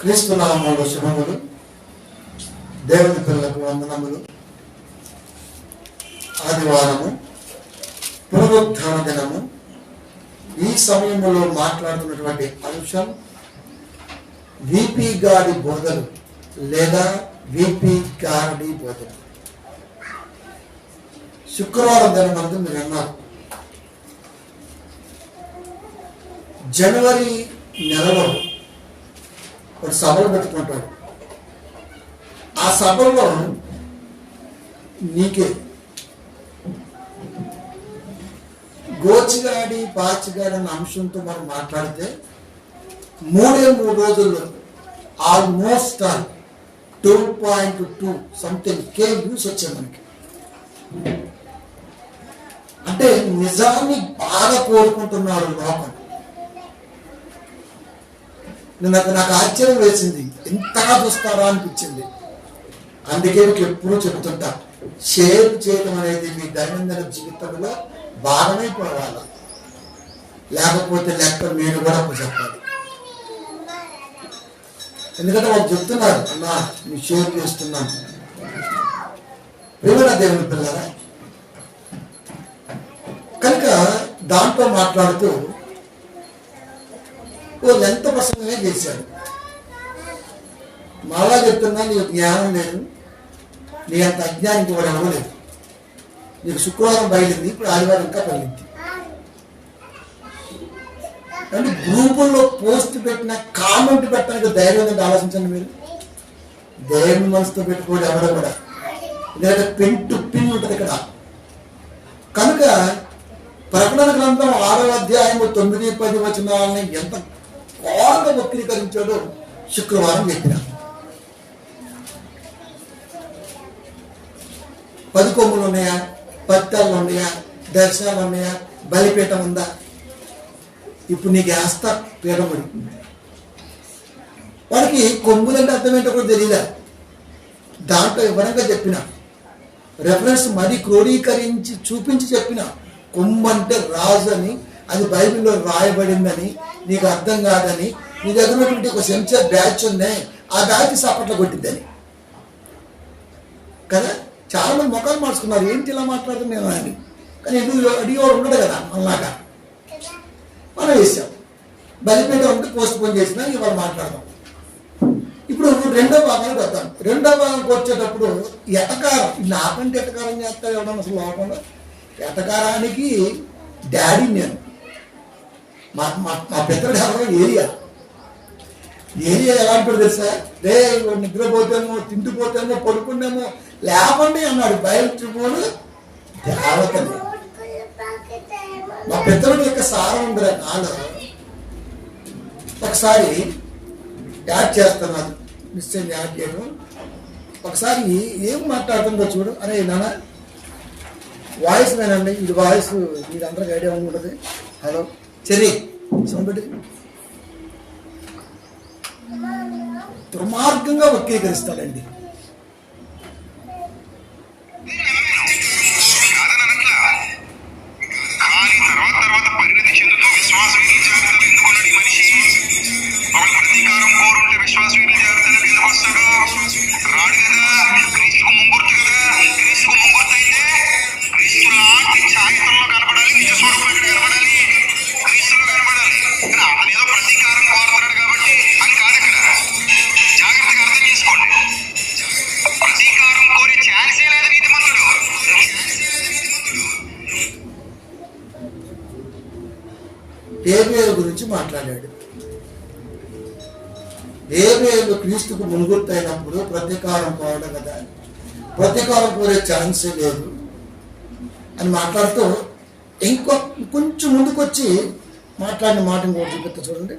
క్రీస్తు నామములో శుభములు. దేవుని పిల్లలకు వందనములు. ఆదివారము, పునరుద్ధాన దినము. ఈ సమయంలో మాట్లాడుతున్నటువంటి అంశం విపి గారి బోధలు లేదా విపి గారి బోధలు. శుక్రవారం దినమందు మీరు అన్నారు, జనవరి నెలలో ఒక సభలు పెట్టుకుంటాడు. ఆ సభలో నీకే గోచిగాడి పాచిగాడి అన్న అంశంతో మనం మాట్లాడితే 3 రోజుల్లో ఆల్మోస్ట్ 2.2 సంథింగ్ కే వ్యూస్ వచ్చాయి మనకి. అంటే నిజాన్ని బాగా కోరుకుంటున్నారు లోపల. నాకు ఆశ్చర్యం వేసింది, ఎంతగా చూస్తారా అనిపించింది. అందుకే మీకు ఎప్పుడూ చెప్తుంటా, షేర్ చేయడం అనేది మీ దైనందిన జీవితంలో భాగమైపోవాలి. లేకపోతే లెక్క మీరు కూడా చెప్పాలి. ఎందుకంటే వాళ్ళు చెప్తున్నారు, అన్నా మీ షేర్ చేస్తున్నాను. ప్రేమల దేవుని పిల్లరా, కనుక దాంట్లో మాట్లాడుతూ ఎంత ప్రసంగమే చేశాడు. మళ్ళా చెప్తున్నా, నీకు జ్ఞానం లేదు, నీ అంత అజ్ఞానికి కూడా అవ్వలేదు. నీకు శుక్రవారం బయలుంది, ఇప్పుడు ఆదివారం ఇంకా బయలుంది. అంటే గ్రూపుల్లో పోస్ట్ పెట్టిన కామెంట్ పెట్టడానికి ధైర్యం ఉందంటే ఆలోచించండి మీరు. దేవుని మనసుతో పెట్టుకోండి ఎవడో కూడా. ఎందుకంటే పిన్ టు పిన్ ఉంటుంది ఇక్కడ. కనుక ప్రకటన గ్రంథం 6వ అధ్యాయము 9-10 వచనాలని ఎంత ఘోరంగా వక్రీకరించాడో శుక్రవారం చెప్పిన. 10 కొమ్ములు ఉన్నాయా, 10 తలలు ఉన్నాయా, దర్శనాలు ఉన్నాయా, బలిపీఠం ఉందా? ఇప్పుడు నీకు వేస్తా పీఠముడి. వాడికి కొమ్ములంటే అర్థం ఏంటో కూడా తెలియదా. దాంట్లో వివరంగా చెప్పిన రెఫరెన్స్ మరీ క్రోడీకరించి చూపించి చెప్పిన. కొమ్ము అంటే రాజు అని, అది బైబిల్లో రాయబడిందని, నీకు అర్థం కాదని, నీ దగ్గర ఉన్నటువంటి ఒక సెంచర్ బ్యాచ్ ఉన్నాయి, ఆ బ్యాచ్ సపట్లో కొట్టిద్దని కదా. చాలా మంది ముఖాలు మార్చుకున్నారు, ఏంటి ఇలా మాట్లాడుతున్నాను అని. కానీ అడిగేవాడు ఉండడు కదా మనలాగా. మనం వేసాం బలిపేట ఉంటే పోస్ట్ పోన్ చేసినా ఇవాళ మాట్లాడదాం. ఇప్పుడు 2వ భాగానికి వద్దాం. 2వ భాగానికి వచ్చేటప్పుడు ఎటకారం, నాకంటే ఎటకారం చేస్తారు ఎవడన్నా అసలు లోపల. ఎటకారానికి డాడీ నేను. మా పెద్దడు ఎవరో ఏరియా ఎలా అంటాడు తెలుసా? రే నిద్రపోతేమో, తిండిపోతేమో, పడుకునేమో, లేపండి అన్నాడు. బయలుపోను దేవతని. మా పెద్దవాడి యొక్క సారం ఉందిరా నాలో. ఒకసారి యాడ్ చేస్తున్నాను, నిశ్చయం యాడ్ చేయడం. ఒకసారి ఏం మాట్లాడుతుందో చూడు. అరే నాన్న వాయిస్ నేనండి, ఇది వాయిస్ ఇది అందరికి ఐడియా ఉంటుంది. హలో చెరి సౌండ్ పెట్టి. దుర్మార్గంగా వక్రీకరిస్తాడండి. ఏబేలు గురించి మాట్లాడాడు. ఏబేలు క్రీస్తుకు మునుగుర్తు అయినప్పుడు ప్రతీకారం పోవడం కదా, ప్రతీకారం కోరే ఛాన్సే లేదు అని మాట్లాడుతూ కొంచెం ముందుకు వచ్చి మాట్లాడిన మాట ఇంకోటి చూపిస్తా చూడండి.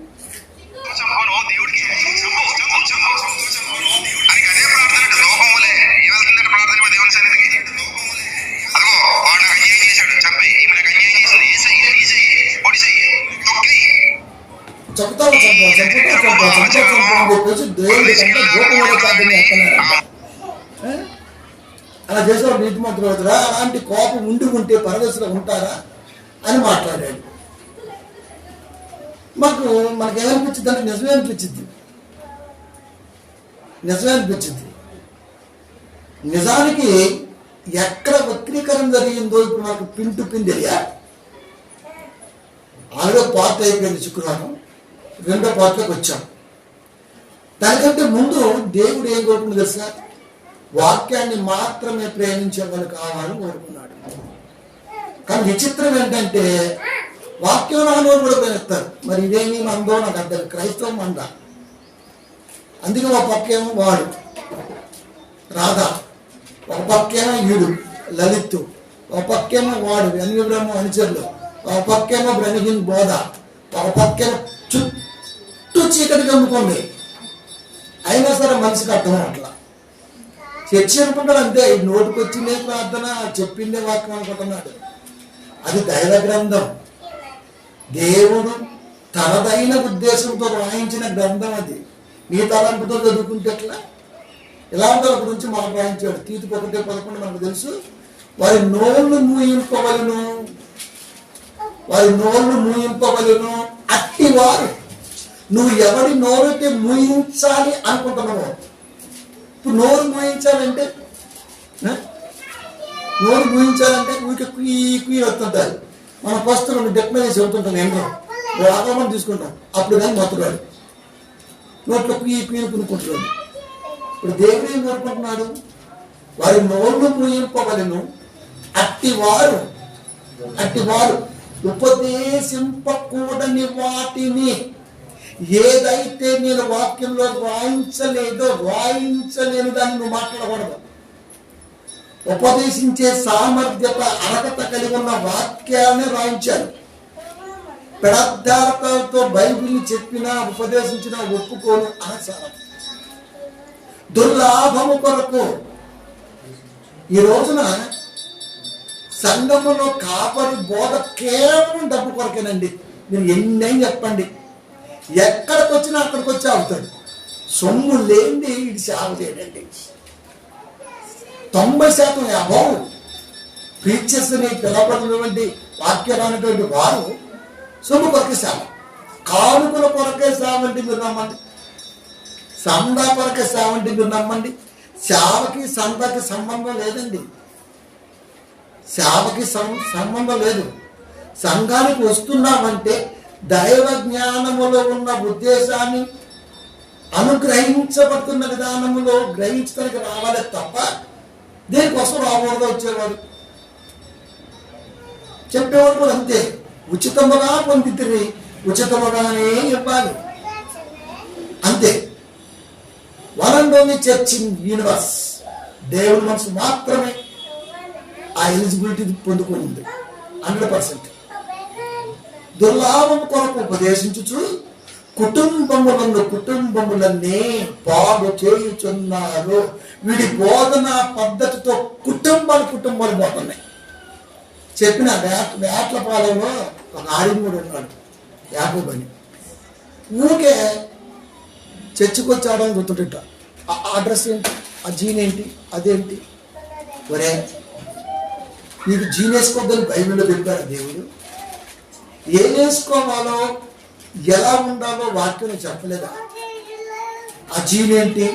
అలా చేసేవాడు నీతిమంతుడు అవుతారా? అలాంటి కోపం ఉంటే పరదేశంలో ఉంటారా అని మాట్లాడాడు. మనకేమనిపించింది అంటే నిజమే అనిపించింది. నిజమే అనిపించింది. నిజానికి ఎక్కడ వక్రీకరణ జరిగిందో ఇప్పుడు నాకు పిన్ టు పిన్ తెలియాలి. ఆల్రెడీ పార్ట్ అయిపోయింది శుక్రవారం, రెండో పార్ట్లోకి వచ్చాం. దానికంటే ముందు దేవుడు ఏం కోరుకున్నాడు తెలుసా? వాక్యాన్ని మాత్రమే ప్రేమించే వాళ్ళు కావాలని కోరుకున్నాడు. కానీ విచిత్రం ఏంటంటే వాక్యం నానోడు కూడా ప్రేమిస్తారు. మరి ఇదేమి మందో నాకు అర్థం, క్రైస్తవం మంద. అందుకే ఒక పక్కేమో వాడు రాధా, ఒక పక్కేమో ఈడు లలిత్, ఒక పక్కేమో వాడు అన్యబ్రహ్మ అనుచరులు, ఒక పక్కేమో బ్రహ్మగిన్ బోధ, ఒక పక్కేమో చుట్టూ చీకటి కమ్ముకోండి. అయినా సరే మనిషికి అర్థం అట్లా చర్చి అనుకుంటాడు అంతే. నోటికి వచ్చిందే ప్రార్థన, చెప్పిందే వాక్యం అనుకుంటున్నాడు. అది దైవ గ్రంథం, దేవుడు తనదైన ఉద్దేశంతో రాయించిన గ్రంథం. అది నీ తలంపుతో చదువుకుంటే ఎట్లా? ఇలాంటి వాళ్ళ గురించి మనకు రాయించాడు. తీతు 1:11 మనకు తెలుసు. వారి నోళ్ళు మూయింపవలను, వారి నోళ్ళు మూయింపవలను అట్టి వారు. నువ్వు ఎవరి నోరైతే మూయించాలి అనుకుంటున్నావు. ఇప్పుడు నోరు మూయించాలంటే ఊరికి కుయ్యి వస్తుంటారు. మన ఫస్ట్ 2 డెక్ మీద చెబుతుంటాం, ఏంటో ఆగమని తీసుకుంటాం. అప్పుడు కానీ మొత్తగాడు నోట్లో కుయ్యి కొనుక్కుంటున్నాడు. ఇప్పుడు దేవుడు ఏం కోరుకుంటున్నాడు? వారి నోళ్ళు మూయింపవలను అట్టి వారు ఉపదేశింపకూడని వాటిని, ఏదైతే నేను వాక్యంలో రాయించలేను దాన్ని నువ్వు మాట్లాడకూడదు. ఉపదేశించే సామర్థ్యత అర్హత కలిగి ఉన్న వాక్యాన్ని రాయించాను. పెడార్థాలతో బైబిల్ని చెప్పినా ఉపదేశించినా ఒప్పుకోను అనసారం. దుర్లాభము కొరకు ఈ రోజున సంఘములో కాపరి బోధ కేవలం డబ్బు కొరకేనండి. మీరు ఎన్నైనా చెప్పండి, ఎక్కడికి వచ్చినా అక్కడికి వచ్చి ఆగుతాడు. సొమ్ము లేనిది ఇది సేవ చేయడండి. 90% అభావం ప్రీచర్స్ ని పిలవబడినటువంటి వాక్యమైనటువంటి వారు సొమ్ము కొరకే సేవ, కానుకల కొరకే సేవ అంటే మీరు నమ్మండి, సందా కొరకే సేవ అంటే మీరు నమ్మండి. సేవకి సందాకి సంబంధం లేదండి. సేవకి సంబంధం లేదు. సంఘానికి వస్తున్నామంటే దైవ జ్ఞానములో ఉన్న ఉద్దేశాన్ని అనుగ్రహించబడుతున్న విధానములో గ్రహించడానికి రావాలి తప్ప దేనికోసం రాకూడదు. వచ్చేవాడు చెప్పేవాడు కూడా అంతే. ఉచితముగా పొందితిరి, ఉచితముగానే ఇవ్వాలి, అంతే. One and only church in universe. దేవుడి మనసు మాత్రమే ఆ ఎలిజిబిలిటీ పొందుకుంది 100%. దుర్లాభం కొరకు ఉపదేశించుచు కుటుంబములన్నీ పాడు చేయుచున్నారు. వీడి బోధన పద్ధతితో కుటుంబాలు పోతున్నాయి. చెప్పిన వేట్లపాలెంలో ఒక ఆడిముడు ఉన్నాడు, యాకోబు అని. ఊరికే చర్చికి వచ్చి ఆడని గుర్తుంట. ఆ అడ్రస్ ఏంటి, ఆ జీన్ ఏంటి, అదేంటి. ఒరే, నీకు జీన్ వేసుకోవద్దని బైబిల్లో చెప్పారు దేవుడు. ఏం వేసుకోవాలో ఎలా ఉండాలో వాక్యం చెప్పలేదా? ఆ జీన్ ఏంటి,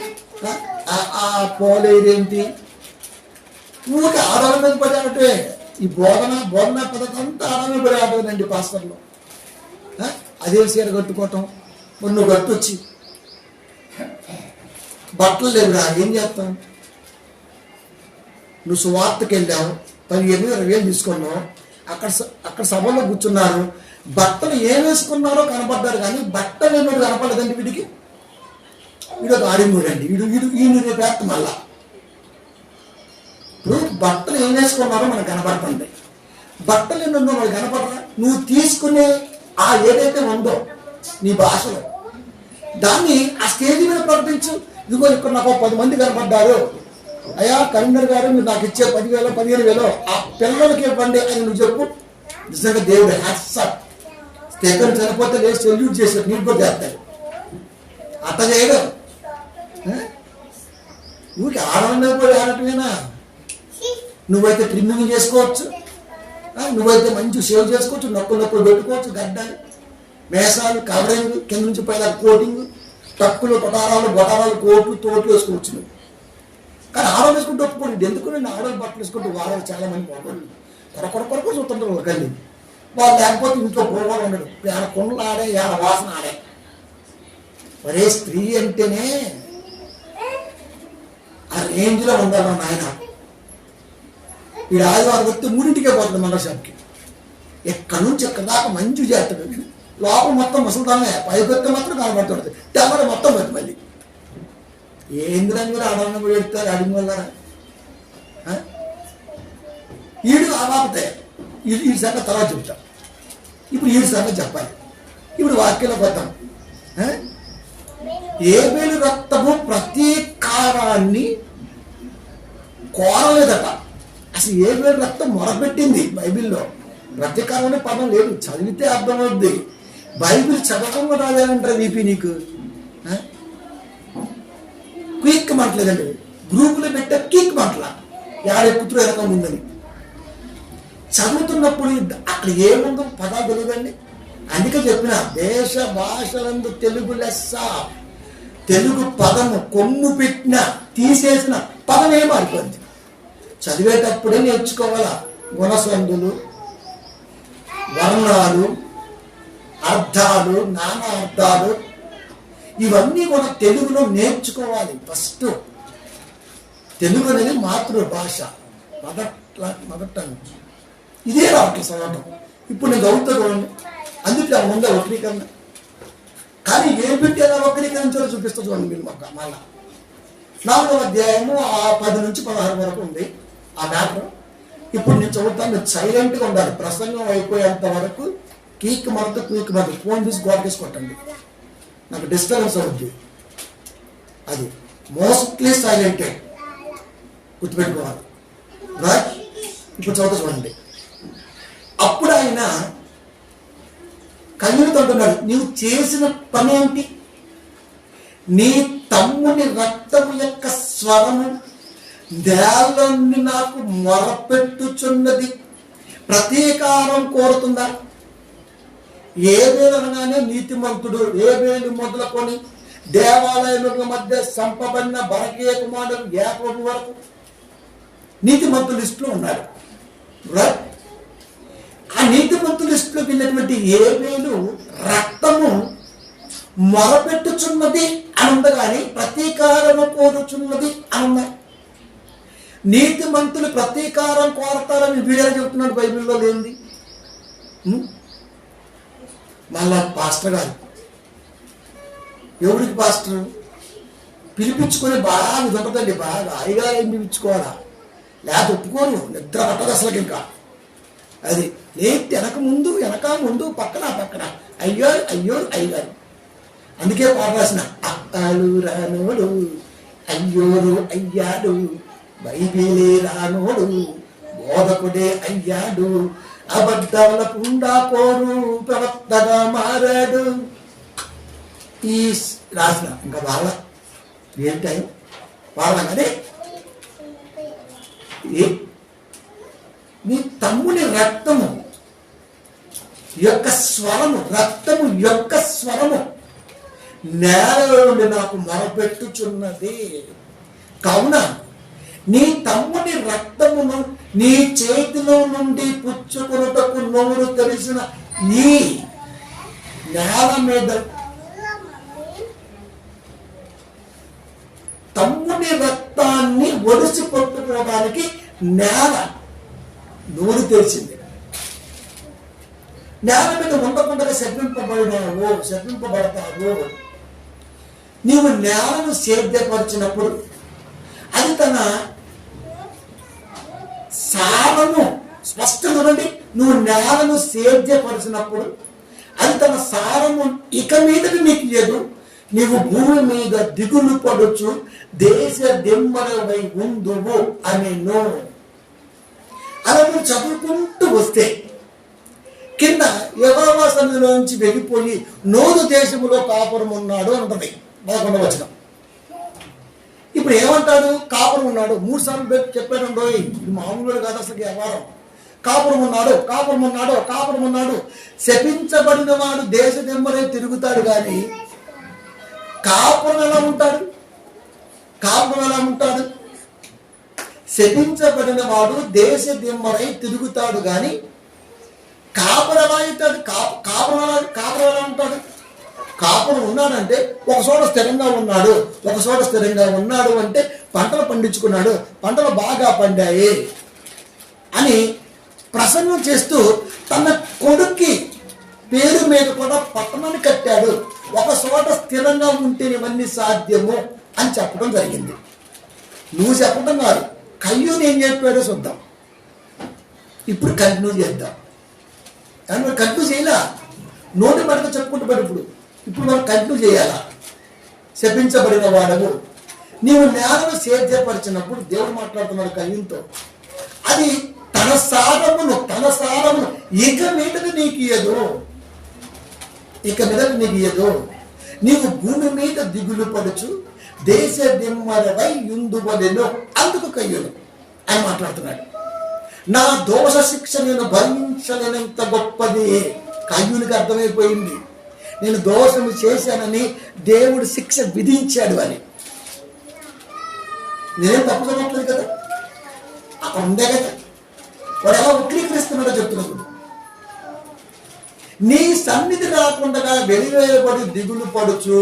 ఆ పోలేదేంటి, ఊరికి ఆడవాళ్ళ మీద పడి ఆడటే. ఈ బోధన పద్ధతి అంతా ఆడవాళ్ళ మీద పడి ఆడదండి పాస్టర్లో. అదే చీర కట్టుకోవటం, నువ్వు కట్టొచ్చి బట్టలు లేవురా, ఏం చేస్తాం? నువ్వు సువార్తకి వెళ్ళావు, 15,000-20,000 తీసుకున్నావు, అక్కడ సభలో కూర్చున్నారు, బట్టలు ఏం వేసుకున్నారో కనపడ్డారు కానీ బట్టలు ఏమో కనపడలేదండి. వీడికి వీడు ఒక ఆడిమూడు అండి. ఈయన రేపు మళ్ళా. ఇప్పుడు బట్టలు ఏం వేసుకున్నారో మనకు కనపడుతుంది, బట్టలు ఏమో మనకు కనపడరా? నువ్వు తీసుకునే ఆ ఏదైతే ఉందో నీ భాషలో దాన్ని ఆ స్టేజ్ మీద ప్రకటించు. ఇదిగో ఇక్కడ నాకు 10 మంది కనపడ్డారు, అయ్యా కరీంనగర్ గారు మీరు నాకు ఇచ్చే 10,000 15,000 ఆ పిల్లలకి ఇవ్వండి అని నువ్వు చెప్పు. నిజంగా దేవుడు హ్యాట్సాప్. స్టేకర్ చనిపోతే లేదు సెల్యూట్ చేశాడు, నీకు కూడా చేస్తాడు. అట్ట చేయడం ఊరికి ఆడమే కూడా ఆడటమేనా? నువ్వైతే ట్రిమ్మింగ్ చేసుకోవచ్చు, నువ్వైతే మంచి సేవ్ చేసుకోవచ్చు, నొప్పులు పెట్టుకోవచ్చు, గడ్డలు, మేసాలు, కవరింగ్, కింద నుంచి పైన కోటింగ్, టక్కులు కొటారాలు బొటారాలు కోట్లు తోట్లు వేసుకోవచ్చు నువ్వు. కానీ ఆడవాళ్ళు వేసుకుంటూ ఒప్పుకోండి. ఎందుకు నేను ఆడవాళ్ళు బట్టలు వేసుకుంటూ వారాలు చాలా మంది పోగొళ్ళు కొరకొర చూస్తుంటారు ఒకళ్ళని. వాళ్ళు లేకపోతే ఇంట్లో పోగొడు ఉండడు. ఏడ కొండలు ఆడే ఏడ వాసన ఆడే. మరే స్త్రీ అంటేనే ఆ రేంజ్లో ఉండాలి నాయన. ఈ ఆదివారం వస్తే 3ంటికే పోతుంది మండల షాప్కి. ఎక్కడి నుంచి ఎక్కడి దాకా మంచి చేస్తాడు. లోపల మొత్తం ముసలిదామే, పైకి వస్తే మాత్రం కనబడుతుంది. తెల్లడ మొత్తం పోతుంది మళ్ళీ. ఏంద్రని కూడా ఆడవాళ్ళని కూడా పెడతారు అడిగి వల్ల. ఈడు ఆపాతే ఈ సంగతి తర్వాత చెప్తాం. ఇప్పుడు ఈ సంగతి చెప్పాలి. ఇప్పుడు వాక్యంలోకి వద్దాం. ఏబేలు రక్తము ప్రతీకారాన్ని కోరలేదట. అసలు ఏబేలు రక్తం మొరపెట్టింది. బైబిల్లో ప్రతీకారం అనే పదం లేదు. చదివితే అర్థమవుద్ది. బైబిల్ చదవకుండా రాలేదంటారు వీపీ నీకు. క్విక్ మాటలేదండి. గ్రూపులో పెట్టే క్విక్ మాటల యాడెక్కుతురు ఎనకం ఉందని చదువుతున్నప్పుడు అక్కడ ఏముందో పదాలు తెలియదండి. అందుకే చెప్పిన దేశ భాషలందు తెలుగు లెస్స. తెలుగు పదము కొమ్ము పెట్టిన తీసేసిన పదమే మారిపోయింది. చదివేటప్పుడే నేర్చుకోవాలా. గుణసందులు, వర్ణాలు, అర్థాలు, నానా అర్థాలు ఇవన్నీ కూడా తెలుగులో నేర్చుకోవాలి. ఫస్ట్ తెలుగు అనేది మాతృభాష, మదర్ టంగ్. ఇదే రావట్లేదు చదవటం. ఇప్పుడు నేను చదువుతా చూడండి. అందుకే ముందే వక్రీకరణ. కానీ ఏం పెట్టి ఎలా వక్రీకరించాలో చూపిస్తా చూడండి మీరు. మాకు మళ్ళా 4వ అధ్యాయము 10 నుంచి 16 వరకు ఉంది ఆ మ్యాటర్. ఇప్పుడు నేను చదువుతాను. మీరు సైలెంట్గా ఉండాలి. ప్రసంగం అయిపోయేంత వరకు క్విక్ మరత ఫోన్ తీసి గోడకేసి కొట్టండి. నాకు డిస్టర్బెన్స్ అవుద్ది. అది మోస్ట్లీ సైలెంటెడ్ గుర్తుపెట్టుకోవాలి. రైట్. ఇప్పుడు చదువుతా చూడండి. అప్పుడు ఆయన కయ్యూనితో అంటున్నాడు, నీవు చేసిన పని ఏంటి? నీ తమ్ముని రక్తము యొక్క స్వరము నేలని నాకు మొరపెట్టుచున్నది. ప్రతీకారం కోరుతుందా? ఏబేలు అనగానే నీతిమంతుడు. ఏబేలు మొదలుకొని దేవాలయముల మధ్య సంపబడిన బరకీయ కుమారుడు యాకోబు వరకు నీతిమంతుల లిస్టులో ఉన్నాడు. రైట్. ఆ నీతిమంతుల లిస్టులో వెళ్ళినటువంటి ఏబేలు రక్తము మొరపెట్టుచున్నది అని ఉంది, కానీ ప్రతీకారము కోరుచున్నది అని ఉన్నాయి. నీతిమంతులు ప్రతీకారం కోరతారని వీడియో చెప్తున్నాడు. బైబిల్లో లేనిది. మళ్ళా పాస్టర్ గారు, ఎవరికి పాస్టర్ పిలిపించుకొని బాగా ఉంటుందండి. బాగా హాయిగా ఏం పిలిపించుకోవాలా, లేకపోతే ఒప్పుకోను. నిద్ర పట్టదు అసలు. ఇంకా అది లేట్ వెనక ముందు పక్కన అయ్యారు. అందుకే పాట రాసిన అక్కాలు రానోడు అయ్యోరు అయ్యాడు, బైబిలే రానోడు బోధకుడే అయ్యాడు, అబద్ధాల పుండాకోరు ప్రవక్తగా మారాడు. ఈ రాసిన ఇంకా వాళ్ళ ఏంటాయి వాళ్ళనే నీ తమ్ముని రక్తము యొక్క స్వరము నేలలో నుండి నాకు మొరపెట్టుచున్నది. కావున నీ తమ్ముని రక్తమును నీ చేతిలో నుండి పుచ్చుకొనుటకు నోరు తెలిసిన ఈ నేల మీద తమ్ముని రక్తాన్ని ఒడిసి పట్టుకోవడానికి నేల నోరు తెరిచింది. నేల మీద ఉండకుండా శపింపబడతావు. నీవు నేలను సేద్యపరిచినప్పుడు అది తన సారము స్పష్టంగా నుండి నువ్వు నేలను సేద్యపరిచినప్పుడు అది తన సారము ఇక మీదకి నీకు లేదు. నీవు భూమి మీద దిగులు పడుచు దేశ దిమ్మరవై ఉందువు అని అలా నువ్వు చదువుకుంటూ వస్తే కింద యెహోవా సన్నిధిలోంచి వెళ్ళిపోయి నోదు దేశములో కాపురం ఉన్నాడు అంటది 11వ వచనం. ఇప్పుడు ఏమంటాడు? కాపురం ఉన్నాడు. 3 సార్లు చెప్పాడు. ఇది మామూలు కాదు అసలు వ్యవహారం. కాపురం ఉన్నాడు. శపించబడిన వాడు దేశ దిమ్మరై తిరుగుతాడు, కానీ కాపురం ఎలా ఉంటాడు? కాపురం ఎలా ఉంటాడు? శపించబడిన వాడు దేశ దిమ్మరై తిరుగుతాడు గాని కాపురం ఎలా అవుతాడు? కాపురం ఎలా ఉంటాడు? కాపురం ఉన్నాడంటే ఒక చోట స్థిరంగా ఉన్నాడు. ఒక చోట స్థిరంగా ఉన్నాడు అంటే పంటలు పండించుకున్నాడు, పంటలు బాగా పండాయి అని ప్రసంగం చేస్తూ తన కొడుక్కి పేరు మీద కూడా పట్టణాన్ని కట్టాడు. ఒక చోట స్థిరంగా ఉంటే ఇవన్నీ సాధ్యము అని చెప్పడం జరిగింది. నువ్వు చెప్పడం కాదు, కయ్యూని ఏం చెప్పాడో చూద్దాం. ఇప్పుడు కంటిన్యూ చేద్దాం. కానీ మనం కంటిన్యూ చేయలే, నోటి పడక చెప్పుకుంటూ పడి ఇప్పుడు మనం కంటిన్యూ చేయాలా? శపించబడిన వాడవు, నీవు నేలను సేద్యపరిచినప్పుడు దేవుడు మాట్లాడుతున్నాడు కయ్యూనితో. అది తన సారమును ఇక మీదట నీకు ఇయ్యదు, నీవు భూమి మీద దిగులు పడుచు దేశ దిమ్మరవై యుందువలెను. అందుకు కయ్యూను అని మాట్లాడుతున్నాడు. నా దోష శిక్ష నేను భరించలేనంత గొప్పది. కయ్యూనికి అర్థమైపోయింది, నేను దోషము చేశానని దేవుడు శిక్ష విధించాడు అని. నేనేం తప్పు చెప్పట్లేదు కదా, అక్కడ ఉందే కదా. వాడు ఎలా ఉక్లీకరిస్తున్నాడో చెప్తున్నాడు. నీ సన్నిధి రాకుండా వెలివేయబడి దిగులు పడుచు.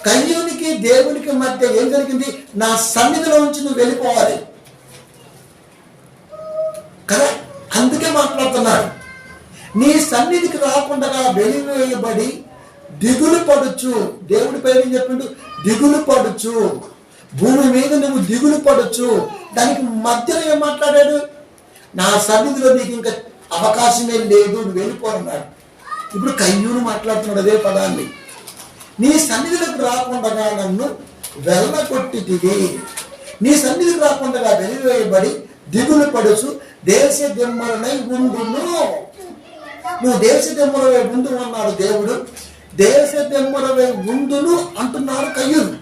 కయ్యూనికి దేవునికి మధ్య ఏం జరిగింది? నా సన్నిధిలో నుంచి నువ్వు వెళ్ళిపోవాలి కదా. అందుకే మాట్లాడుతున్నాడు, నీ సన్నిధికి రాకుండా వెలివేయబడి దిగులు పడుచు. దేవుడి పేరు చెప్పిండు, దిగులు పడుచు. భూమి మీద నువ్వు దిగులు పడుచు. దానికి మధ్యలో ఏం మాట్లాడాడు? నా సన్నిధిలో నీకు ఇంకా అవకాశమే లేదు, నువ్వు వెళ్ళిపోతున్నాడు. ఇప్పుడు కయ్యూను మాట్లాడుతున్నాడు అదే పదాన్ని. నీ సన్నిధిలోకి రాకుండా నన్ను వెళ్ళగొట్టితివి, నీ సన్నిధికి రాకుండా వెలివేయబడి దిగులు పడుచు దేశ దిమ్మరనై ఉండును. నువ్వు దేశ దిమ్మరవై ఉండు అన్నాడు దేవుడు. దేశ దిమ్మరవై ఉండును అంటున్నాడు కయ్యూను.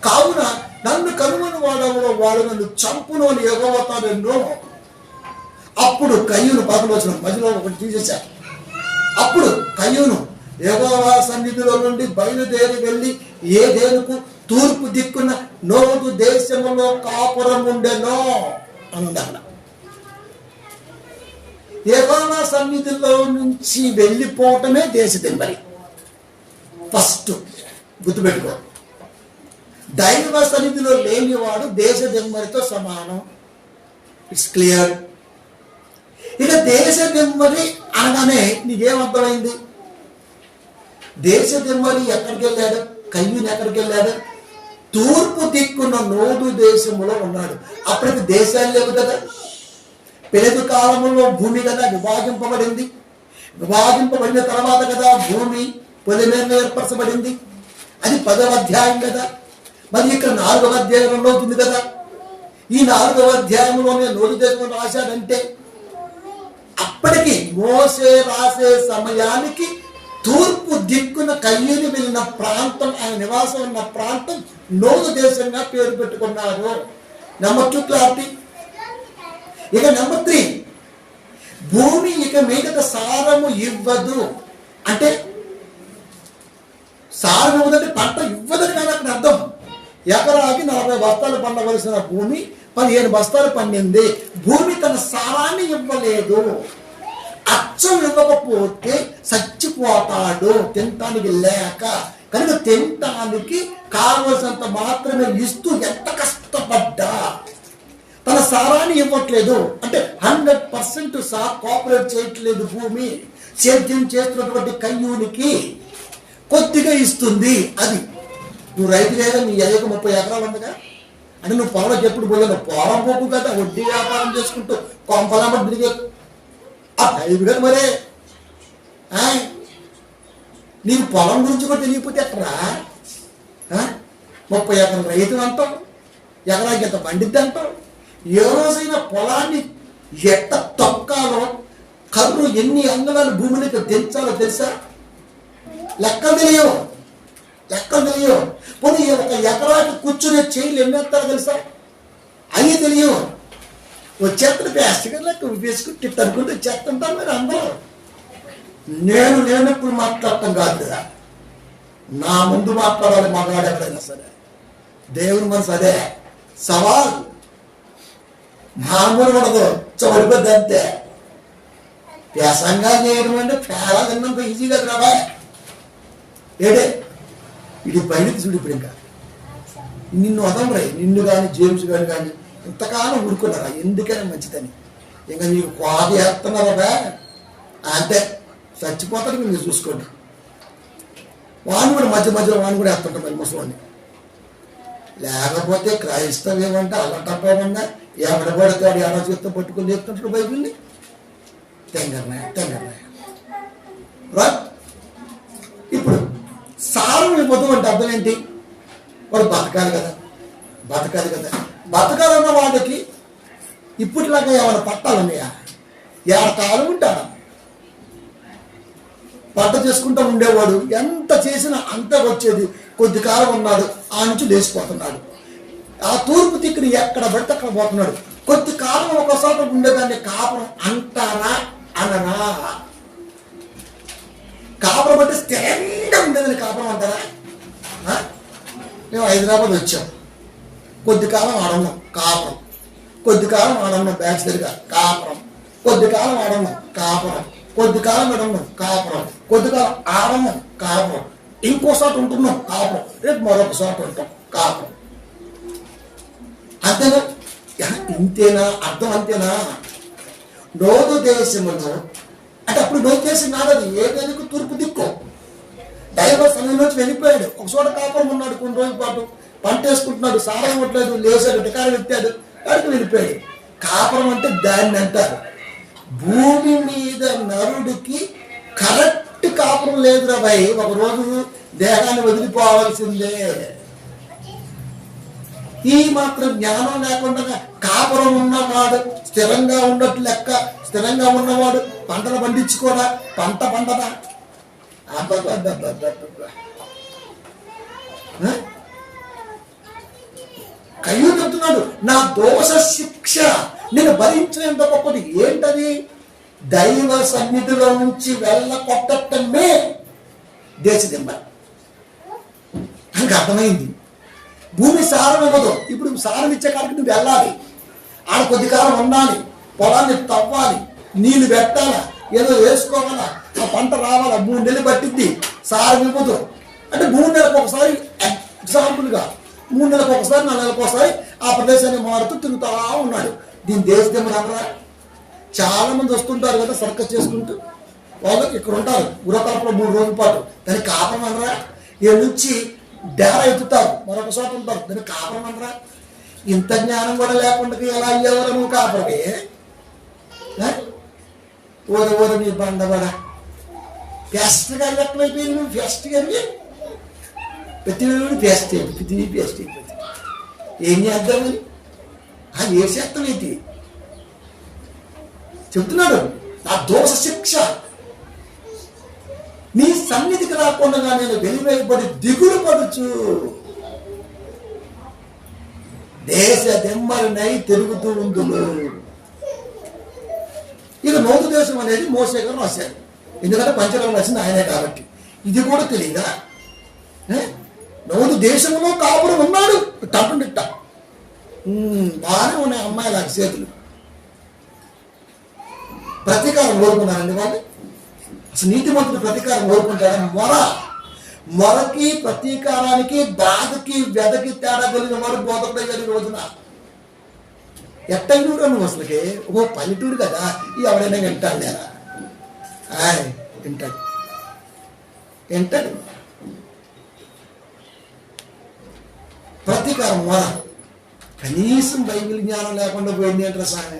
కావున నన్ను కనుమని వాడు నన్ను చంపును అని ఎగవతానెన్నో. అప్పుడు కయ్యూను 11 మధ్యలో ఒకటి తీసేశారు. అప్పుడు కయ్యూను యెహోవా సన్నిధిలో నుండి బయలుదేరి వెళ్ళి ఏదెనుకు తూర్పు దిక్కున నోదు దేశంలో కాపురం ఉండెనో అని ఉంది అక్కడ. యెహోవా సన్నిధిలో నుంచి వెళ్ళిపోవటమే దేశ దిమ్మరి. ఫస్ట్ గుర్తుపెట్టుకో, దైవ సన్నిధిలో లేనివాడు దేశ దిమ్మరితో సమానం. It's clear. ఇక దేశ దిమ్మరి అనగానే నీకేమర్థమైంది? దేశ దిమ్మరి ఎక్కడికి వెళ్ళాడు? కయ్యూను ఎక్కడికి వెళ్ళాడు? తూర్పు దిక్కున్న నోదు దేశంలో ఉన్నాడు. అప్పటికి దేశాలు లేవు కదా. పెళదు కాలంలో భూమి కదా విభాగింపబడింది. విభాగింపబడిన తర్వాత కదా భూమి పొలిమేర ఏర్పరచబడింది. అది 10వ అధ్యాయం కదా. మరి ఇక్కడ 4వ అధ్యాయంలో అవుతుంది కదా. ఈ 4వ అధ్యాయంలోనే నోదు దేశం రాశాడంటే అప్పటికి మోసే రాసే సమయానికి తూర్పు దిక్కున కయ్యూను వెళ్ళిన ప్రాంతం, ఆయన నివాసం ఉన్న ప్రాంతం నోదు దేశంగా పేరు పెట్టుకున్నారు. Number 2 clarity. ఇక నెంబర్ 3, భూమి ఇక మీదట సారము ఇవ్వదు. అంటే సారం ఇవ్వదంటే పంట ఇవ్వదని కానీ అక్కడ అర్థం. ఎకరాకి 40 బస్తాలు పండవలసిన భూమి 15 బస్తాలు పండింది. భూమి తన సారాన్ని ఇవ్వలేదు. అచ్చం ఇవ్వకపోతే చచ్చిపోతాడు తినటానికి లేక. కనుక తినటానికి కావలసినంత మాత్రమే ఇస్తూ ఎంత కష్టపడ్డా తన సారాన్ని ఇవ్వట్లేదు. అంటే 100% కోఆపరేట్ చేయట్లేదు. భూమి సేద్యం చేస్తున్నటువంటి కయ్యూనికి కొద్దిగా ఇస్తుంది. అది నువ్వు రైతు లేదా, నీ అయ్యకు 30 ఎకరాలు ఉందిగా అంటే నువ్వు పొలంలోకి ఎప్పుడు పోలేవు. పొలం పోకు కదా, వడ్డీ వ్యాపారం చేసుకుంటూ కొంపలమ్మ తిరిగే టైం కదా. మరే నీకు పొలం గురించి కూడా తెలియకపోతే ఎక్కడా 30 ఎకరాల రైతు అంటావు, ఎకరాకి ఎంత పండిద్ది అంటావు. ఏ రోజైనా పొలాన్ని ఎట్ట తొక్కాలో, కర్రు ఎన్ని అంగళాలు భూమిని దించాలో తెలుసా? లెక్కలు తెలియవు. పోనీ ఒక ఎకరాకి కూర్చునే చేయలు ఎన్ని ఎత్తారో తెలుసా? అవి తెలియవు. వచ్చేస్తాడు ప్లాస్టిక్ లెక్క వేసుకుని తనుకుంటూ వచ్చేస్తుంటారు మీరు అందరూ. నేను ఎప్పుడు మాట్లాడటం కాదు కదా. నా ముందు మాట్లాడాలి మగాడు ఎక్కడైనా సరే. దేవుని మనసు అదే, సవాల్ మామూలు ఉండదు, చోడిపోద్ది అంతే. వ్యసంగా చేయడం అంటే చాలా తిన్నంత ఈజీగా రావా ఏడే ఇది బయట చూడు. ఇప్పుడు ఇంకా నిన్ను వదలరా, నిన్ను కానీ జేమ్స్ గారు కానీ ఇంతకాలం ఊరుకున్నారా ఎందుకైనా మంచిదని. ఇంకా నీకు కోప వేస్తున్నారా అంతే, చచ్చిపోతాడు. మీరు చూసుకోండి. వాడిని కూడా మధ్య మధ్యలో వాడిని కూడా వేస్తుంటాం మరి ముసలాన్ని. లేకపోతే క్రైస్తవం ఏమంటే అల్లటప్పేమన్నా ఎవడబడతాడు ఎలా చేస్తే పట్టుకుని చెప్తుంటాడు బైబిల్ని. తెంగర్నాయ రైట్. ఇప్పుడు సారం వెళ్ళిపోతాం అంటే అర్థం ఏంటి? వాడు బతకాలి కదా. బతకాలన్న వాడికి ఇప్పటిలాగా ఏమైనా పట్టాలన్నాయా? కాలం ఉంటాడా? పంట చేసుకుంటూ ఉండేవాడు ఎంత చేసినా అంతే వచ్చేది. కొద్ది కాలం ఉన్నాడు, ఆ నుంచి లేచిపోతున్నాడు. ఆ తూర్పు దిక్కుని ఎక్కడ పడితే అక్కడ పోతున్నాడు. కొద్ది కాలం ఒకసారి ఉండేదాన్ని కాపురం అంటారా అనరా? కాపురం అంటే స్థిరంగా ఉండేదని కాపురం అంటారా? మేము హైదరాబాద్ వచ్చాం, కొద్ది కాలం ఆడన్నాం కాపురం, కొద్ది కాలం ఆడన్నాం బ్యాచిలర్గా కాపురం, కొద్ది కాలం ఆడన్నాం కాపురం, కొద్ది కాలం ఆడన్నాం కాపురం, కొద్ది కాలం ఆడన్నాం కాపురం, ఇంకోసారి ఉంటున్నాం కాపురం, రేపు మరొకసారి ఉంటాం కాపురం. అంతేనా? ఇంతేనా? అర్థం అంతేనా? నోదు దేశంలో అంటే అప్పుడు నోదు దేశం నాడది ఏ దిక్కు? తూర్పు దిక్కు. డైవర్ సమయంలోంచి వెళ్ళిపోయాడు. ఒక చోట కాపురం ఉన్నాడు కొన్ని రోజుల పాటు, పంట వేసుకుంటున్నాడు, సారం ఇవ్వట్లేదు, లేచాడు, టికారం ఎత్తాడు, అడిగి వెళ్ళిపోయాడు. కాపురం అంటే దాన్ని అంటారు. భూమి మీద నరుడికి కరెక్ట్ కాపురం లేదురా భయ్. ఒక రోజు దేహాన్ని వదిలిపోవాల్సిందే. ఈ మాత్రం జ్ఞానం లేకుండా కాపురం ఉన్నవాడు స్థిరంగా ఉండట్టు లెక్క. స్థిరంగా ఉన్నవాడు పంటలు పండించుకోడా? పంట పండదా? కయ్యూ చెప్తున్నాడు, నా దోష శిక్ష నేను భరించినంత గొప్పది. ఏంటది? దైవ సన్నిధిలో నుంచి వెళ్ళ కొట్టమే దేశదింబ. నాకు అర్థమైంది. భూమి సారం ఇవ్వదు. ఇప్పుడు సారం ఇచ్చే కాడికి నువ్వు వెళ్ళాలి, ఆడ కొద్ది కాలం ఉండాలి, పొలాన్ని తవ్వాలి, నీళ్లు పెట్టాలా, ఏదో వేసుకోవాలా, ఆ పంట రావాలా, 3 నెలలు పట్టిద్ది. సారం ఇవ్వదు అంటే 3 నెలలకు ఒకసారి, ఎగ్జాంపుల్గా 3 నెలలకు ఒకసారి, 4 నెలలకు ఒకసారి ఆ ప్రదేశాన్ని మారుతూ తిరుగుతా ఉన్నాడు. దీని దేశదేమో రావరా? చాలా మంది వస్తుంటారు కదా సర్కస్ చేసుకుంటూ. వాళ్ళు ఇక్కడ ఉంటారు గురతలపులో 3 రోజుల పాటు. దానికి కాపురం అనరా? ఏ నుంచి డేరా ఎత్తుతారు, మరొక చోట ఉంటారు, దానికి కాపురం అనరా? ఇంత జ్ఞానం కూడా లేకుండా ఎలా అయ్యేవారు నువ్వు కాపురమే? ఓర నీ బండబడ ఫెస్ట్ గారు ఎట్లయిపోయింది? నువ్వు ఫెస్ట్ గారి ప్రతి ఫెస్ట్ అయిపోయింది, ఫెస్ట్ అయిపోయింది. ఏం చేద్దామని అది ఏ చేస్తాం ఏంటి చెప్తున్నాడు. నా దోష శిక్ష నీ సన్నిధికి రాకుండా నేను వెలివేయబడి దిగులు పడుచు దేశ దెమ్మరినై తిరుగుతూ ఉందులు. ఇక నోదు దేశం అనేది మోసే గారు రాశారు, ఎందుకంటే పంచకాలం రాసింది ఆయనే కాబట్టి. ఇది కూడా తెలియదా? నోదు దేశంలో కాపురం ఉన్నాడు. టంటుండిట్ట బాగానే ఉన్నాయి అమ్మాయి లాంటి చేతులు. ప్రతీకారం కోరుకున్నారండి వాళ్ళు. అసలు నీతిమంతుడు ప్రతీకారం కోరుకుంటాడు. మొరకి ప్రతీకారానికి బాధకి వెదకి తేడా కలిగిన వాడు బోధపడేది రోజున. ఎట్టూరు నువ్వు అసలుకి ఓ పల్లెటూరు కదా, ఎవడైనా వింటాడు లేరా? వింటాడు. ప్రతీకారం మొర. కనీసం బైబిల్ జ్ఞానం లేకుండా పోయింది ఏంట్రా సామె.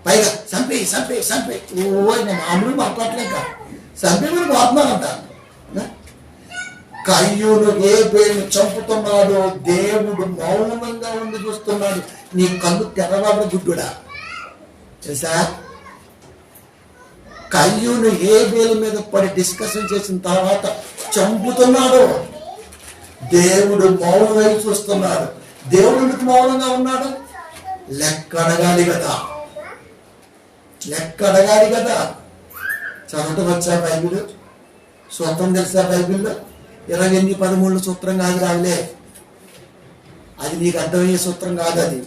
పైగా చంపే ఓ మామూలు మాట్లాడలేక చంపేమని పోతున్నానంట. కయ్యూను ఏ పేరును చంపుతున్నాడో దేవుడు మౌనంగా ఉండి చూస్తున్నాడు. నీ కళ్ళు తెరవాడు గుడ్డుడా తెలుసా? కయ్యూను ఏ బేలు మీద పడి డిస్కషన్ చేసిన తర్వాత చంపుతున్నాడు. దేవుడు మౌనంగా చూస్తున్నాడు. దేవుడు ఎందుకు మౌనంగా ఉన్నాడు? లెక్క అడగాలి కదా. చదవటం వచ్చా బైబిల్? సొంతం తెలుసా బైబిల్లో? 28:13 సూత్రం కాదు రావులే, అది నీకు అర్థమయ్యే సూత్రం కాదు. అది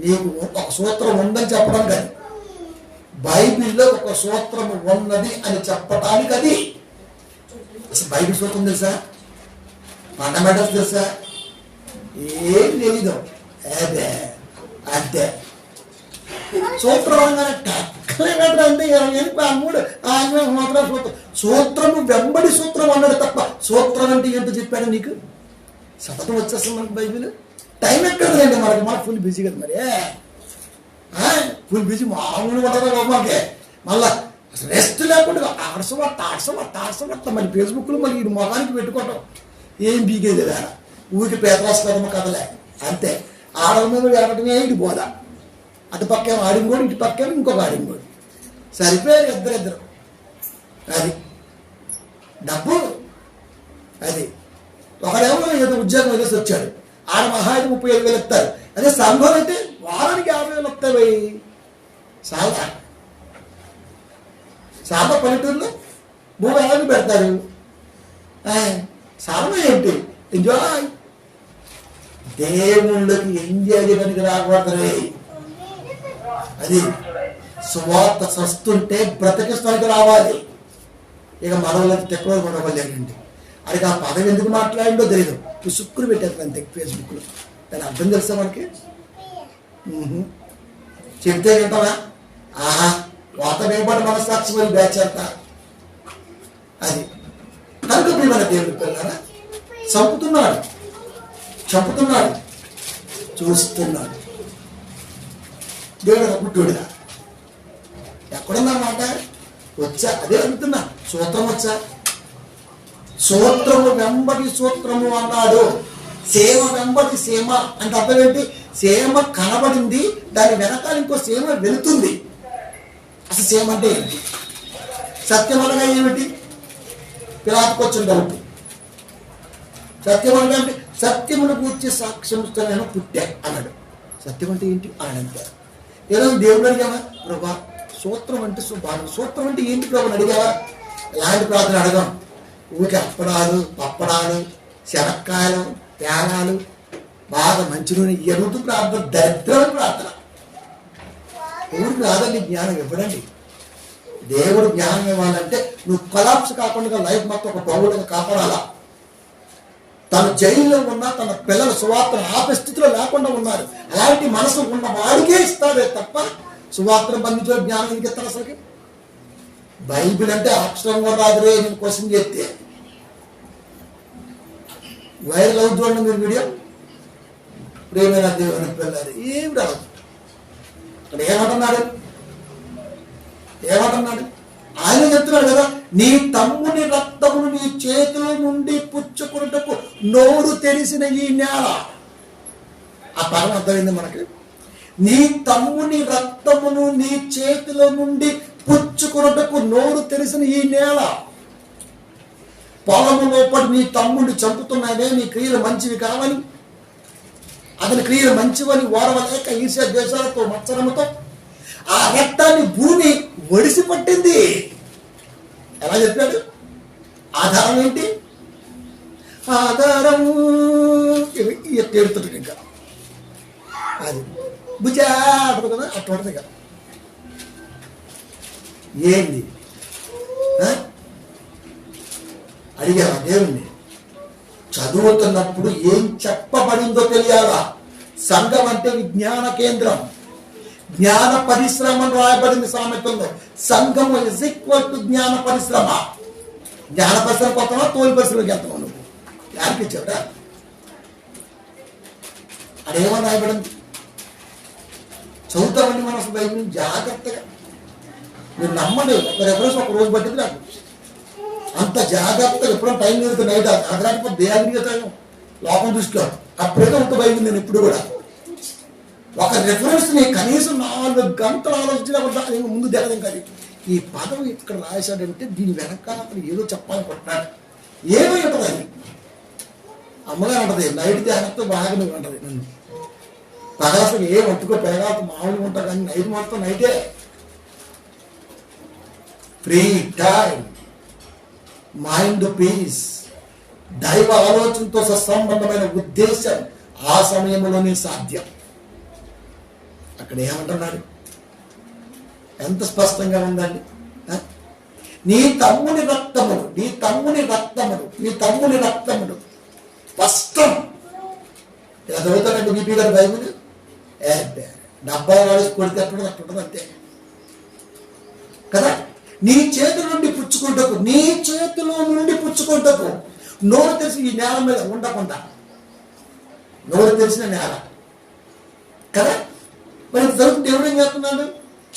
నీకు ఒక సూత్రం ఉందని చెప్పడం కాదు, బైబిల్లో ఒక సూత్రం ఉన్నది అని చెప్పటానికి. అది అసలు బైబిల్ సూత్రం తెలుసా, ఫండమెంటల్స్ తెలుసా, ఏం తెలీదు. అదే అంతే సూత్రం అనగానే సూత్రము వెంబడి సూత్రం అన్నాడు తప్ప సూత్రం అంటే ఏంటో చెప్పాడు నీకు. సతతం వచ్చేస్తుంది మనకు బైబిల్. టైం ఎక్కడదండి మనకి, మనకు ఫుల్ బిజీ కదా. మరి ఫుల్ బిజీ మామూలు ఉంటారా మనకి. మళ్ళా రెస్ట్ లేకుండా ఆడసవట్ట మరి ఫేస్బుక్లో మళ్ళీ ఈ మొహానికి పెట్టుకోవటం ఏం బీగేది వేళ. ఊరికి పేదరాసుకోవడం కదలే అంతే. ఆడల మీద ఆడటమే ఇటు బోధ. అటు పక్కేమో ఆడింగోడు, ఇటు పక్కేమో ఇంకొక ఆడింగోడు, సరిపోయారు ఇద్దరిద్దరు. అది డబ్బు. అది ఒకడేమో ఏదో ఉద్యోగం వదిలేసి వచ్చాడు, ఆడ మహా 35,000 ఇస్తారు. అదే సంఘం అయితే వారానికి 50,000 వస్తాయి. చాలా పల్లెటూరులో భూమి పెడతారు. సాధన ఏంటి? ఎంజాయ్. దేవుళ్ళకి ఎంజాయ్ చేయడానికి రాకూడదు. అది సువార్త సస్తుంటే బ్రతికిస్తానికి రావాలి. ఇక మనవాళ్ళకి టెక్నాలజీ మనవాళ్ళండి. అడిగి ఆ పదవి ఎందుకు మాట్లాడిందో తెలియదు, పుసుక్కులు పెట్టారు అంతే ఫేస్బుక్లో. దాని అర్థం తెలుసా మనకి? చెప్తే వింటావా? ఆహా వాత వేయబడి మనస్సాక్షి మరి బ్యాచ్ అంట. అది కనుక మన దేవుడి పిల్లరా చంపుతున్నాడు, చూస్తున్నాడు. దేవుడు పుట్టుడిగా ఎక్కడున్నా మాట వచ్చా? అదే అడుగుతున్నా, సూత్రం వచ్చా? సూత్రము వెంబడి సూత్రము అన్నాడు. సేమ వెంబడి సేమ అంటే అర్థం ఏంటి? సేమ కనబడింది, దాని వెనకాల ఇంకో సేమ వెళుతుంది. అసలు సేమ అంటే ఏంటి? సత్యం అనగా ఏమిటి? పిలాతుకొచ్చిన డౌట్. సత్యం అనగా అంటే సత్యమును కూర్చి సాక్ష్యం నేను పుట్టా అన్నాడు. సత్యం అంటే ఏంటి అని అంటారు. ఏదో దేవుడు అడిగావా? ప్రభా సూత్రం అంటే సూత్రం అంటే ఏంటి ప్రభు అడిగావా? ఎలాంటి ప్రార్థన అడగాం? ఊరికి అప్పడాలు పప్పడాలు శనక్కాయలు తేనాలు బాగా మంచి నూనె ఎరుతూ ప్రార్థన, దరిద్రమైన ప్రార్థన. దేవుడికి రాదండి జ్ఞానం ఇవ్వడండి. దేవుడు జ్ఞానం ఇవ్వాలంటే నువ్వు కొలాప్స్ కాకుండా లైఫ్ మొత్తం ఒక పౌరుడిగా కాపాడాలా. తను జైల్లో ఉన్నా తన పిల్లల సువార్తను ఆపే స్థితిలో లేకుండా ఉన్నారు. అలాంటి మనసు ఉన్న వాడికే ఇస్తాడే తప్ప సువార్తను బంధించే జ్ఞానం ఇంకెత్తారు అసలుకి. బైబిల్ అంటే అక్షరం కూడా రాదురే. నేను క్వశ్చన్ చేస్తే వైరల్ అవుతుందండి మీరు వీడియో. ప్రేమైన దేవుని పిల్లలు ఏం రాదు. అక్కడ ఏమంటున్నాడు? ఆయన చెప్తున్నాడు కదా, నీ తమ్ముని రక్తమును నీ చేతుల నుండి పుచ్చుకున్నటకు నోరు తెరిసిన ఈ నేల. ఆ పదం అర్థమైంది మనకి. నీ తమ్ముని రక్తమును నీ చేతుల నుండి పుచ్చుకున్నటకు నోరు తెరిసిన ఈ నేల. పొలము లోపడి నీ తమ్ముడిని చంపుతున్నానే, నీ క్రియలు మంచివి కావని, అతని క్రియలు మంచివని ఓర్వలేక ఈర్ష్య ద్వేషాలతో మత్సరముతో ఆ రక్తాన్ని భూమి ఒడిసి పట్టింది. ఎలా చెప్పాడు? ఆధారం ఏంటి? ఆధారం తేడుతుంది. ఇంకా అది భుజా అంటది కదా, అట్లా ఉంటుంది కదా. ఏంది అడిగావా దేవుణ్ణి? చదువుతున్నప్పుడు ఏం చెప్పబడిందో తెలియాలా. సంఘం అంటే విజ్ఞాన కేంద్రం, జ్ఞాన పరిశ్రమ రాయబడింది సామెతల్లో. సంఘం ఇస్ ఈక్వల్ టు జ్ఞాన పరిశ్రమ. జ్ఞాన పరిశ్రమ కొత్తమా తోలి పరిశ్రమకి వెళ్తావు నువ్వు? యారికి ఇచ్చావురా? అదేమో రాయబడింది. చదువుతామండి మన అసలు బైబిల్ జాగ్రత్తగా. మీరు నమ్మండి, ఒక రెఫరెన్స్ ఒక రోజు పట్టింది నాకు. అంత జాగ్రత్తగా ఎప్పుడో టైం లేదు నైట్ అదరాకపోతే దేహానికి తాను లోపం దృష్టిలో అప్పుడైతే అంత బైబిల్ నేను ఎప్పుడు కూడా ఒక రెఫరెన్స్ ని కనీసం 4 గంటలు ఆలోచించిన ముందు దిగదు. కానీ ఈ పదం ఇక్కడ రాశాడంటే దీని వెనకాల ఏదో చెప్పాలనుకుంటున్నాడు. ఏదో ఉంటుంది అది. అమ్మగా ఉంటుంది నైట్ ధ్యానంతో బాగా ఉంటుంది. నన్ను పగలతో ఏ వంటుకో పెరగాలతో మామూలుగా ఉంటుంది, కానీ నైట్ మొత్తం నైటే. ఫ్రీ టైం, మైండ్ పీస్, దైవ ఆలోచనతో సత్సంబంధమైన ఉద్దేశం ఆ సమయంలోనే సాధ్యం. అక్కడ ఏమంటున్నాడు? ఎంత స్పష్టంగా ఉందండి. నీ తమ్ముని రక్తములు, నీ తమ్ముని రక్తములు, నీ తమ్ముని రక్తములు స్పష్టం. ఇలా చదువుతాడండి బీపీ గారి బైబుల్. 70 వాడు కొడితే అట్టుంటుంది అంతే కదా. నీ చేతుల నుండి పుచ్చుకుంటకు, నీ చేతిలో నుండి పుచ్చుకుంటకు నోరు తెలిసి ఈ నేల మీద ఉండకుండా, నోరు తెలిసిన నేల కదా. మరి జరుగుతుంది. దేవుడు ఏం చేస్తున్నాడు?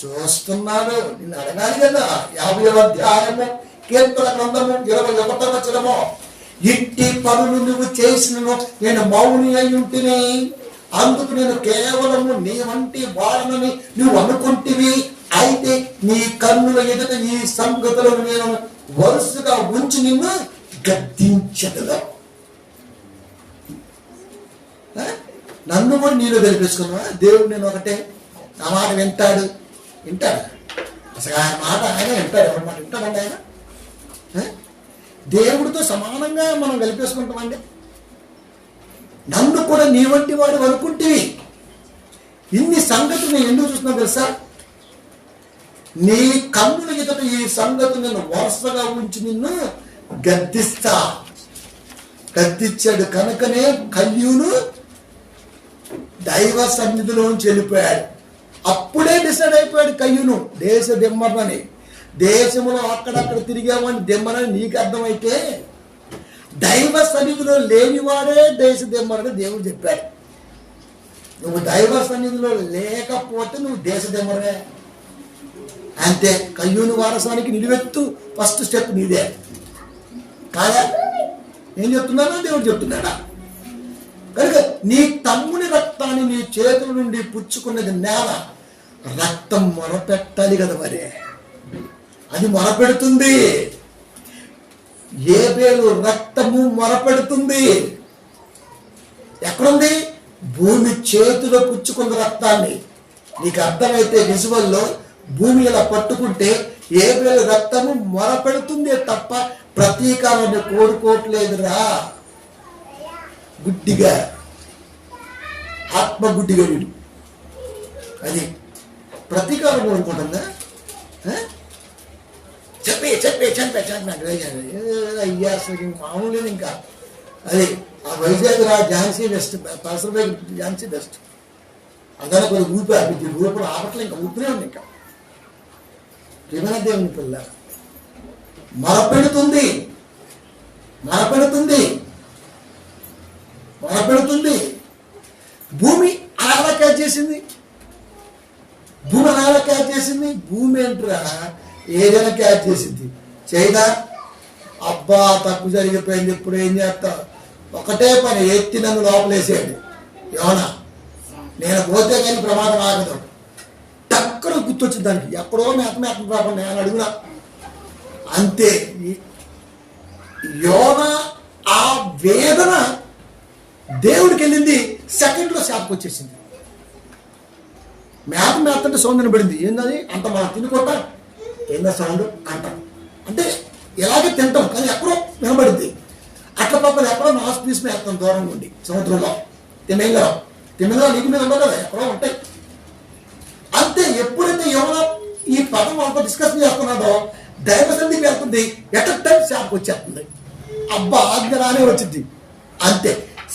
చూస్తున్నాడు. నిన్ను అడగాలి కదా. 50వ అధ్యాయము కీర్తన గ్రంథము 21వ వచనము, ఇట్టి పనులు నువ్వు చేసినను నేను మౌని అయి ఉంటిని, అందుకు నేను కేవలము నీ వంటి వాడనని నువ్వు అనుకుంటివి. అయితే నీ కన్నుల ఎదుట ఈ సంగతులను నేను వరుసగా ఉంచి నిన్ను గద్దించగలవు. నన్ను కూడా నీలో గెలిపించుకున్నా. దేవుడు నేను ఒకటే, నా మాట వింటాడు. అసలు ఆయన మాట ఆయన వింటాడు. ఎవరి మాట వింటాడండి ఆయన? దేవుడితో సమానంగా మనం గెలిపేసుకుంటామండి. నన్ను కూడా నీ వంటి వాడు అనుకుంటేవి. ఇన్ని సంగతులు నేను ఎందుకు చూస్తున్నా తెలుసా? నీ కన్నుల ఎదుట ఈ సంగతులు నేను వరుసగా ఉంచి నిన్ను గద్దిస్తా. గద్దించాడు కనుకనే కయ్యూను దైవ సన్నిధిలోంచి వెళ్ళిపోయాడు. అప్పుడే డిసైడ్ అయిపోయాడు కయ్యూను దేశ దిమ్మరని. దేశంలో అక్కడక్కడ తిరిగామని దిమ్మరని నీకు అర్థమైతే, దైవ సన్నిధిలో లేనివాడే దేశ దిమ్మరని దేవుడు చెప్పాడు. నువ్వు దైవ సన్నిధిలో లేకపోతే నువ్వు దేశ దిమ్మరే అంతే. కయ్యూను వారసానికి నిలువెత్తు ఫస్ట్ స్టెప్ నీదే కాదా? నేను చెప్తున్నానా దేవుడు చెప్తున్నాడా? కనుక నీ తమ్ముని రక్తాన్ని నీ చేతుల నుండి పుచ్చుకున్నది నేల. రక్తం మొరపెట్టాలి కదా, మరి అది మొరపెడుతుంది. ఏబేలు రక్తము మొరపెడుతుంది. ఎక్కడుంది? భూమి చేతిలో పుచ్చుకున్న రక్తాన్ని. నీకు అర్థమైతే విజువల్లో భూమి ఇలా పట్టుకుంటే ఏబేలు రక్తము మొరపెడుతుంది తప్ప ప్రతీకారాన్ని కోరుకోవట్లేదురా. గుడ్డిగా, ఆత్మగుడ్డిగా వీడు. అది ప్రతీకారం కోరుకుంటుందా? చెప్పే అయ్యా అసలు మామూలు లేదు ఇంకా. అది ఆ వైజాగ్ ఝాన్సీ బెస్ట్, పరసరపై ఝాన్సీ బెస్ట్. అదన కొద్దిగా ఊపి ఆపింది. ఊపిరి ఆపట్లే, ఇంకా ఊపిరే ఉంది. ఇంకా దేవుని పిల్ల మరపెడుతుంది. భూమి అలా క్యాచ్ చేసింది. భూమి ఏంట్రా ఏదైనా క్యాచ్ చేసింది చేయదా? అబ్బా తప్పు జరిగిపోయింది, ఇప్పుడు ఏం చేస్తా? ఒకటే పని, ఎత్తి నన్ను లోపలేసేయండి. యోనా నేను పోతే కానీ ప్రమాదం ఆగదు. టక్కన గుర్తొచ్చింది దానికి. ఎక్కడో మేత పాపం నేను అడుగునా అంతే. యోనా ఆ వేదన దేవుడికి వెళ్ళింది, సెకండ్లో శాపకు వచ్చేసింది. మేతంటే సౌండ్ వినబడింది. ఏందని అంత మనం తినుకోట ఏందా సౌండ్ అంట అంటే ఎలాగే తింటాం, కానీ ఎక్కడో వినబడింది. అట్ల పాపలు ఎక్కడో నాసు తీసి మేస్తాం దూరంగా ఉండి సముద్రంలో. తిమింగలం నీటి మీద ఉండదు కదా, ఎక్కడో ఉంటాయి. అంతే. ఎప్పుడైతే యోనా ఈ పదం అంతా డిస్కషన్ చేస్తున్నాడో దైవ సన్నిధికి వెళ్తుంది. ఎట్ టైం శాపకు వచ్చేస్తుంది. అబ్బా ఆజ్ఞ రానే వచ్చింది. అంతే,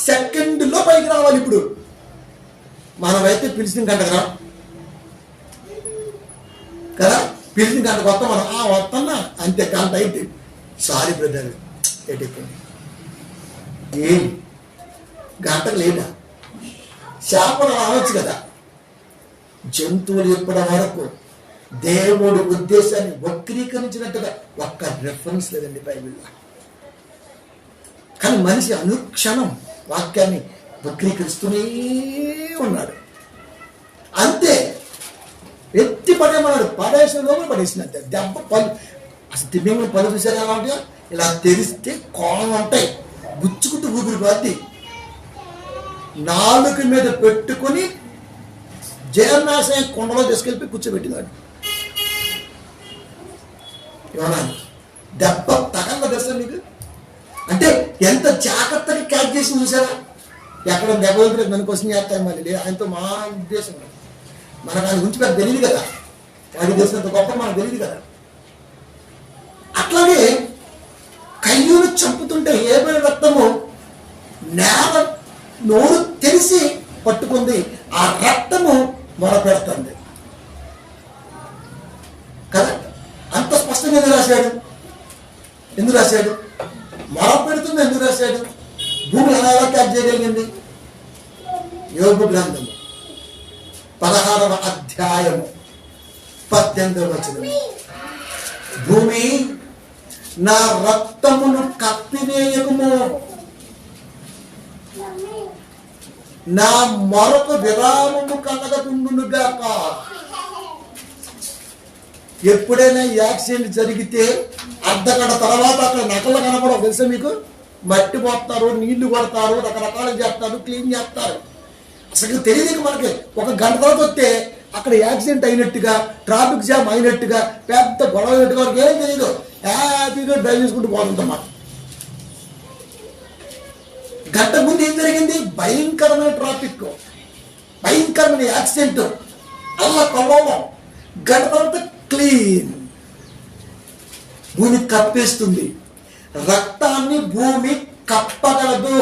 సెకండ్లో పైకి రావాలి. ఇప్పుడు మనమైతే పిలిచిన గంటగా కదా, పిలిచిన గంట కొత్త మనం వస్తున్నా అంతే, గంట అయితే సారీ బ్రదర్ ఎటైపోయింది. ఏం గంటకు లేదా? శాపం రావచ్చు కదా. జంతువులు ఇప్పటి వరకు దేవుడి ఉద్దేశాన్ని వక్రీకరించినట్టుగా ఒక్క రెఫరెన్స్ లేదండి బైబిల్లో. కానీ మనిషి అనుక్షణం వాక్యాన్ని వక్రీకరిస్తూనే ఉన్నాడు. అంతే, ఎత్తి పడేమన్నాడు. పడేసిన పడేసినంతే. దెబ్బ పళ్ళు అసలు తిమ్మింగులు పళ్ళు చూసారు ఎలా ఉంటాయో, ఇలా తెరిస్తే కోణం ఉంటాయి, గుచ్చుకుంటూ ఊపిరి పోద్ది. నాలుక మీద పెట్టుకుని జీర్ణాశయం కొండలో తీసుకెళ్ళి కూర్చోబెట్టినాడు. ఏమన్నా దెబ్బ తగల దశ మీకు అంటే ఎంత జాగ్రత్తగా క్యాచ్ చేసి చూసారా. ఎక్కడ దెబ్బలు మన కోసం చేస్తాయి మళ్ళీ ఆయనతో మా ఉద్దేశం. మనకు ఆయన గురించి పెద్ద తెలియదు కదా, వాడికి తెలిసినంత గొప్ప మనకు తెలియదు కదా. అట్లాగే కయ్యూను చంపుతుంటే హేబెలు రక్తము నేల నోరు తెలిసి పట్టుకుంది, ఆ రక్తము మొరపెడుతుంది కదా. అంత స్పష్టంగా ఎందుకు రాశాడు మొరపెడుతుంది ఎందుకు రాశాడు? భూమి ఎలా క్యాచ్ చేయగలిగింది? యోబు గ్రంథము 16వ అధ్యాయము 18వ వచనం. భూమి నా రక్తమును కప్పివేయకుము, నా మొరకు విరామము కలగకుండునుగాక. ఎప్పుడైనా యాక్సిడెంట్ జరిగితే అర్ధగంట తర్వాత అక్కడ నకలు కనపడవు తెలుసా మీకు? మట్టి పోస్తారు, నీళ్లు కొడతారు, రకరకాలు చేస్తారు, క్లీన్ చేస్తారు. అసలు తెలియదు మనకి. ఒక గంట తర్వాత వస్తే అక్కడ యాక్సిడెంట్ అయినట్టుగా, ట్రాఫిక్ జామ్ అయినట్టుగా, పెద్ద గొడవ అయినట్టుగా వాళ్ళకి ఏం తెలియదు. హ్యాపీగా డ్రైవ్ చేసుకుంటూ పోతుంటాం. గంట ముందు ఏం జరిగింది? భయంకరమైన ట్రాఫిక్, భయంకరమైన యాక్సిడెంట్, అలా కొలవడం. గంట తర్వాత క్లీన్. భూమి కప్పేస్తుంది. రక్తాన్ని భూమి కప్పగలదు,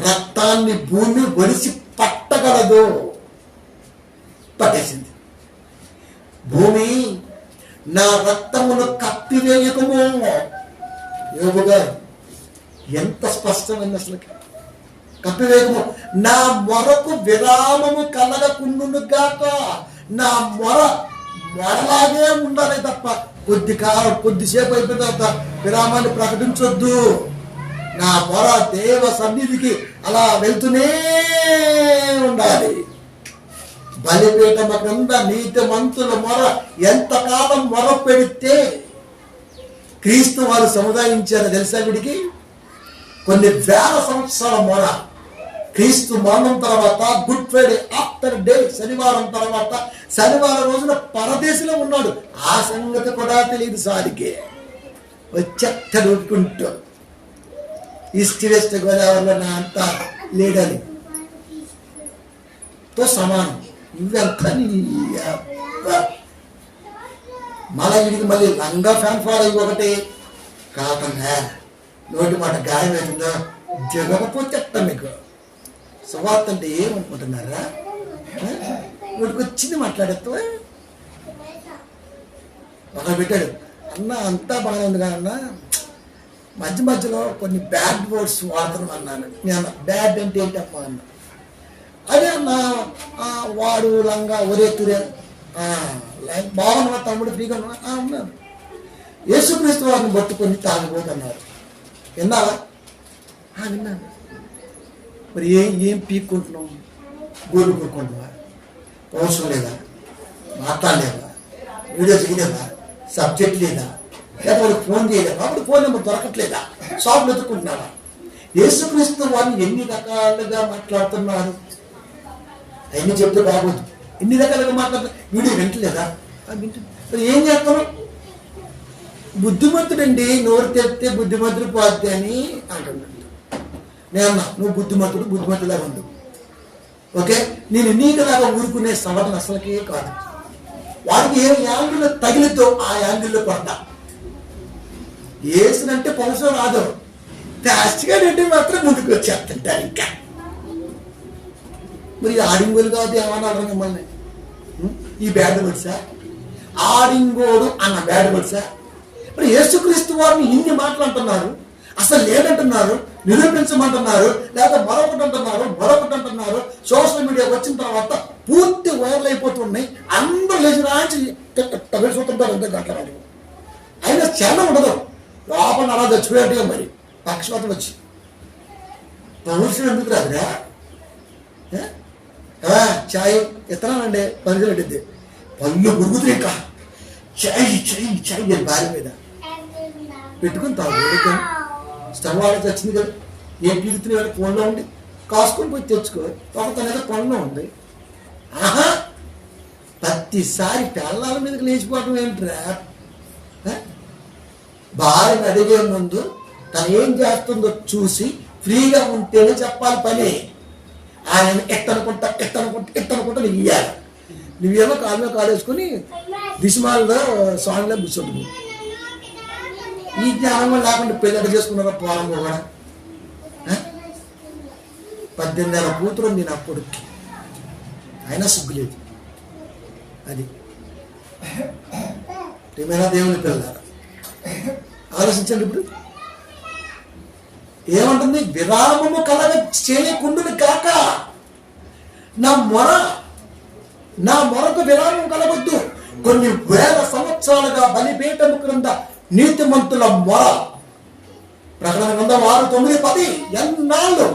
రక్తాన్ని భూమి ఒలిసి పట్టగలదు. పట్టేసింది. భూమి నా రక్తమును కప్పివేయకము. యోబు గారు ఎంత స్పష్టమైంది అసలు. కప్పివేయకము, నా మొరకు విరామము కలగకుండునుగాక. నా మొరలాగే ఉండాలి తప్ప కొద్దిసేపు అయిపోయిన తర్వాత విరామాన్ని ప్రకటించొద్దు. నా మొర దేవ సన్నిధికి అలా వెళ్తూనే ఉండాలి. బలిపీఠం క్రింద నీతిమంతుల మొర ఎంతకాలం మొర పెడితే క్రీస్తు వారు సముదాయించారు తెలుసా? వీడికి కొన్ని వేల సంవత్సరాల మొర. క్రీస్తు మరణం తర్వాత, గుడ్ ఫ్రైడే ఆఫ్టర్ డే, శనివారం తర్వాత, శనివారం రోజున పరదేశంలో ఉన్నాడు. ఆ సంగతి కూడా తెలియదు సారికి. వచ్చేటడుకుంటూ ఈస్ట్ వెస్ట్ గోదావరిలో నా అంతా లేడని తో సమానం. ఇవంతా మళ్ళీ వీడికి మళ్ళీ లంగా ఫ్యాన్ ఫాలో అయ్యి ఒకటి కాకుండా నోటి మాట గాయం అవుతుందా జగకపోతే మీకు సువార్త అంటే ఏమనుకుంటున్నారా? వీడికి వచ్చింది మాట్లాడేస్తా. ఒకరు పెట్టాడు, అన్న అంతా బాగానే ఉంది కానీ అన్న మధ్య మధ్యలో కొన్ని బ్యాడ్ వర్డ్స్ వాడుతున్నాం అన్నాను. నేను బ్యాడ్ అంటే ఏంటమ్మా అన్న. అదే అన్న వాడు లంగా ఒరే తురే బాగున్నా తమ్ముడు ఫ్రీగా ఉన్నాను. యేసుక్రీస్తు వారిని పట్టుకొని తాగిపోతున్నారు. విన్నావా? విన్నాను. మరి ఏం పీక్కుంటున్నావు? గోలు కొనుక్కుంటున్నావా? అవసరం లేదా? మాట్లాడలేదా? వీడియో చేయలేదా? సబ్జెక్ట్ లేదా? లేదా వాళ్ళకి ఫోన్ చేయలేదా? అప్పుడు ఫోన్ నెంబర్ దొరకట్లేదా? షాప్లో ఎత్తుకుంటున్నావా? యేసుక్రీస్తు వారిని ఎన్ని రకాలుగా మాట్లాడుతున్నారు అవన్నీ చెప్తే బాగోదు. ఎన్ని రకాలుగా మాట్లాడుతున్నారు. వీడియో వింటలేదా? మరి ఏం చేస్తాను? బుద్ధిమంతుడండి, నోరు తెస్తే బుద్ధిమంతుడు పోద్ది అని అంటున్నాడు. నేనన్నా నువ్వు బుద్ధిమంతులాగా ఉండు. ఓకే, నేను నీకులాగా ఊరుకునే సవరణ అసలుకే కాదు. వాడికి ఏ యాంగిల్లో తగిలిద్దో ఆ యాంగిల్లో కొడతా. వేసినంటే పౌరుషం రాదు, ఫాస్ట్గా రెడ్డి మాత్రం ముందుకు వచ్చేస్తుంటారు. ఇంకా మరి ఆడింగోలు కాదు ఏమన్నా మిమ్మల్ని ఈ బ్యాడ్ వర్డ్సా? ఆడింగోడు అన్న బ్యాడ్ వర్డ్సా? మరి యేసుక్రీస్తు వారిని ఇన్ని మాట్లాడుతున్నారు, అసలు లేదంటున్నారు, నిరూపించమంటున్నారు, లేదా మరొకటి అంటున్నారు. సోషల్ మీడియా వచ్చిన తర్వాత పూర్తి వైరల్ అయిపోతున్నాయి. అందరూ లేచి రాంచి తగిలిపోతుంటారు. అంతే గంటలు అయినా చాలా ఉండదు. లోపల అలా చచ్చిపోయేట్టుగా మరి పక్షపాతం వచ్చి పౌరుషం ఎందుకు రాదురా? చాయ్ ఎత్తనానండి పని పెట్టింది, పళ్ళు గురుగుతుంది. ఇంకా చాయ్ భార్య మీద పెట్టుకుని తాగు. స్టవ్ ఆడేసి వచ్చింది కదా, ఏం పీడుతుంది కదా ఫోన్లో ఉండి కాసుకొని పోయి తెచ్చుకో. ఒకతనేదో పనిలో ఉంది. ప్రతిసారి పిల్లల మీదకి లేచిపోవడం ఏంట్రా? భార్యను అడిగే ముందు తను ఏం చేస్తుందో చూసి ఫ్రీగా ఉంటేనే చెప్పాలి పని. ఆయన ఎట్టనుకుంటా నీకు ఇయ్యాలి. నువ్వేమో కాలు మీద కాలు వేసుకుని దిశమాలలో స్వామిలో కూర్చుంటుంది. ఈ జ్ఞానం లేకుండా పెళ్ళి చేసుకున్నారా పోలం కూడా. 18 ఏళ్ళ కూతురు నేను అప్పటికి అయినా సిగ్గులేదు. అది ఏమైనా దేవుని పిల్లలారా ఆలోచించండి. ఇప్పుడు ఏమంటుంది? విరామము కలగ చేయకుండును కాక నా మొరకు విరామం కలగొద్దు. కొన్ని వేల సంవత్సరాలుగా బలిపీఠము క్రింద నీతిమంతుల మొర. ప్రకటన గ్రంథం 6, 9, 10 ఎన్నాళ్ళు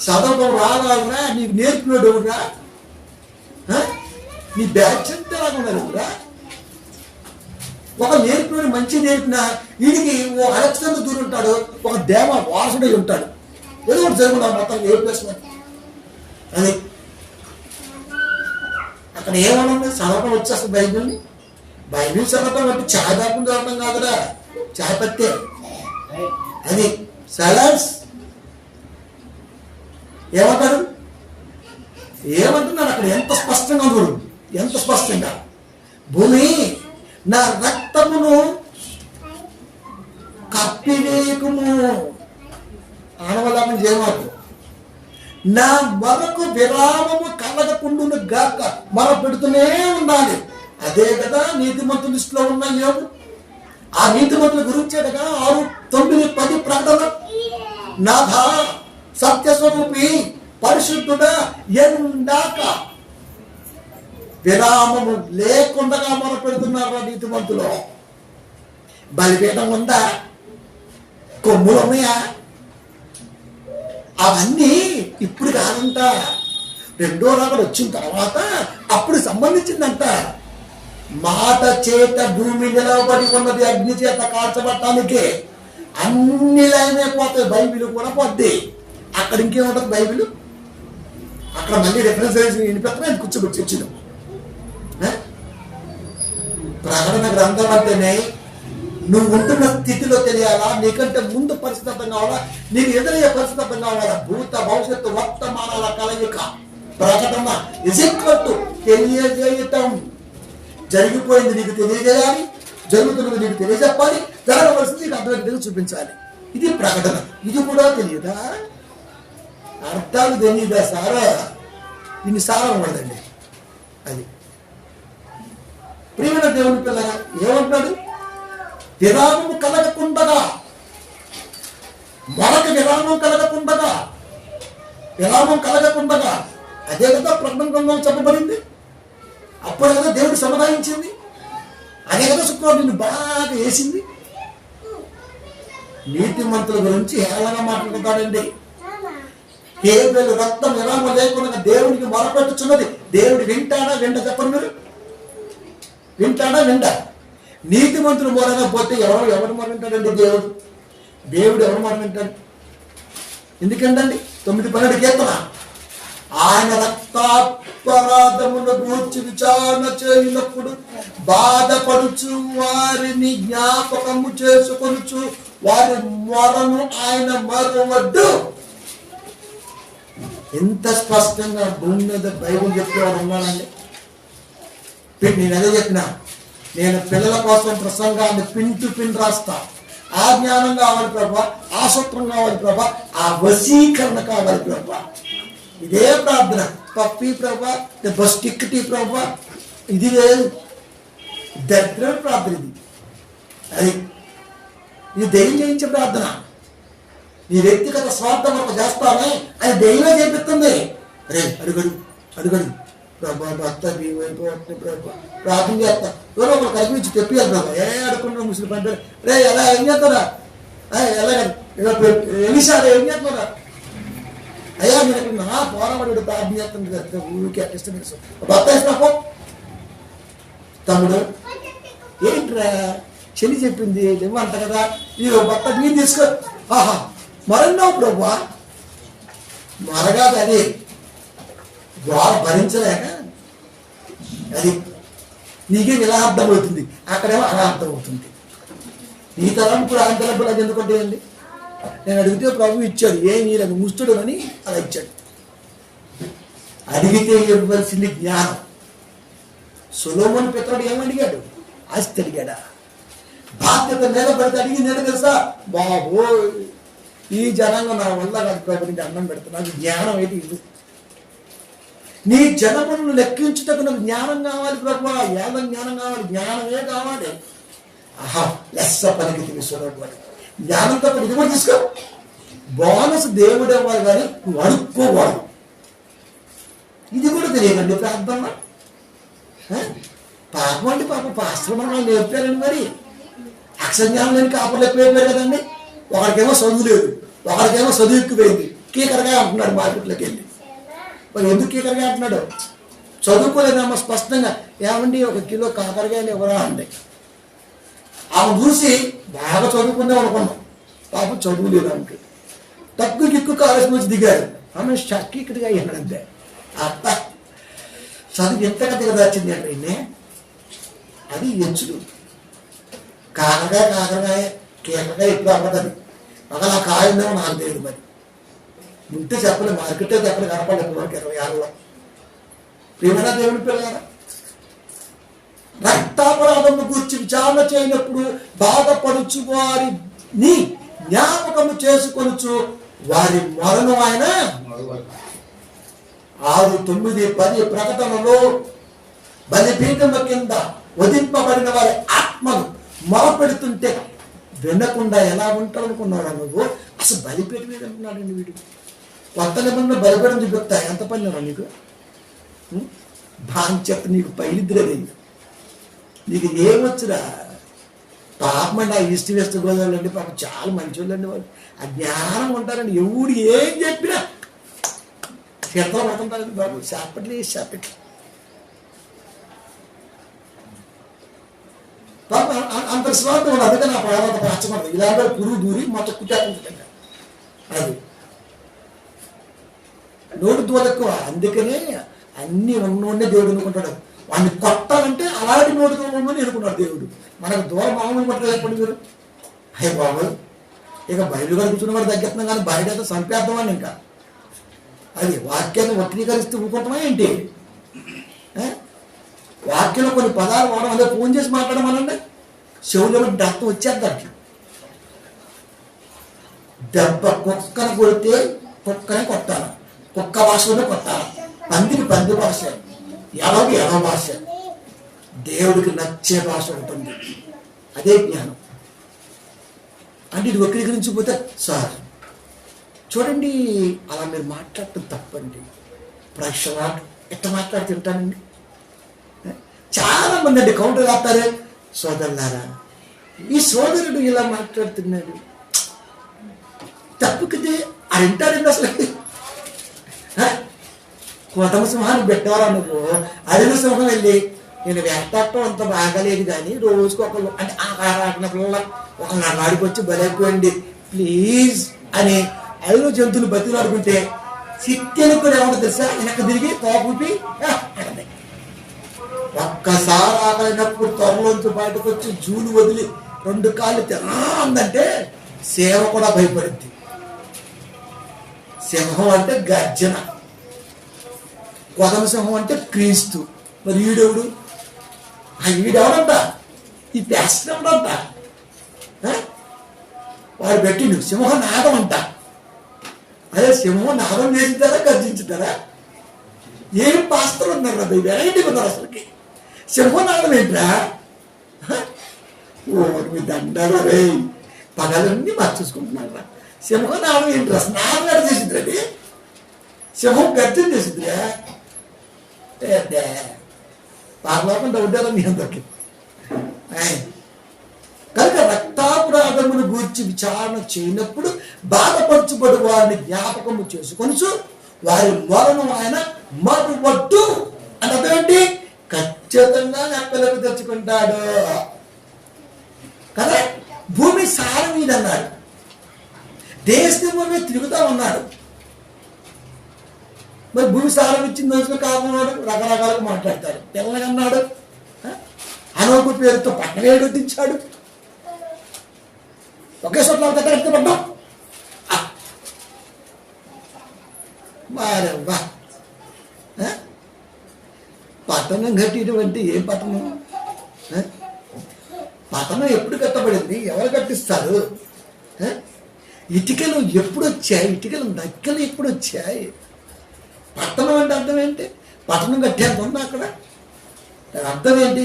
చదవడం రావాలరా? నీకు నేర్పినోడు ఎవరురా? నీ బ్యాచ్ అంతా రాకుండా ఒక నేర్పినోడు మంచి నేర్పిన వీడికి ఓ అలెక్సాండర్ దూరం ఉంటాడు, ఒక దేవ వాసుడై ఉంటాడు. ఏదో ఒకటి జరుగుతుంది మొత్తం ఏ ప్లేస్. అది అక్కడ ఏమన్నా చదవటం వచ్చేస్తుంది బైబిల్ని. బైబిల్ చదవటం అంటే చాయ్ కాకుండా చదవటం కాదురా, చాయ్ పత్తే. అది సైలెన్స్. ఏమంటున్నాడు అక్కడ? ఎంత స్పష్టంగా చూడు, ఎంత స్పష్టంగా. భూమి నా రక్తమును కప్పివేయకుము. ఆనవలాపం చేయమాకు. నా మొరకు విరామము కలగకుండును గాక. మొర పెడుతూనే ఉండాలి. అదే కదా నీతిమంతుల లిస్టులో ఉన్న యోగు. ఆ నీతిమంతుల గురించే కదా 6, 9, 10 ప్రకటన. నాథా సత్యస్వరూపి పరిశుద్ధుడా ఎందాక విరామము లేకుండా మొర పెడుతున్నారు నీతిమంతులు. బలిపీఠం ఉందా? కొమ్ములు ఉన్నాయా? అవన్నీ ఇప్పుడు కాదంట. రెండో రాకడ వచ్చిన తర్వాత అప్పుడు సంబంధించిందంట. మాట చేత భూమి నిలవబడి ఉన్నది, అగ్ని చేత కాల్చబట్టానికి. అన్ని లైనైపోతాయి. బైబిల్ కూడా పోద్ది. అక్కడ ఇంకేముంటుంది బైబిల్? అక్కడ మళ్ళీ రెఫరెన్స్ వినిపిస్తున్నా కూర్చోబెట్టి వచ్చినాం. ప్రకటన గ్రంథం అంటేనే నువ్వు ఉంటున్న స్థితిలో తెలియాలా, నీకంటే ముందు పరిస్థితి అర్థం కావాలా, నీకు ఎదురయ్యే పరిస్థితి అర్థం కావాలా. భూత భవిష్యత్తు వర్తమానాల కలయిక. ప్రకటన ఇజిక్వట్టు తెలియజేయటం. జరిగిపోయింది నీకు తెలియజేయాలి, జరుగుతున్నది నీకు తెలియజెప్పాలి, జరగవలసింది నీకు అర్థమైతే చూపించాలి. ఇది ప్రకటన. ఇది కూడా తెలియదా? అర్థాలు తెలియదా సారా? దీన్ని సారం ఉండదండి. అది ప్రియమైన దేవుని పిల్లగా ఏమంటాడు? విరామము కలగకుండగా, మరొక విరామం కలగకుండగా, విరామం కలగకుండగా. అదే కదా ప్రకటన గ్రంథం చెప్పబడింది. అప్పుడు కదా దేవుడు సముదాయించింది. అదే కదా శుక్రవారం నిన్ను బాగా వేసింది. నీతిమంతుల గురించి హేళనగా మాట్లాడుతాడండి. హేబెలు రక్తం విరామం లేకుండా దేవునికి మొరపెట్టుచున్నది. దేవుడు వింటాడా? వింట చెప్పండి మీరు. వింటాడా? వింటా. నీతిమంతులు మొరగా పోతే ఎవరు మొరవింటాడండి? దేవుడు ఎవరు మొరవింటాడు? ఎందుకండి 9:12 కీర్తన. ఆయన రక్తాపరాధమును గూర్చి విచారణ చేయనప్పుడు బాధపడుచు వారిని జ్ఞాపకము చేసుకొనుచు వారి మొరను ఆయన మరవద్దు. ఎంత స్పష్టంగా భూమి మీద బైబిల్ చెప్పేవాడు ఉన్నానండి. నేను అదే చెప్పిన, నేను పిల్లల కోసం ప్రసంగాన్ని పిన్ టు పిన్ రాస్తా. ఆ జ్ఞానం కావాలి ప్రభా, ఆ సూత్రం కావాలి ప్రభా, ఆ వశీకరణ కావాలి ప్రభా. ఇదే ప్రార్థన. పప్పి ప్రభా, బస్ టిక్కి ప్రభా, ఇది లేదు. దరిద్ర ప్రార్థన ఇది. అది ఇది దెయ్యం చేయించే ప్రార్థన. నీ వ్యక్తిగత స్వార్థం ఒక చేస్తానే అది దెయ్యమే చేపిస్తుంది. రే అడుగడు ప్రభా, భర్త భీమైపోతుంది ప్రభా, ప్రార్థన చేస్తా. ఎవరో ఒకరు కల్పించి తెప్పియాలి ప్రభా. అడుకుంటున్నా ముస్లిం పంట. రే ఎలా ఏం చేస్తారా? ఎలా ఎన్నిసార్లు ఏం చేస్తున్నారా? అయ్యా మీరు ఎక్కడ నా పోరాడు ప్రార్థన చేస్తుంది కదా, ఊరికి ఇష్టం. భర్త ఇస్తాపో. తమ్ముడు ఏంట్రా చెల్లి చెప్పింది ఇవ్వంట కదా, ఈ భర్త మీరు తీసుకో. ఆహా మరన్నావు ప్రభా. మరగాదు అది భరించలేక అది నీకేం ఇలా అర్థమవుతుంది, అక్కడేమో అలా అర్థమవుతుంది. ఈ తలంపులు ఆయన తలంపులు అది ఎందుకుంటాయండి? నేను అడిగితే ప్రభు ఇచ్చాడు, ఏం లేదు ముస్తుడు అని అలా ఇచ్చాడు. అడిగితే ఇవ్వాల్సింది జ్ఞానం. సొలొమోను పితరుడు ఏమడిగాడు? ఆస్తి అడిగాడా? బాధ్యత మీద పడితే అడిగింది ఏంటో తెలుసా? బాబో ఈ జనాంగం నా వల్ల నాకు ప్రభుత్వం అన్నం పెడతా, నాకు జ్ఞానం అయితే ఇల్లు. నీ జనములను లెక్కించుటకు నాకు జ్ఞానం కావాలి ప్రభు, ఏళ్ళ జ్ఞానం కావాలి, జ్ఞానమే కావాలి. ఆహా లెస్స పనికి తీసుకున్నటువంటి జ్ఞానంతో ఇది కూడా తీసుకో. బోనస్ దేవుడు ఇవ్వాలి కానీ నువ్వు అడుక్కోకూడదు. ఇది కూడా తెలియదండి ప్రార్థన. పాపం అండి, పాపం పాస్టర్ మనం నేర్పారండి. మరి అక్షరజ్ఞానం లేని కాపర్లు ఎక్కువైపోయారు కదండి. ఒకరికేమో చదువు లేదు, ఒకరికేమో చదువు ఎక్కువైంది. కీకరగా అంటున్నాడు మార్కెట్లోకి వెళ్ళి. మరి ఎందుకు కీకరగా అంటున్నాడు? చదువుకోలేదమ్మా స్పష్టంగా. ఏమండి 1 కిలో కాకరకాయలు ఎవరా అండి? ఆమె చూసి బాగా చదువుకుందాం అనుకున్నాం, పాపం చదువు లేదు ఆమెకి. తక్కువ కిక్కు కాలేజ్ నుంచి దిగారు. ఆమె షక్కి ఇక్కడిగా అయ్యాడంతే. అత్త చదువు ఎంత కథగా వచ్చింది అంటే అది ఎంచుడు. కాకరకాయ కీకరకాయ ఎప్పుడు అవ్వదు. ఒకవేళ ఆ కాయ ఉందేమో నాకు తెలియదు. మరి ఉంటే చెప్పలేదు, మార్కెట్ అయితే ఎక్కడ కనపడలేదు 26లో. ప్రియమైన దేవుని పిల్లగారా, రక్తాపరాధము గురించి విచారణ చేయనప్పుడు బాధపడుచు వారిని జ్ఞాపకము చేసుకొనుచు వారి మొరను ఆయన 6, 9, 10 ప్రకటనలో బలిపీఠము కింద వధింపబడిన వారి ఆత్మను మొరపెడుతుంటే వినకుండా ఎలా ఉంటాడు అనుకున్నాడు నువ్వు? అసలు బలిపీఠం మీద అంటున్నాడండి వీడు. కొత్త నిబంధన బలిపీఠం చూపిస్తా ఎంత పనిరా నీకు? బాంచెత్త నీకు పైలిద్దురది, నీకు ఏమొచ్చురా? పాపం అండి. ఆ ఈస్ట్ వెస్ట్ గోదావరి అండి పాపం చాలా మంచి వాళ్ళండి వాళ్ళు. ఆ జ్ఞానం ఉంటారండి. ఎవడు ఏం చెప్పినా చేతలు పడుతుంటారండి బాబు. చేపట్లే చేపట్లు పాప అంత స్వార్థం ఉండదు. అందుకే నా ప్రాణాలతో పచ్చబడదు. ఇలాంటి పురుగు దూరి మొత్తం కుట్టేస్తుందండి. అది నోటు దూరం ఎక్కువ. అందుకనే అన్ని ఉన్నోడే దేవుడు ఎన్నుకుంటాడు. వాడిని కొట్టాలంటే అలాంటి నోటు దూరం ఎన్నుకున్నాడు దేవుడు. మనకు దూరం మామూలు కొట్టలేదు చెప్పండి మీరు. అయ్య బాబు ఇక బయలు కూర్చున్న వాడు తగ్గిస్తున్నాం కానీ బయట అయితే చంపేద్దామని. ఇంకా అది వాక్యాన్ని వక్రీకరిస్తూ ఊరుకుంటున్నా ఏంటి? వాక్యంలో కొన్ని పదాలు వాడడం, అదే ఫోన్ చేసి మాట్లాడమనండి. చెవులో రక్తం వచ్చేద్దాం. దెబ్బ కుక్కను కొడితే కుక్కనే కొట్టాలి, కుక్క భాషలోనే కొట్టాలి. పందికి పంది భాష, ఎవరికి ఎవ భాష. దేవుడికి నచ్చే భాష ఉంటుంది, అదే జ్ఞానం. అంటే ఇది వక్రీకరించిపోతే సార్ చూడండి అలా మీరు మాట్లాడటం తప్పండి. ప్రేక్ష ఎట్లా మాట్లాడుతుంటానండి. చాలా మంది అండి కౌంటర్ ఆపుతారే, సోదరులారా ఈ సోదరుడు ఇలా మాట్లాడుతున్నాడు తప్పుకితే అంటాడండి. అసలు కోటమ సింహాన్ని పెట్టవారా నువ్వు? అడిగిన సింహం వెళ్ళి నేను వేటాడటం అంత బాగాలేదు కానీ రోజుకు ఒకళ్ళు అంటే ఆకారాటన పిల్లల ఒకళ్ళు ఆడికొచ్చి బలైపోయింది ప్లీజ్ అని 5 జంతువులు బతిలాడుకుంటే సిట్టెని కూడా ఏమన్నా తెలుసా? వెనక్కి తిరిగి తోపూపి ఒక్కసారి ఆకలినప్పుడు త్వరలోంచి బయటకు వచ్చి జూలు వదిలి 2 కాళ్ళు తినందంటే సేవ కూడా భయపడింది. సింహం అంటే గర్జన, కొదమ సింహం అంటే క్రీస్తు. మరి ఈడెవడు? ఈడెవడంట? ఈ ప్యాషన్ ఎవడంట? వాడు పెట్టిండు సింహం నాదం అంట. అదే సింహం నాదం చేసింటారా గర్జించుతారా? ఏం పాస్తలు ఉన్నారు కదా, వెరైటీ ఉన్నారు అసలుకి. సింహనాదం ఏంట్రా? ఓ మీ దండాలు రే, పగలన్నీ మార్చేసుకుంటున్నారా? సింహనాదం ఏంట్రా? స్నానం ఎడ చేసింది అది? సింహం గర్జన చేసిందిరా. పాపకుండా ఉంటారా మీ అందరికి? కనుక రక్తాపరాధమును గూర్చి విచారణ చేయనప్పుడు బాధపరచుబడి వారిని జ్ఞాపకము చేసుకొనుచు వారి మొరను ఆయన మరువద్దు అని అదేంటి? ఖచ్చితంగా లెక్కలకు తెచ్చుకుంటాడు కదా. భూమి సారం మీద అన్నాడు, దేశం భూమి తిరుగుతా ఉన్నాడు. మరి భూమి సారం ఇచ్చిన రోజులు కాకున్నాడు, రకరకాలుగా మాట్లాడతాడు. తెల్లగన్నాడు, అనోకు పేరుతో పక్కనే వడ్డించాడు. ఒకే చోట్ల దగ్గర పడ్డాం. మారవ్వా పట్టణం కట్టినటువంటి ఏ పట్టణం? పట్టణం ఎప్పుడు కట్టబడింది? ఎవరు కట్టిస్తారు? ఇటుకలు ఎప్పుడు వచ్చాయి? ఇటుకలు నక్కలు ఎప్పుడు వచ్చాయి? పట్టణం అంటే అర్థం ఏంటి? పట్టణం కట్టేంత ఉందా అక్కడ? అర్థం ఏంటి?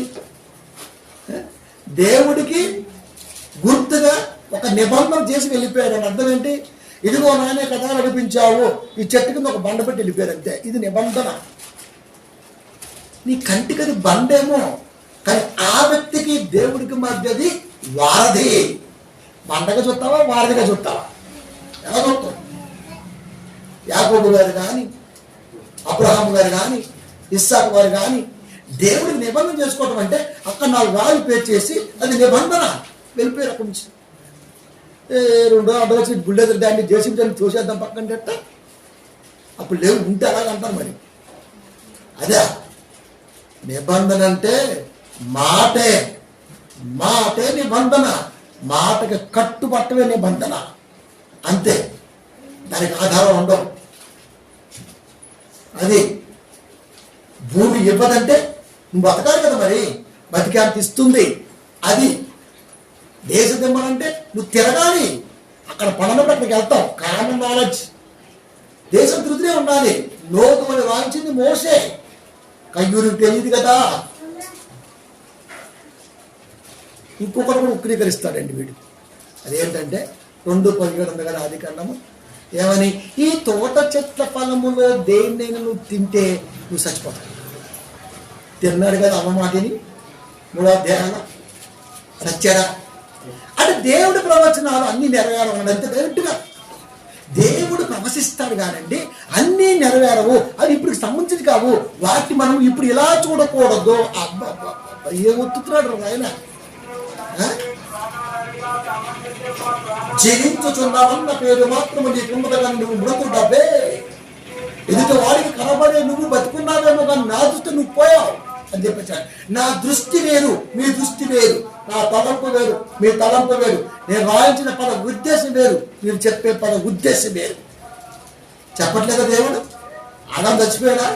దేవుడికి గుర్తుగా ఒక నిబంధన చేసి వెళ్ళిపోయాడు అని అర్థం ఏంటి? ఇదిగో నానే కథ నడిపించావు, ఈ చెట్టు కింద ఒక బండ పెట్టి వెళ్ళిపోయారు అంతే. ఇది నిబంధన. నీ కంటికి అది బండేమో, కానీ ఆ వ్యక్తికి దేవుడికి మధ్యది వారధి. బండగా చూస్తావా, వారధిగా చూస్తావా? ఎలా చూస్తావు? యాకోబు గారు కానీ, అబ్రహాము గారు కానీ, ఇస్సాకు గారు కానీ దేవుడికి నిబంధన చేసుకోవటం అంటే అక్కడ 4 రాళ్ళు పేర్చేసి అది నిబంధన. వెళ్ళిపోయారు అక్కడి నుంచి. 2 అడ్డొచ్చి బుల్డేజర్ దాన్ని జేసీబీ చూసేద్దాం పక్కన ఎట్ట. అప్పుడు లేవు, ఉంటే అలాగ అంటారు. మరి అదే నిబంధన అంటే మాటే. మాటే నిబంధన. మాటకి కట్టుబట్టవే నిబంధన అంతే. దానికి ఆధారం ఉండవు. అది భూమి ఇవ్వదంటే నువ్వు బతకాలి కదా, మరి బతికాంత ఇస్తుంది. అది దేశం ఇవ్వనంటే నువ్వు తిరగాలి. అక్కడ పడనప్పుడు అక్కడికి వెళ్తావు. Common knowledge. దేశం తిరుగుతూనే ఉండాలి. లోతు అని వాయించింది మోసే, కయ్యూరికి తెలియదు కదా. ఇంకొకరు కూడా ఉక్రీకరిస్తాడండి వీడు. అదేంటంటే 2:17 ఉంది కదా ఆది కాండము. ఏమని? ఈ తోట చెట్ల ఫలములో దేన్నైనా నువ్వు తింటే నువ్వు చచ్చిపోతావు. తిన్నాడు కదా అమ్మమాటిని 3వ అధ్యాయంలో. సత్యారా అంటే దేవుడి ప్రవచనాలు అన్ని నెరవేరవు అంతే డైరెక్ట్గా. దేవుడు ప్రవశిస్తాడు కానండి, అన్నీ నెరవేరవు. అవి ఇప్పుడు సంబంధించి కావు. వాటిని మనం ఇప్పుడు ఇలా చూడకూడదు. అబ్బా ఏమొత్తుతున్నాడు ఆయన. జీవించుచున్నావన్న పేరు మాత్రము నీకున్నది కానీ నువ్వు మృతుడబ్బే. ఎదుటి వాడికి కనబడే నువ్వు బతుకున్నావేమో కానీ నా దృష్టి నువ్వు పోయావు అని చెప్పేశాడు. నా దృష్టి వేరు, మీ దృష్టి వేరు. నా తలంపు వేరు, మీ తలంపు వేరు. నేను రాయించిన పద ఉద్దేశం వేరు, మీరు చెప్పే పద ఉద్దేశం వేరు. చెప్పట్లేదా దేవుడు? ఆదాం చచ్చిపోయాడా?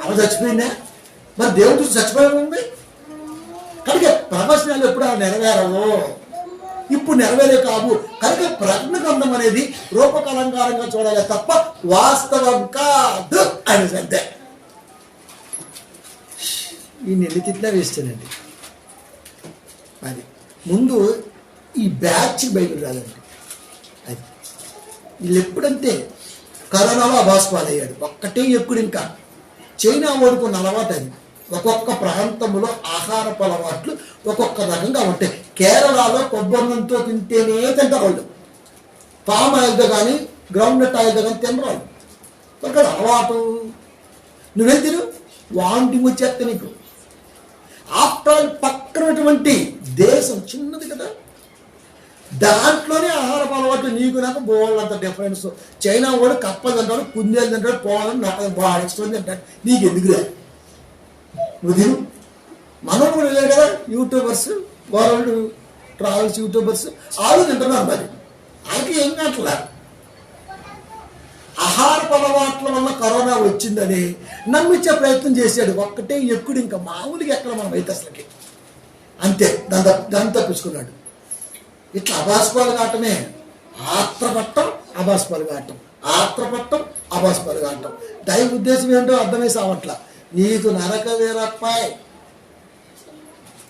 అవ చచ్చిపోయిందా? మరి దేవుడు చచ్చిపోయి ఉంది కనుక ప్రవచనాలు ఎప్పుడు నెరవేరవు. ఇప్పుడు నెరవేరే కావు. కనుక ప్రకటన గ్రంథం అనేది రూపకలంకారంగా చూడాలి తప్ప వాస్తవం కాదు అని అంతే. ఈ నెల్లి తిట్లా వేస్తానండి. అది ముందు ఈ బ్యాచ్ బైబిల్ రాదండి. అది వీళ్ళు ఎప్పుడంతే కరోనాలో అభాస్పాలయ్యాడు. ఒక్కటే ఎక్కుడు. ఇంకా చైనా ఓడుకున్న అలవాటు అది. ఒక్కొక్క ప్రాంతంలో ఆహారపు అలవాట్లు ఒక్కొక్క రకంగా ఉంటాయి. కేరళలో కొబ్బరితో తింటేనే తింటారు వాళ్ళు. పామ్ ఆయిల్తో కానీ గ్రౌండ్ నట్ ఆయిల్తో కానీ తినరాళ్ళు. ఇక్కడ అలవాటు. నువ్వేం తిను, వాంటింగ్ వచ్చేస్తే నీకు. ఆఫ్టర్ ఆల్ పక్కనటువంటి దేశం చిన్నది కదా, దాంట్లోనే ఆహారపు అలవాట్లు నీకు నాకు బోళ్ళంత డిఫరెన్స్. చైనా వాడు కప్పలు తింటాడు, కుందేలు తింటాడు, పోవాలని నాకు బాగా ఇష్టం తింటాడు. నీకు ఎందుకు లేదు? నువ్వు తిను. మనం కూడా వెళ్ళారు కదా యూట్యూబర్స్, వరల్డ్ ట్రావెల్స్ యూట్యూబర్స్, వాళ్ళు తింటున్నారు. మరి వాళ్ళకి ఏం కావట్లా. ఆహారపు అలవాట్ల వల్ల కరోనా వచ్చిందని నమ్మించే ప్రయత్నం చేశాడు. ఒక్కటే ఎక్కుడు. ఇంకా మామూలుగా ఎక్కడ మనం అయితే అసలుకి అంతే. దాన్ని తప్పించుకున్నాడు. ఇట్లా అభాస్పాలు కావటమే. ఆత్రపట్టం అభాస్పాలు కావటం, ఆత్రపట్టం అభాస్పాలు కావటం. దైవ ఉద్దేశం ఏంటో అర్థమై సావట్లా. నీకు నరక వేరప్పాయ్.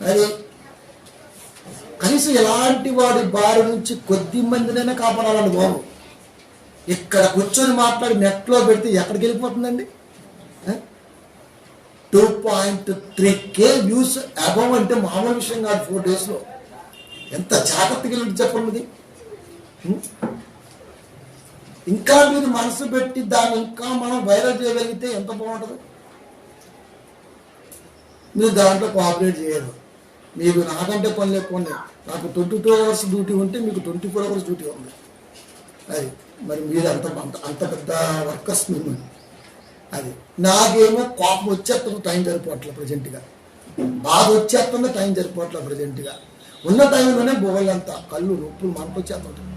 అది కనీసం ఎలాంటి వాడి బారి నుంచి కొద్ది మందినైనా కాపాడాలండి బాబు. ఇక్కడ కూర్చొని మాట్లాడి నెట్లో పెడితే ఎక్కడికి వెళ్ళిపోతుందండి? 2.3K వ్యూస్ అబవ్ అంటే మామూలు విషయం కాదు. 4 daysలో ఎంత జాగ్రత్తగా వెళ్ళి చెప్పండి. ఇంకా మీరు మనసు పెట్టి దాన్ని ఇంకా మనం వైరల్ చేయగలిగితే ఎంత బాగుంటుంది. మీరు దాంట్లో కోఆపరేట్ చేయరు. మీకు నాకంటే పని ఎక్కువ ఉన్నాయి. నాకు 22 hours డ్యూటీ ఉంటే మీకు 24 hours డ్యూటీ ఉంది. అది మరి మీరు అంత పెద్ద వర్కర్స్ మిమ్మల్ని. అది నాకేమో కోపం వచ్చేస్తుంది, టైం సరిపోవట్లేదు ప్రజెంట్గా. బాధ వచ్చేస్తుంది, టైం సరిపోవట్లేదు ప్రజెంట్గా. ఉన్న టైంలోనే బోళ్ళంతా కళ్ళు నొప్పులు మనకొచ్చేస్తుంటాయి.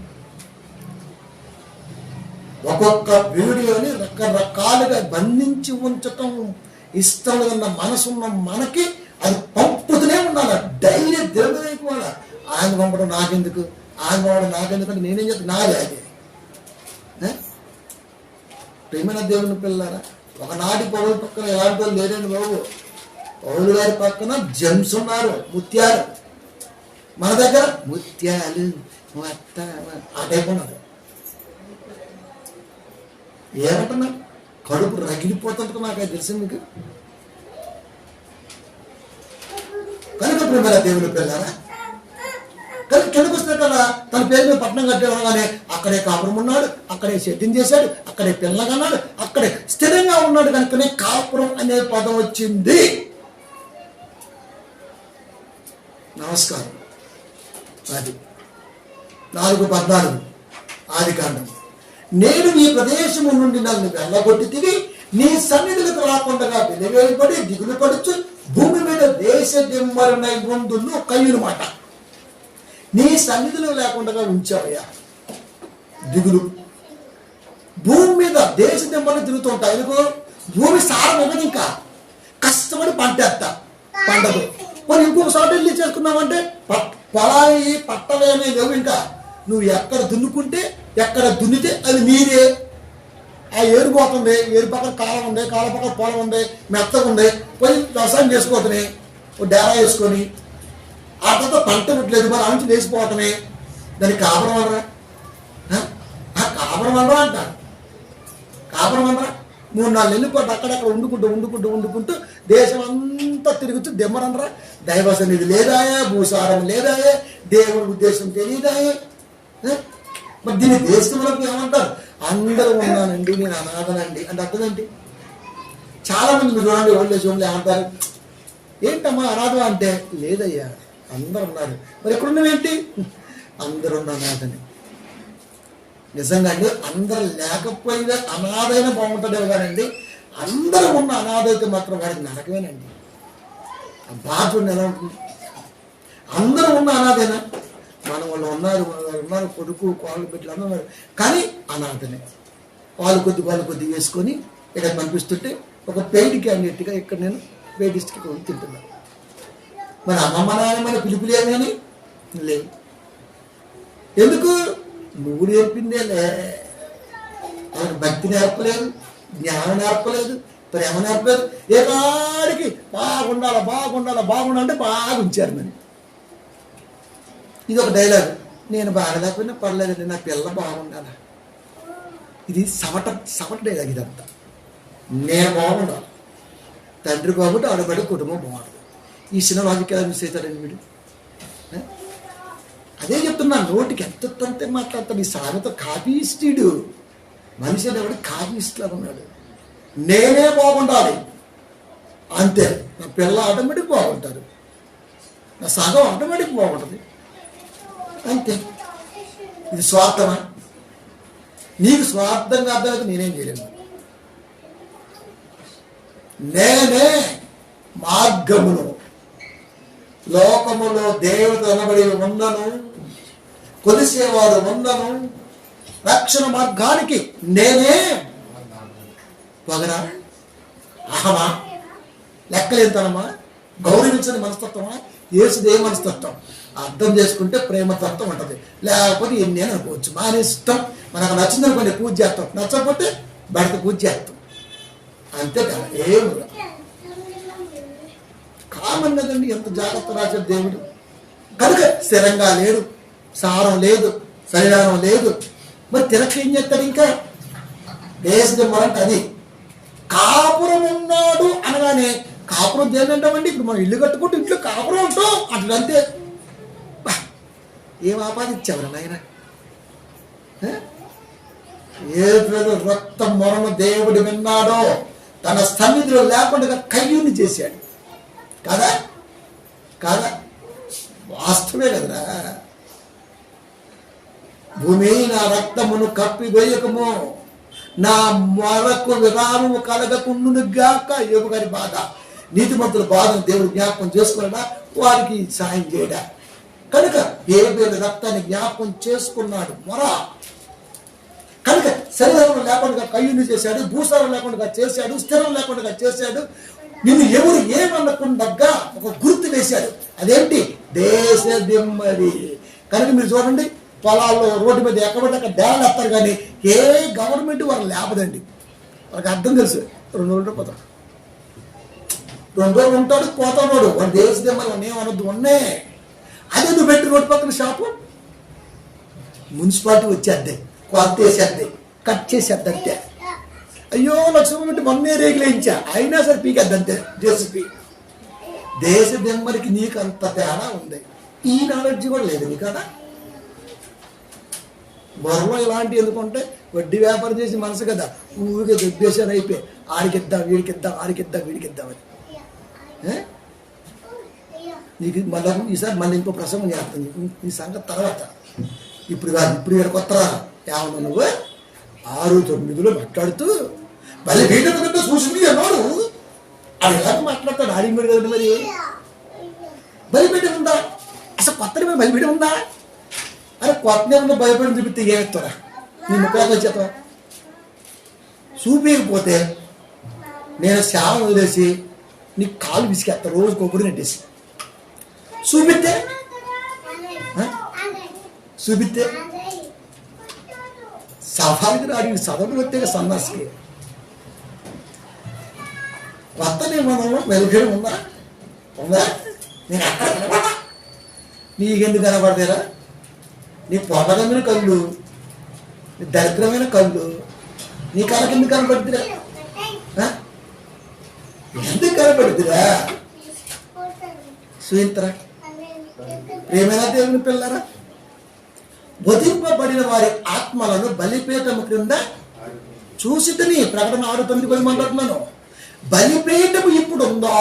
ఒక్కొక్క వీడియోని రకరకాలుగా బంధించి ఉంచటం ఇష్టం లేదన్న మనసున్న మనకి అది పంపుతూనే ఉండాలి. డైలీ దేవుడు అయిపోవాలి. ఆయన పంపడం నాకెందుకు, ఆయన పంపడం నాకెందుకు అంటే నేనేం చెప్తాను, నాదే అది. ప్రేమైన దేవుని పిల్లలారా, ఒకనాటి పౌరుల పక్కన ఎలాంటి వాళ్ళు లేరండి బాబు. పౌరులు గారి పక్కన జెమ్స్ ఉన్నారు, ముత్యాలు. మన దగ్గర ముత్యాలు ఆ టైప్ ఉన్నారు. ఏమంటున్నా కడుపు రగిలిపోతుంటే నాకు అది తెలిసింది మీకు. కనుక ప్రేమైన దేవుని పిల్లలారా, కానీ కిందకు వస్తే కదా తన పేరు మీద పట్టణం కట్టేవాగానే అక్కడే కాపురం ఉన్నాడు, అక్కడే సెట్టింగ్ చేశాడు, అక్కడే పిల్లగన్నాడు, అక్కడే స్థిరంగా ఉన్నాడు. కనుకనే కాపురం అనే పదం వచ్చింది. నమస్కారం. అది 4:14 ఆదికాండం. నేను నీ ప్రదేశము నుండి నన్ను వెళ్ళగొట్టి తిరిగి నీ సన్నిధులకు రాకుండా వెలివేయబడి దిగులు పడుచు భూమి మీద దేశ దిమ్మరునై ఉందును కయ్యును మాట. నీ సన్నిధిలో లేకుండా ఉంచావయ్యా. దిగులు భూమి మీద దేశ దిమ్మలు తిరుగుతూ ఉంటాయి. ఎందుకు? భూమి సారం ఇవ్వదు, ఇంకా కష్టపడి పంటేస్తా పండదు. మరి ఇంకొక చోట వెళ్ళి చేసుకున్నామంటే పొలాయి పట్టలేమే లేవు. ఇంకా నువ్వు ఎక్కడ దున్నుకుంటే ఎక్కడ దున్నితే అది నీరే. ఆ ఏరు పోతుంది, ఏరు పక్కన కాలం ఉంది, కాలం పక్కన పొలం ఉంది, మెత్తగా ఉంది, పోయి వ్యవసాయం చేసుకోవటమే, డేరా వేసుకొని ఆ తర్వాత పంట పెట్టలేదు, మరి ఆ నుంచి లేచిపోవటమే. దానికి కాపురం అనరా? కాపురం అనరా అంటారు. కాపురం అనరా? 3-4 నెలలు పాటు అక్కడక్కడ వండుకుంటూ దేశం అంతా తిరుగుతూ దెమ్మరనరా? దైవ సన్నిధి లేదాయే, భూసారం లేదాయే, దేవుడి ఉద్దేశం తెలియదాయే. మరి దీన్ని దేశంలోకి ఏమంటారు? అందరూ ఉన్నానండి, నేను అనాథనండి అంటే అర్థమేంటి? చాలా మంది మీరు చూడండి, ఓల్డేజ్ హోమ్లో ఏమంటారు, ఏంటమ్మా అనాథ అంటే, లేదయ్యా అందరు ఉన్నారు. మరి ఎక్కడున్నావేంటి? అందరూ ఉన్న అనాథని. నిజంగా అండి, అందరు లేకపోయినా అనాథైనా బాగుంటుందేమో కానండి, అందరూ ఉన్న అనాథ అయితే మాత్రం వాడికి నరకమేనండి. ఆ బాధ ఎలా ఉంటుంది? అందరూ ఉన్న అనాథైనా, మన వాళ్ళు ఉన్నారు, కొడుకు కాళ్ళు బిడ్డలు అందరూ ఉన్నారు, కానీ అనాథనే. వాళ్ళు కొద్ది వేసుకొని ఇక్కడ కనిపిస్తుంటే ఒక పెయిడ్ క్యాండిడేట్గా ఇక్కడ నేను పెయిడిస్ట్కి తింటున్నాను. మరి అమ్మమ్మ నాయనమైన పిలుపులే కానీ లేవు. ఎందుకు? నువ్వు నేర్పిందేలే. వాళ్ళకి భక్తి నేర్పలేదు, జ్ఞానం నేర్పలేదు, ప్రేమ నేర్పలేదు. ఏ కాడికి బాగుండాలంటే బాగా ఉంచారు నన్ను. ఇది ఒక డైలాగ్. నేను బాగలేకపోయినా పర్లేదండి, నా పిల్ల బాగుండాలి. ఇది సవట డైలాగ్. ఇదంతా నేను బాగుండాలి, తండ్రి బాగుంటే ఆడబడి కుటుంబం బాగుంటుంది. ఈ సినిమాకి ఎలా మిస్ అవుతాడండి వీడు? అదే చెప్తున్నా, నోటికి ఎంతంతే మాట్లాడతాడు. ఈ సామెత కాపీస్టుడు. మనిషి అనేవాడు కాపీస్టులా ఉన్నాడు. నేనే బాగుండాలి అంతే, నా పిల్ల ఆటోమేటిక్ బాగుంటారు, నా సగం ఆటోమేటిక్ బాగుంటుంది అంతే. ఇది స్వార్థమా? నీకు స్వార్థంగా అర్థమైతే నేనేం చేయలేను. నేనే మార్గమును, లోకములో దేవత అనబడి ఉండను, కొలిసేవాడు ఉండను, రక్షణ మార్గానికి నేనే. పొగరా, అహమా, లెక్కలేంతనమా, గౌరవించని మనస్తత్వమా, యేసుదే మనస్తత్వం. అర్థం చేసుకుంటే ప్రేమతత్వం ఉంటుంది. లేకపోతే ఎన్ని అని అనుకోవచ్చు. మన ఇష్టం. మనకు నచ్చింది అనుకోండి పూజ చేస్తాం, నచ్చకపోతే బయట పూజ చేస్తాం, అంతే కదా. ఏమి కామన్ కదండి. ఎంత జాగ్రత్త రాశాడు దేవుడు. కనుక స్థిరంగా లేడు, సారం లేదు, శరీరం లేదు. మరి తిరగ ఏం చేస్తాడు? ఇంకా దేశమంటే అది కాపురం ఉన్నాడు అనగానే, కాపురం దేనంటామండి? ఇప్పుడు మనం ఇల్లు కట్టుకుంటూ ఇంట్లో కాపురం ఉంటాం అట్లంతే. ఏం ఆపాదించావు నాయన? ఏ రక్త మొరను దేవుడు విన్నాడో తన సన్నిధిలో లేకుండా కయ్యూని చేశాడు కదా. వాస్తవే కదరా. భూమి నా రక్తమును కప్పివేయకము, నా మొరకు విరామము కలగకుండును గాక. యోబు గారి బాధ, నీతిమంతుల బాధను దేవుడు జ్ఞాపకం చేసుకున్నాడా? వారికి సాయం చేయడా? కనుక హేబేలు రక్తాన్ని జ్ఞాపకం చేసుకున్నాడు. కనుక శరీరం లేకుండా కయ్యూని చేశాడు, భూసారం లేకుండా చేశాడు, స్థిరం లేకుండా చేశాడు. నిన్ను ఎవరు ఏమనకుండా ఒక గుర్తు వేశాడు. అదేంటి? దేశ దిమ్మడి. కనుక మీరు చూడండి, పొలాల్లో రోడ్డు మీద ఎక్కబడి అక్కడ డేరాలు వేస్తారు, కానీ ఏ గవర్నమెంట్ వాళ్ళు లేపదండి. వాళ్ళకి అర్థం తెలుసు, 2 రోజులు పోతాడు, 2 రోజులు ఉంటాడు, పోతాడు. వాడు దేశ దిమ్మడి వాడిని ఏమనొద్దు. ఉన్నాయి అదే నువ్వు పెట్టి రోడ్డు పక్కన షాపు మున్సిపాలిటీ వచ్చేద్దాయి, కొత్త వేసేద్దాయి, కట్ చేసేద్దంతే. అయ్యో లక్ష్మణ్ పెట్టి మొన్నే రేగులేయించా, అయినా సరే పీకేద్దంతే జేసీపీ. దేశ దిమ్మడికి నీకు అంత తేడా ఉంది. ఈ నాలెడ్జ్ కూడా లేదు నీ కదా. బొరలో ఇలాంటి ఎందుకంటే వడ్డీ వ్యాపారం చేసి మనసు కదా, ఊరికే దుద్దేశాలు అయిపోయి ఆడికిద్దాం వీడికిద్దాం, ఆడికిద్దాం వీడికిద్దామని. నీకు మళ్ళీ ఈసారి మళ్ళీ ఇంకో ప్రసంగం చేస్తుంది ఈ సంగతి తర్వాత. ఇప్పుడు కాదు, ఇప్పుడు ఇక్కడ కొత్త ఏమన్నా నువ్వు 6-9లో మాట్లాడుతూ మళ్ళీ వీటితో చూసింది అన్నాడు. అది ఎలా మాట్లాడతాడు? ఆడిమేడు కదండి. మరి భయపెట్టి ఉందా? అసలు కొత్త మీద భయపెట్టి ఉందా? అరే కొత్త ఏమన్నా భయపడి చూపిస్తే ఏమెత్తారా? నీ ముఖాలు వచ్చేస్తా చూపించకపోతే నేను సేవ వదిలేసి నీ కాలు విసికేస్తా, రోజు కొబ్బరి నెట్టేసి. చూపిస్తే సఫానికి రాడి చదవడం వస్తే సన్నాసికి కొత్తనే మనం వెలుగుడు ఉందా? నేను అక్కడ కనబడా, నీకెందుకు కనబడతారా? నీ పొగరమైన కళ్ళు, నీ దరిద్రమైన కళ్ళు, నీ కళ్ళకెందుకు కనబడుతురా? ఎందుకు కనబడుతురా? సుయింతరా ప్రేమైన దేవుని పిల్లరా, వధింపబడిన వారి ఆత్మలను బలిపీఠము క్రింద చూసితని. ప్రకటన 6:9 మాట్లాడుతున్నాను. బలిపీఠము ఇప్పుడు ఉందో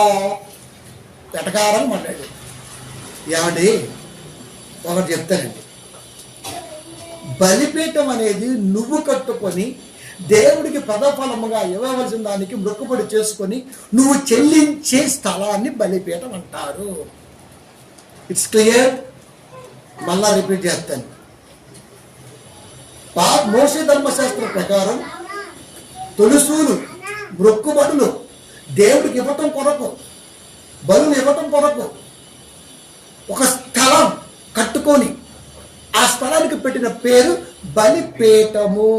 వెటకారం మాట్లాడు. ఏమండి ఒకటి చెప్తానండి, బలిపీఠం అనేది నువ్వు కట్టుకొని దేవుడికి ప్రథఫలముగా ఇవ్వవలసిన దానికి మొక్కుబడి చేసుకొని నువ్వు చెల్లించే స్థలాన్ని బలిపీఠం అంటారు. It's clear. మళ్ళా రిపీట్ చేస్తాను. మోషే ధర్మశాస్త్రం ప్రకారం తొలుసూలు మొక్కుబడులు దేవుడికి ఇవ్వటం కొరకు, బలులు ఇవ్వటం కొరకు ఒక స్థలం కట్టుకొని ఆ స్థలానికి పెట్టిన పేరు బలిపీఠము.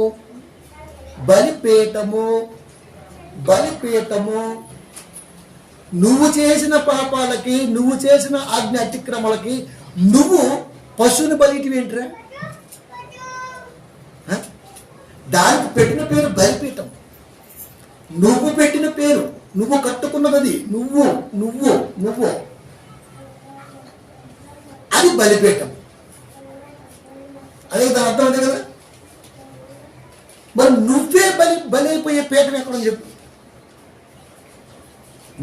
నువ్వు చేసిన పాపాలకి, నువ్వు చేసిన ఆజ్ఞ అతిక్రమలకి నువ్వు పశువుని బలిటివి ఏంట్రా? దానికి పెట్టిన పేరు బలిపీఠం. నువ్వు పెట్టిన పేరు, నువ్వు కట్టుకున్నది, నువ్వు అది బలిపీఠం. అదే దాని అర్థం అంతే కదా. మరి నువ్వే బలైపోయే పీఠం ఎక్కడని చెప్పు.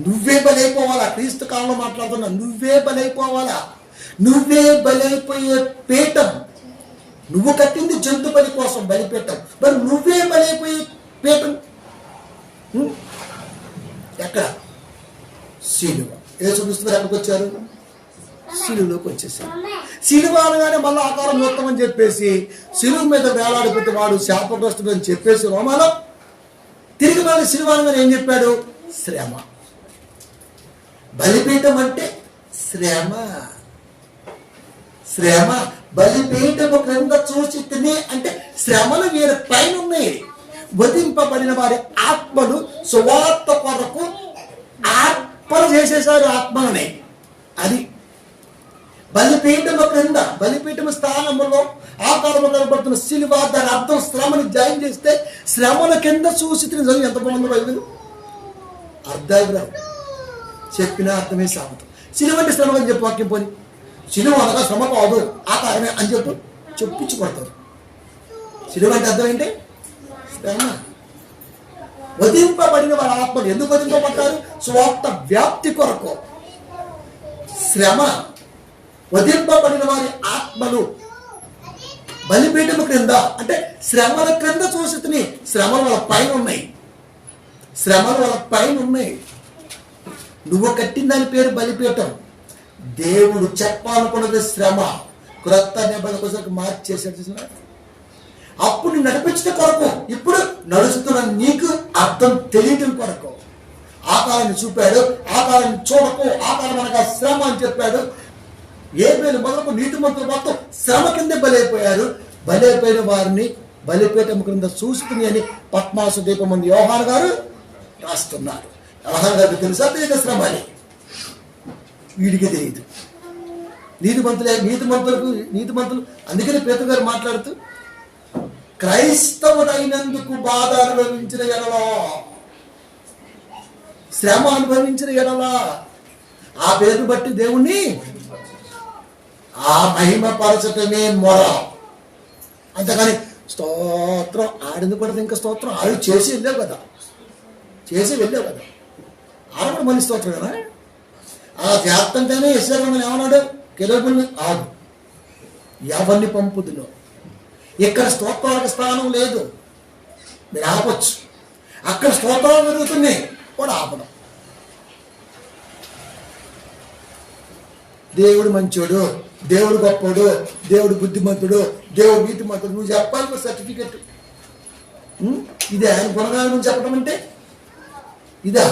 నువ్వే బలైపోవాలా? క్రీస్తు కాలంలో మాట్లాడుతున్నా, నువ్వే బలైపోవాలా? నువ్వే బలైపోయే పీఠం. నువ్వు కట్టింది జంతు బలి కోసం బలిపీఠం, మరి నువ్వే బలైపోయే పీఠం ఎక్కడ? శిలువ. ఏ చూపిస్తున్నారు? ఎక్కడికి వచ్చారు? శిలువలోకి వచ్చేసారు. శిలువ అనగానే మళ్ళీ ఆకారం మొత్తం అని చెప్పేసి శిలువ మీద వేలాడిపోతే వాడు శాపగ్రస్తుడు అని చెప్పేసి రోమాలో తిరిగి మళ్ళీ శిలువ అనగానే ఏం చెప్పాడు? శ్రమ. బలిపీఠం అంటే శ్రమ. బలిపీఠము క్రింద చూచితిని అంటే శ్రమలు వీరి పైన ఉన్నాయి. వధింపబడిన వారి ఆత్మలు సువార్త కొరకు ఆత్మలు చేసేసారు ఆత్మలని. అది బలిపీఠము క్రింద, బలిపీఠము స్థానంలో ఆకారంలో కనబడుతున్న శిలువ, దాని అర్థం శ్రమని జాయిన్ చేస్తే శ్రమల కింద చూసితిని. చదువు ఎంత బాగుందో బైబిల్. అర్థాభిప్రాయం చెప్పిన అర్థమే సాగుతాం. శిలువ అంటే శ్రమ అని చెప్పి వాక్యం పోని. శిలువ అనగా శ్రమ కాదు, ఆకారమే అని చెప్పించి కొడతారు. శిలువ అంటే అర్థం ఏంటి? శ్రమ. వధింపబడిన వారి ఆత్మలు ఎందుకు వధింపబడ్డారు? స్వార్థ వ్యాప్తి కొరకు శ్రమ. వధింపబడిన వారి ఆత్మలు బలిపీఠము క్రింద అంటే శ్రమల క్రింద చూసితిని. శ్రమలు వాళ్ళ పైన ఉన్నాయి. నువ్వు కట్టిన దాని పేరు బలిపీఠం. దేవుడు చెప్పాలనుకున్నది శ్రమ క్రొత్త నిబంధనకు మార్చేసాడు చూసిన. అప్పుడు నడిపించడం కొరకు, ఇప్పుడు నడుస్తున్న నీకు అర్థం తెలియటం కొరకు ఆకారాన్ని చూపాడు. ఆకారాన్ని చూడకు, ఆకారం అనగా శ్రమ అని చెప్పాడు. ఏబేలు మొదలకు నీతిమంతులు మొత్తం శ్రమ కింద బలైపోయారు. బలైపోయిన వారిని బలిపీఠం క్రింద చూస్తుంది అని పద్మాసు దీపం ముందు యోహాను గారు రాస్తున్నారు. యోహాను గారికి తెలుసా తెలియక శ్రమ అని? వీడికి తెలియదు. నీతిమంతులు అందుకని పేతురు గారు మాట్లాడుతూ క్రైస్తవుడైనందుకు బాధ అనుభవించిన ఎడలా, శ్రమ అనుభవించిన ఎడలా ఆ పేరు బట్టి దేవుణ్ణి ఆ మహిమ పరచటమే మొర. అంతేగాని స్తోత్రం ఆడింది కూడా ఇంకా స్తోత్రం ఆడు చేసి వెళ్ళావు కదా, ఆడప్పుడు మళ్ళీ స్తోత్రం కదా. అలా చేస్తంటేనే ఇస్తారని ఏమన్నాడు? కెరూబుల్ని ఆడు ఎవరిని పంపుదులో. ఇక్కడ స్తోత్రాలకు స్థానం లేదు, మీరు ఆపచ్చు. అక్కడ స్తోత్రాలు జరుగుతున్నాయి కూడా ఆపడం. దేవుడు మంచోడు, దేవుడు గొప్పడు, దేవుడు బుద్ధిమంతుడు, దేవుడు నీతిమంతుడు నువ్వు చెప్పాలి సర్టిఫికెట్. ఇదే ఆయన గుణగానం చెప్పడం అంటే ఇదా?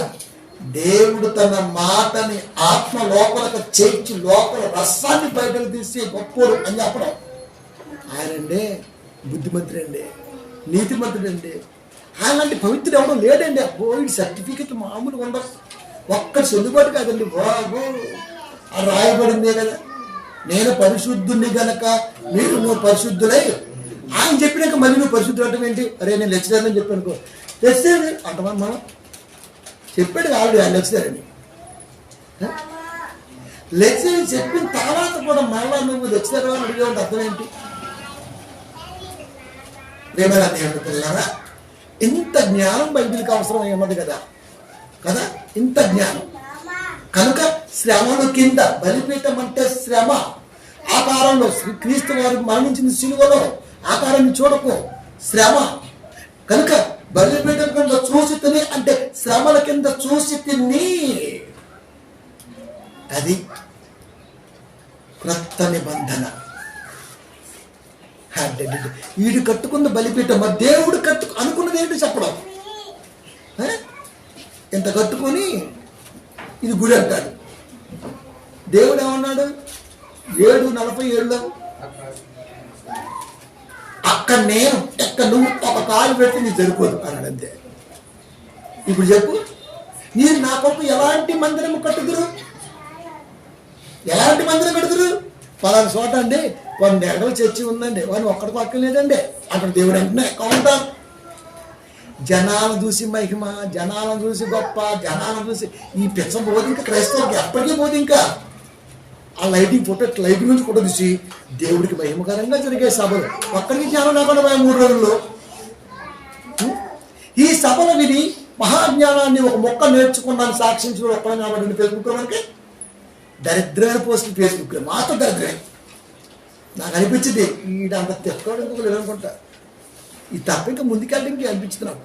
దేవుడు తన మాటని ఆత్మ లోపలకు చేర్చి లోపల రసాన్ని బయటకు తీసి గొప్పోడు అని చెప్పడం. ఆయనండి బుద్ధిమంతుడండి, నీతిమంతుడండి. ఆయనంటే పవిత్రుడు ఎవడో లేడండి. ఈ సర్టిఫికెట్ మామూలుగా ఉండవు, ఒక్కటి చెల్లుబాటు కాదండి. బాబు అది రాయబడిందే కదా, నేను పరిశుద్ధుని గనక మీరు నువ్వు పరిశుద్ధులై. ఆయన చెప్పినాక మళ్ళీ నువ్వు పరిశుద్ధులు అంటే ఏంటి? అరే నేను లెక్చరర్ అని చెప్పానుకో, లెక్చరర్ అంటమని మనం చెప్పాడు ఆల్రెడీ ఆయన లెక్చరర్ అని. లెక్చరర్ చెప్పిన తర్వాత కూడా మళ్ళా నువ్వు లెక్చరర్ అని అడిగేవాడి అర్థం ఏంటి? ప్రేమలా దేవుడు పిల్లరా, ఇంత జ్ఞానం బైబిల్కి అవసరం ఉన్నది కదా, ఇంత జ్ఞానం. కనుక శ్రమను కింద బలిపీఠం అంటే శ్రమ. ఆకారంలో క్రీస్తు వారు మరణించిన సిలువలో ఆకారాన్ని చూడకు, శ్రమ. కనుక బలిపీఠం కింద చూసి తిని అంటే శ్రమల కింద చూసి తిని. అది క్రొత్త నిబంధన. వీడు కట్టుకున్న బలిపీఠం దేవుడు అనుకున్నది ఏంటి చెప్పడం. ఇంత కట్టుకొని ఇది గుడి అంటాడు. దేవుడు ఏమన్నాడు? 7:47 అక్కడ నేను ఎక్కడ నువ్వు ఒక కాలు పెట్టి నీ సరిపోదు అన్నాడు అంతే. ఇప్పుడు చెప్పు, మీరు నా కొరకు ఎలాంటి మందిరం కట్టుదురు, ఎలాంటి మందిరం కట్టుదురు? పలానా చోట అండి 100 ఎకరాల చర్చి ఉందండి, వాడిని ఒక్కడికి పక్కన లేదండి అక్కడ దేవుడు అంటున్నా కౌంటారు. జనాలను చూసి మహిమ, జనాలను చూసి గొప్ప, జనాలను చూసి ఈ పిచ్చ పోదు ఇంకా క్రైస్తవులకి ఎప్పటికీ పోదు. ఇంకా ఆ లైటింగ్ లైటింగ్ నుంచి ఫోటో తీసి దేవుడికి మహిమకరంగా జరిగే సభలు ఒక్కడికి జ్ఞానం లేకుండా 3 రోజుల్లో. ఈ సభలు విని మహాజ్ఞానాన్ని ఒక మొక్క నేర్చుకున్నాను సాక్షించడం ఒక్కడే కాబట్టి ఫేస్బుక్లో మనకి దరిద్రమైన పోస్టులు ఫేస్బుక్లో మాత్రం దరిద్రమే. నాకు అనిపించింది ఈడ అంత తెచ్చుకోవడం ఇంకొక లేదనుకుంటా, ఇది తప్ప ఇంకా ముందుకెళ్ళి ఇంక అనిపించింది నాకు.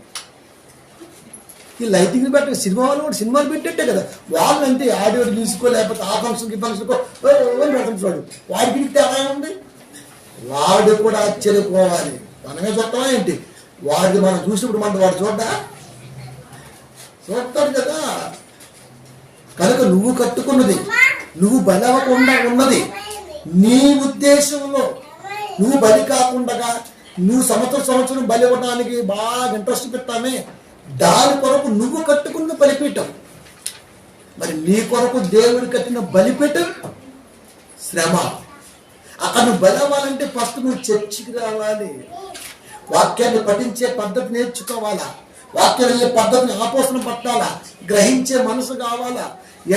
ఈ లైటింగ్ పెట్ట సినిమా వాళ్ళు కూడా సినిమాలు పెట్టేట్టే కదా, వాళ్ళు అంతే ఆడియో తీసుకో లేకపోతే ఆ ఫంక్షన్కి ఫంక్షన్కో పెడుతుంటాడు. వాడికి తేడా ఉంది, వాడు కూడా ఆశ్చర్యపోవాలి. మనమే చూస్తామా ఏంటి? వాడికి మనం చూసినప్పుడు మన వాడు చూస్తాడు కదా. కనుక నువ్వు కట్టుకున్నది, నువ్వు బలవకుండా ఉన్నది నీ ఉద్దేశంలో, నువ్వు బలి కాకుండా నువ్వు సంవత్సరం బలి ఇవ్వడానికి బాగా ఇంట్రెస్ట్ పెట్టామే, దాని కొరకు నువ్వు కట్టుకున్న బలిపీఠం. మరి నీ కొరకు దేవుడు కట్టిన బలిపీఠం శ్రమ. అక్కడ నువ్వు బలి అవ్వాలంటే ఫస్ట్ నువ్వు చర్చికి రావాలి, వాక్యాన్ని పఠించే పద్ధతి నేర్చుకోవాలా, వాక్యం వెళ్ళే పద్ధతిని ఆపోసన పట్టాలా, గ్రహించే మనసు కావాలా.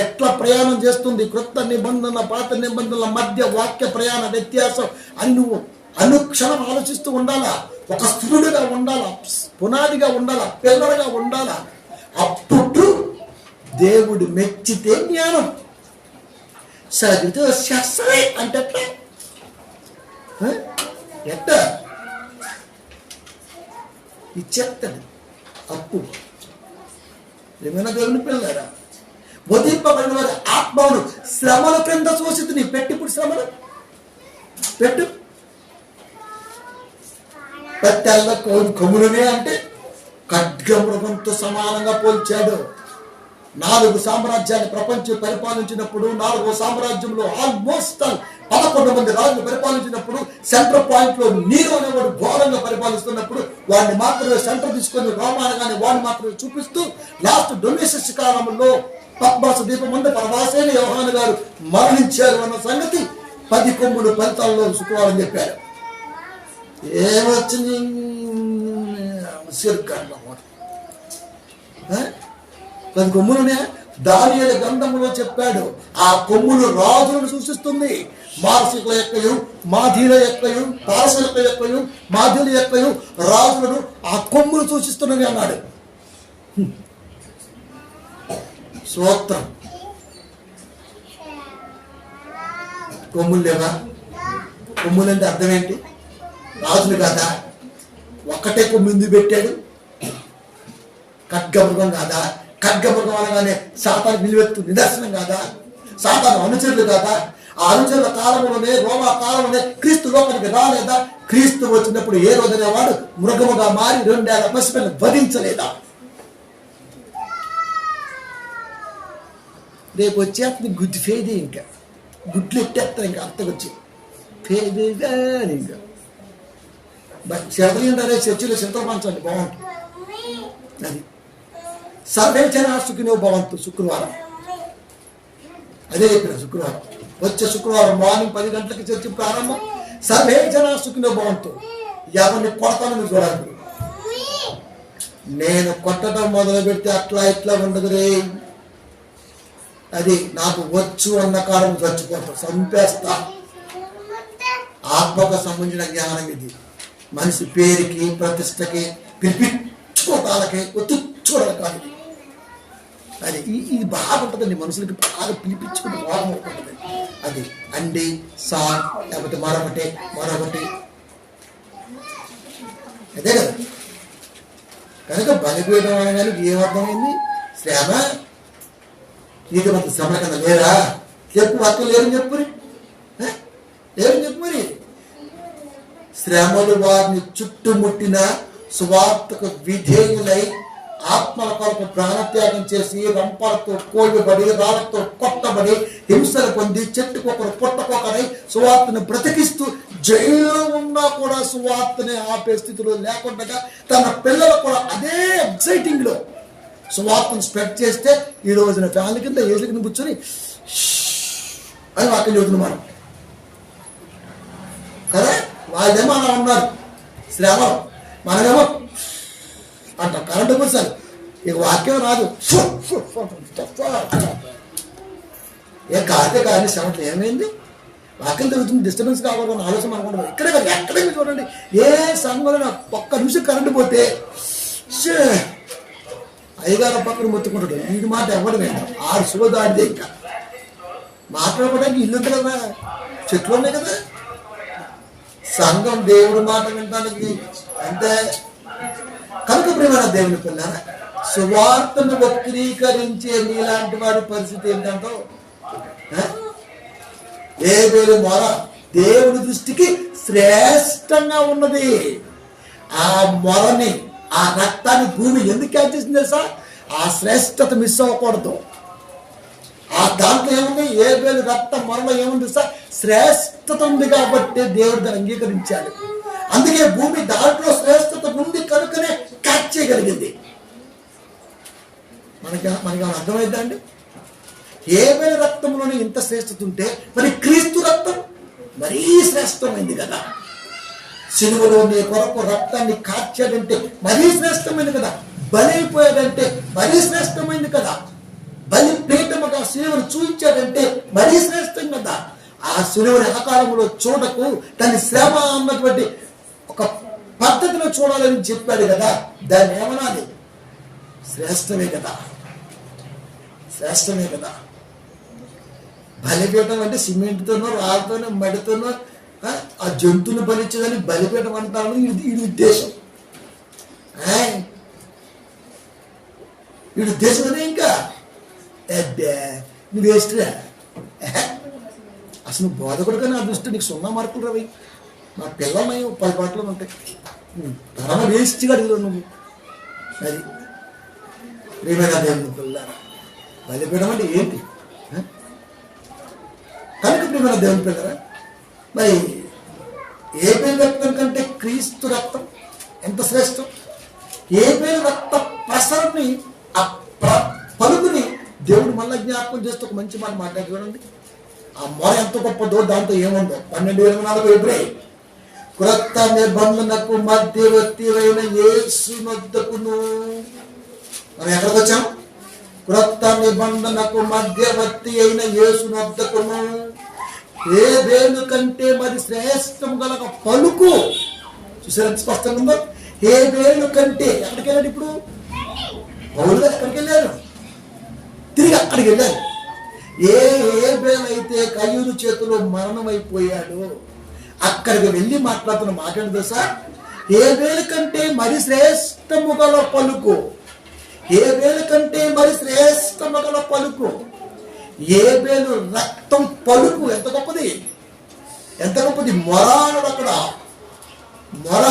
ఎట్లా ప్రయాణం చేస్తుంది క్రొత్త నిబంధన పాత నిబంధనల మధ్య వాక్య ప్రయాణ వ్యత్యాసం అని నువ్వు అనుక్షణం ఆలోచిస్తూ ఉండాలా. ఒక స్థిరుడుగా ఉండాలా, పునాదిగా ఉండాలా, పిల్లలుగా ఉండాలా. అప్పుడు దేవుడు మెచ్చితే జ్ఞానం చదివితే శాస్త్రే అంటే ఎట్ట ఇచ్చేస్తాడు. అప్పుడు ఏమైనా దేవుని పిల్లరా, వధింపబడిన వారి ఆత్మను శ్రమల క్రింద శోషితుని పెట్టి. ఇప్పుడు శ్రమలు పెట్టు. తెల్ల కొమ్ములనే అంటే ఖడ్గమృగంతో సమానంగా పోల్చాడు. 4 సామ్రాజ్యాన్ని ప్రపంచం పరిపాలించినప్పుడు 4వ సామ్రాజ్యంలో ఆల్మోస్ట్ 11 మంది రాజులు పరిపాలించినప్పుడు సెంటర్ పాయింట్ లో నీరు అనేవాడు ఘోరంగా పరిపాలిస్తున్నప్పుడు వాడిని మాత్రమే సెంటర్ తీసుకొని రోమానగానే వాడిని మాత్రమే చూపిస్తూ లాస్ట్ డొనేషన్స్ కాలంలో పద్మాస దీపం ముందు పరవాసేని యోహాను గారు మరణించారు అన్న సంగతి 10 కొమ్ములు ఫలితాల్లో శుక్రవారం చెప్పారు. ఏమొచ్చింది? 10 కొమ్ములునే దానియేలు గ్రంథంలో చెప్పాడు. ఆ కొమ్ములు రాజులను సూచిస్తుంది. మారసికుల యొక్కయు, మాధీల యొక్కయు, పారసుల యొక్కయు, మాధుల యొక్కయు రాజులను ఆ కొమ్ములు సూచిస్తున్నది అన్నాడు. స్తోత్రం. కొమ్ములు లేవా? కొమ్ములు అంటే అర్థం ఏంటి? రాజులు కాదా? ఒక్కటే కొమ్ము ఎందుకు పెట్టాడు? ఖడ్గమృగం కాదా? ఖడ్గమృగం అనగానే సాతాను నిలువెత్తు నిదర్శనం కాదా? సాతాను అనుచరులు కాదా? ఆ అనుచరుల కాలంలోనే, రోమా కాలంలోనే క్రీస్తు లోకానికి రాలేదా? క్రీస్తు వచ్చినప్పుడు ఏ రోజునే వాడు మృగముగా మారి 2 ఏళ్ల పసిపిల్లని వధించలేదా? రేపు వచ్చేస్తుంది గుడ్డి ఫేది, ఇంకా గుడ్లు ఎట్టేస్తారు, ఇంకా అర్థకొచ్చి ఫేది ఇంకా శబరిరే చర్చిలో చింతపంచండి, బాగుంటుంది. అది సర్వేచన సుఖినో భవంతు. శుక్రవారం అదే ఇక్కడ శుక్రవారం, వచ్చే శుక్రవారం మార్నింగ్ 10 గంటలకి చర్చి ప్రారంభం. సర్వేచన సుఖినో భవంతు. ఎవరిని కొడతానని చూడాలి. నేను కొట్టడం మొదలు పెడితే అట్లా ఇట్లా ఉండదు రే. అది నాకు వచ్చు అన్న కారణం చచ్చిపోతా, చంపేస్తా. ఆత్మకు సంబంధించిన జ్ఞానం ఇది. మనిషి పేరుకి, ప్రతిష్టకి, పిలిపించుకోవటాలకి, ఒత్తుకోవడం కాదు. అది ఇది బాగుంటుందండి. మనుషులకి బాగా పిలిపించుకుని బాగుంటుంది. అది అండి సార్ లేకపోతే మరొకటి అదే కదా. కనుక బలిపీయడం అనగానే ఏమర్థమైంది? శ్రమ. నీకు మనకు శ్రమ కదా లేరా? చెప్పు. అర్థం లేరని చెప్పు మరి. శ్రమలు వారిని చుట్టుముట్టిన సువార్తకు విధేయులై ఆత్మల కొరకు ప్రాణత్యాగం చేసి రంపాలతో కోయబడి, రాళ్లతో కొట్టబడి, హింసలు పొంది, చెట్టుకొకరు పుట్టకొకరై సువార్తను బ్రతికిస్తూ జైల్లో ఉన్నా కూడా సువార్తని ఆపే స్థితిలో లేకుండా తన పిల్లలు కూడా అదే ఎక్సైటింగ్ లో సువార్తను స్ప్రెడ్ చేస్తే ఈ రోజున ఫ్యామిలీ కింద ఏళ్ళ కింద కూర్చొని అని వాక్యం చదువుతున్నాం మనం కదా. వాళ్ళేమో అలా ఉన్నారు శ్రమ, మనమేమో అంట కరెంటు కూర్చాలి. ఇక వాక్యం రాదు. ఏ కాదే కానీ శ్రమట్లు ఏమైంది? వాక్యం జరుగుతుంది, డిస్టర్బెన్స్ కావాలని ఆలోచన అనుకుంటాం. ఇక్కడే కాదు, ఎక్కడే చూడండి. ఏ సంఘంలో ఒక్క నిమిషం కరెంటు పోతే అయ్యగారు పక్కన మొత్తుకుంటాడు. ఈ మాట ఎవరు వింటాం? 6 సులో దాటిదే. ఇంకా మాట్లాడుకోవడానికి ఇల్లు ఉంది కదా, చెట్లు ఉన్నాయి కదా. సంఘం దేవుడు మాట వినడానికి అంతే. కనుక ప్రియమైన దేవుని పిల్లరా, సువార్తను వక్రీకరించే నీలాంటి వాడి పరిస్థితి ఏంటంటే ఏబేలు మొర దేవుని దృష్టికి శ్రేష్టంగా ఉన్నది. ఆ మొరని, ఆ రక్తాన్ని భూమి ఎందుకు క్యాచ్ చేసింది తెలుసా? ఆ శ్రేష్టత మిస్ అవ్వకూడదు. ఆ దాంట్లో ఏముంది? ఏబేలు రక్తం మొరలో ఏముంది తెలుసా? శ్రేష్టత ఉంది కాబట్టి దేవుడు దాన్ని అంగీకరించాడు. అందుకే భూమి దాంట్లో శ్రేష్టత ఉంది కనుకనే క్యాచ్ చేయగలిగింది. మనకి అర్థమైందా అండి? ఏబేలు రక్తంలోనే ఇంత శ్రేష్టత ఉంటే మరి క్రీస్తు రక్తం మరీ శ్రేష్టమైంది కదా. సిలువలో నీ కొరకు రక్తాన్ని కార్చాడంటే మరీ శ్రేష్టమైంది కదా. బలైపోయాడంటే మరీ శ్రేష్టమైంది కదా. బలి పీఠముగా సిలువను చూపించాడంటే మరీ శ్రేష్టం కదా. ఆ సిలువని ఆకారంలో చూడకు, దాన్ని శ్రమ అన్నటువంటి ఒక పద్ధతిలో చూడాలని చెప్పాడు కదా. దాన్ని ఏమనాలి? శ్రేష్టమే కదా, శ్రేష్టమే కదా. బలిపీఠం అంటే సిమెంట్తోనో, రాళ్ళతోనో, మడితోనో ఆ జంతువుని బలించదని బలిపీఠం అంటారు. ఇది ఉద్దేశం. వీడి ఉద్దేశం అదే. ఇంకా అబ్బే నువ్వు వేస్ట్రా, అసలు నువ్వు బోధకుడు కానీ నా దృష్టి నీకు 0 మార్కులు రవి. మా పిల్లలు 10 పాటలు ఉంటాయి, తరమ వేస్ట్గా అడిగిలో నువ్వు. అది ప్రేమైన దేవుని పిల్లరా, బలిపీఠం అంటే ఏంటి కనుక ప్రేమైన దేవుని పిల్లరా, మరి ఏబేలు రక్తం కంటే క్రీస్తు రక్తం ఎంత శ్రేష్టం. ఏబేలు రక్త ప్రసరణని ఆ పలుకుని దేవుడు మళ్ళీ జ్ఞాపకం చేస్తూ ఒక మంచి మాట మాట్లాడి చూడండి. ఆ మొర ఎంత గొప్పదో దాంతో ఏముందో. 12:24 ఎబ్రీ, క్రొత్త నిబంధనకు మధ్యవర్తి అయిన యేసు నొద్దకును. మనం ఎక్కడికి వచ్చాం? క్రొత్త నిబంధనకు మధ్యవర్తి అయిన యేసు నొద్దకును. ఏబేలు కంటే మరి శ్రేష్టం గల పలుకు. చూసారు ఎంత స్పష్టంగా ఉందో. ఏబేలు కంటే ఎక్కడికి వెళ్ళాడు ఇప్పుడు? పౌలు గారు ఎక్కడికి వెళ్ళారు? తిరిగి అక్కడికి వెళ్ళారు. ఏబేలు అయితే కయ్యూరు చేతిలో మరణమైపోయాడు, అక్కడికి వెళ్ళి మాట్లాడుతున్న మాట్లాడు తెలుసా? ఏబేలు కంటే మరి శ్రేష్టము గల పలుకు. ఏబేలు కంటే మరి శ్రేష్టము గల పలుకు. ఏబేలు రక్తం పలుకు ఎంత గొప్పది, ఎంత గొప్పది. మొర అన్నాడు అక్కడ, మొర.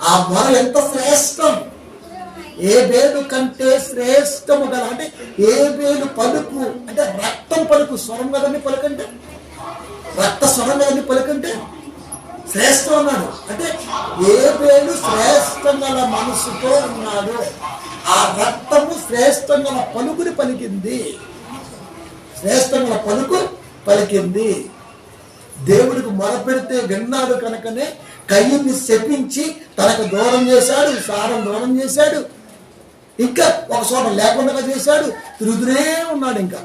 ఆ మొర ఎంత శ్రేష్టం. ఏబేలు కంటే శ్రేష్టము గల, అంటే ఏబేలు పలుకు అంటే రక్తం పలుకు. స్వరం కదండి పలుకంటే, రక్త స్వరం కదండి పలుకంటే. శ్రేష్టం అన్నాడు అంటే ఏబేలు శ్రేష్టం గల మనసుతో ఉన్నాడు. ఆ రక్తము శ్రేష్టం గల పలుకుని పలికింది, శ్రేష్టం గల పలుకు పలికింది. దేవుడికి మొరపెడితే విన్నాడు కనుకనే కయ్యూని శపించి తనకు దూరం చేశాడు, సారం దూరం చేశాడు, ఇంకా ఒక చోట లేకుండా చేశాడు. తిరుగుతూనే ఉన్నాడు, ఇంకా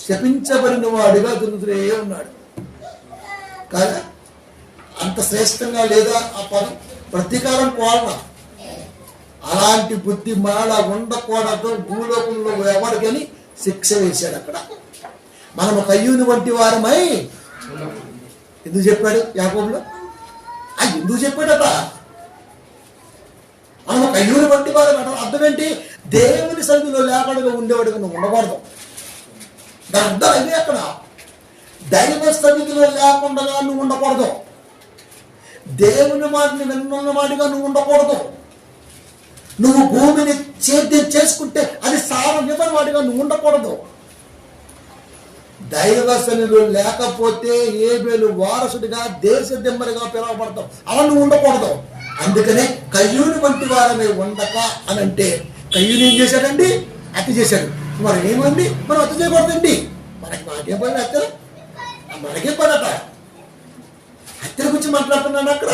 శపించబడిన వాడిగా తిరుగుతూనే ఉన్నాడు. కాదా? అంత శ్రేష్టంగా లేదా ఆ పదం? ప్రతీకారం కోరణ. అలాంటి బుద్ధి మాడ ఉండకూడదు భూలోకంలో ఎవరికని శిక్ష వేశాడు అక్కడ. మనము కయ్యూని వంటి వారమై ఎందుకు చెప్పాడు యాకోబులో? ఎందుకు చెప్పాడట? మనము కయ్యూని వంటి వారం అట. అర్థం ఏంటి? దేవుని సన్నిధిలో లేకుండా ఉండేవాడుగా నువ్వు ఉండకూడదు. దాని అర్థం అదే అక్కడ. దైవ సన్నిధిలో లేకుండా నువ్వు ఉండకూడదు. దేవుని మాటని విన్న వాడిగా నువ్వు ఉండకూడదు. నువ్వు భూమిని చేద్యం చేసుకుంటే అది సారం ఇవ్వని వాడిగా నువ్వు ఉండకూడదు. దైవ సన్నిధిలో లేకపోతే ఏబేలు వారసుడిగా దేశ దిమ్మరిగా పిలువబడతావు. అలా నువ్వు ఉండకూడదు. అందుకనే కయ్యూని వంటి వారమే ఉండక అని అంటే, కయ్యూని ఏం చేశాడండి? హత్య చేశాడు. మరి ఏమండి? మనం హత్య చేయకూడదండి. మాకేం పని హత్య? మనకేం పనట? హత్య గురించి మాట్లాడుతున్నాడు అక్కడ,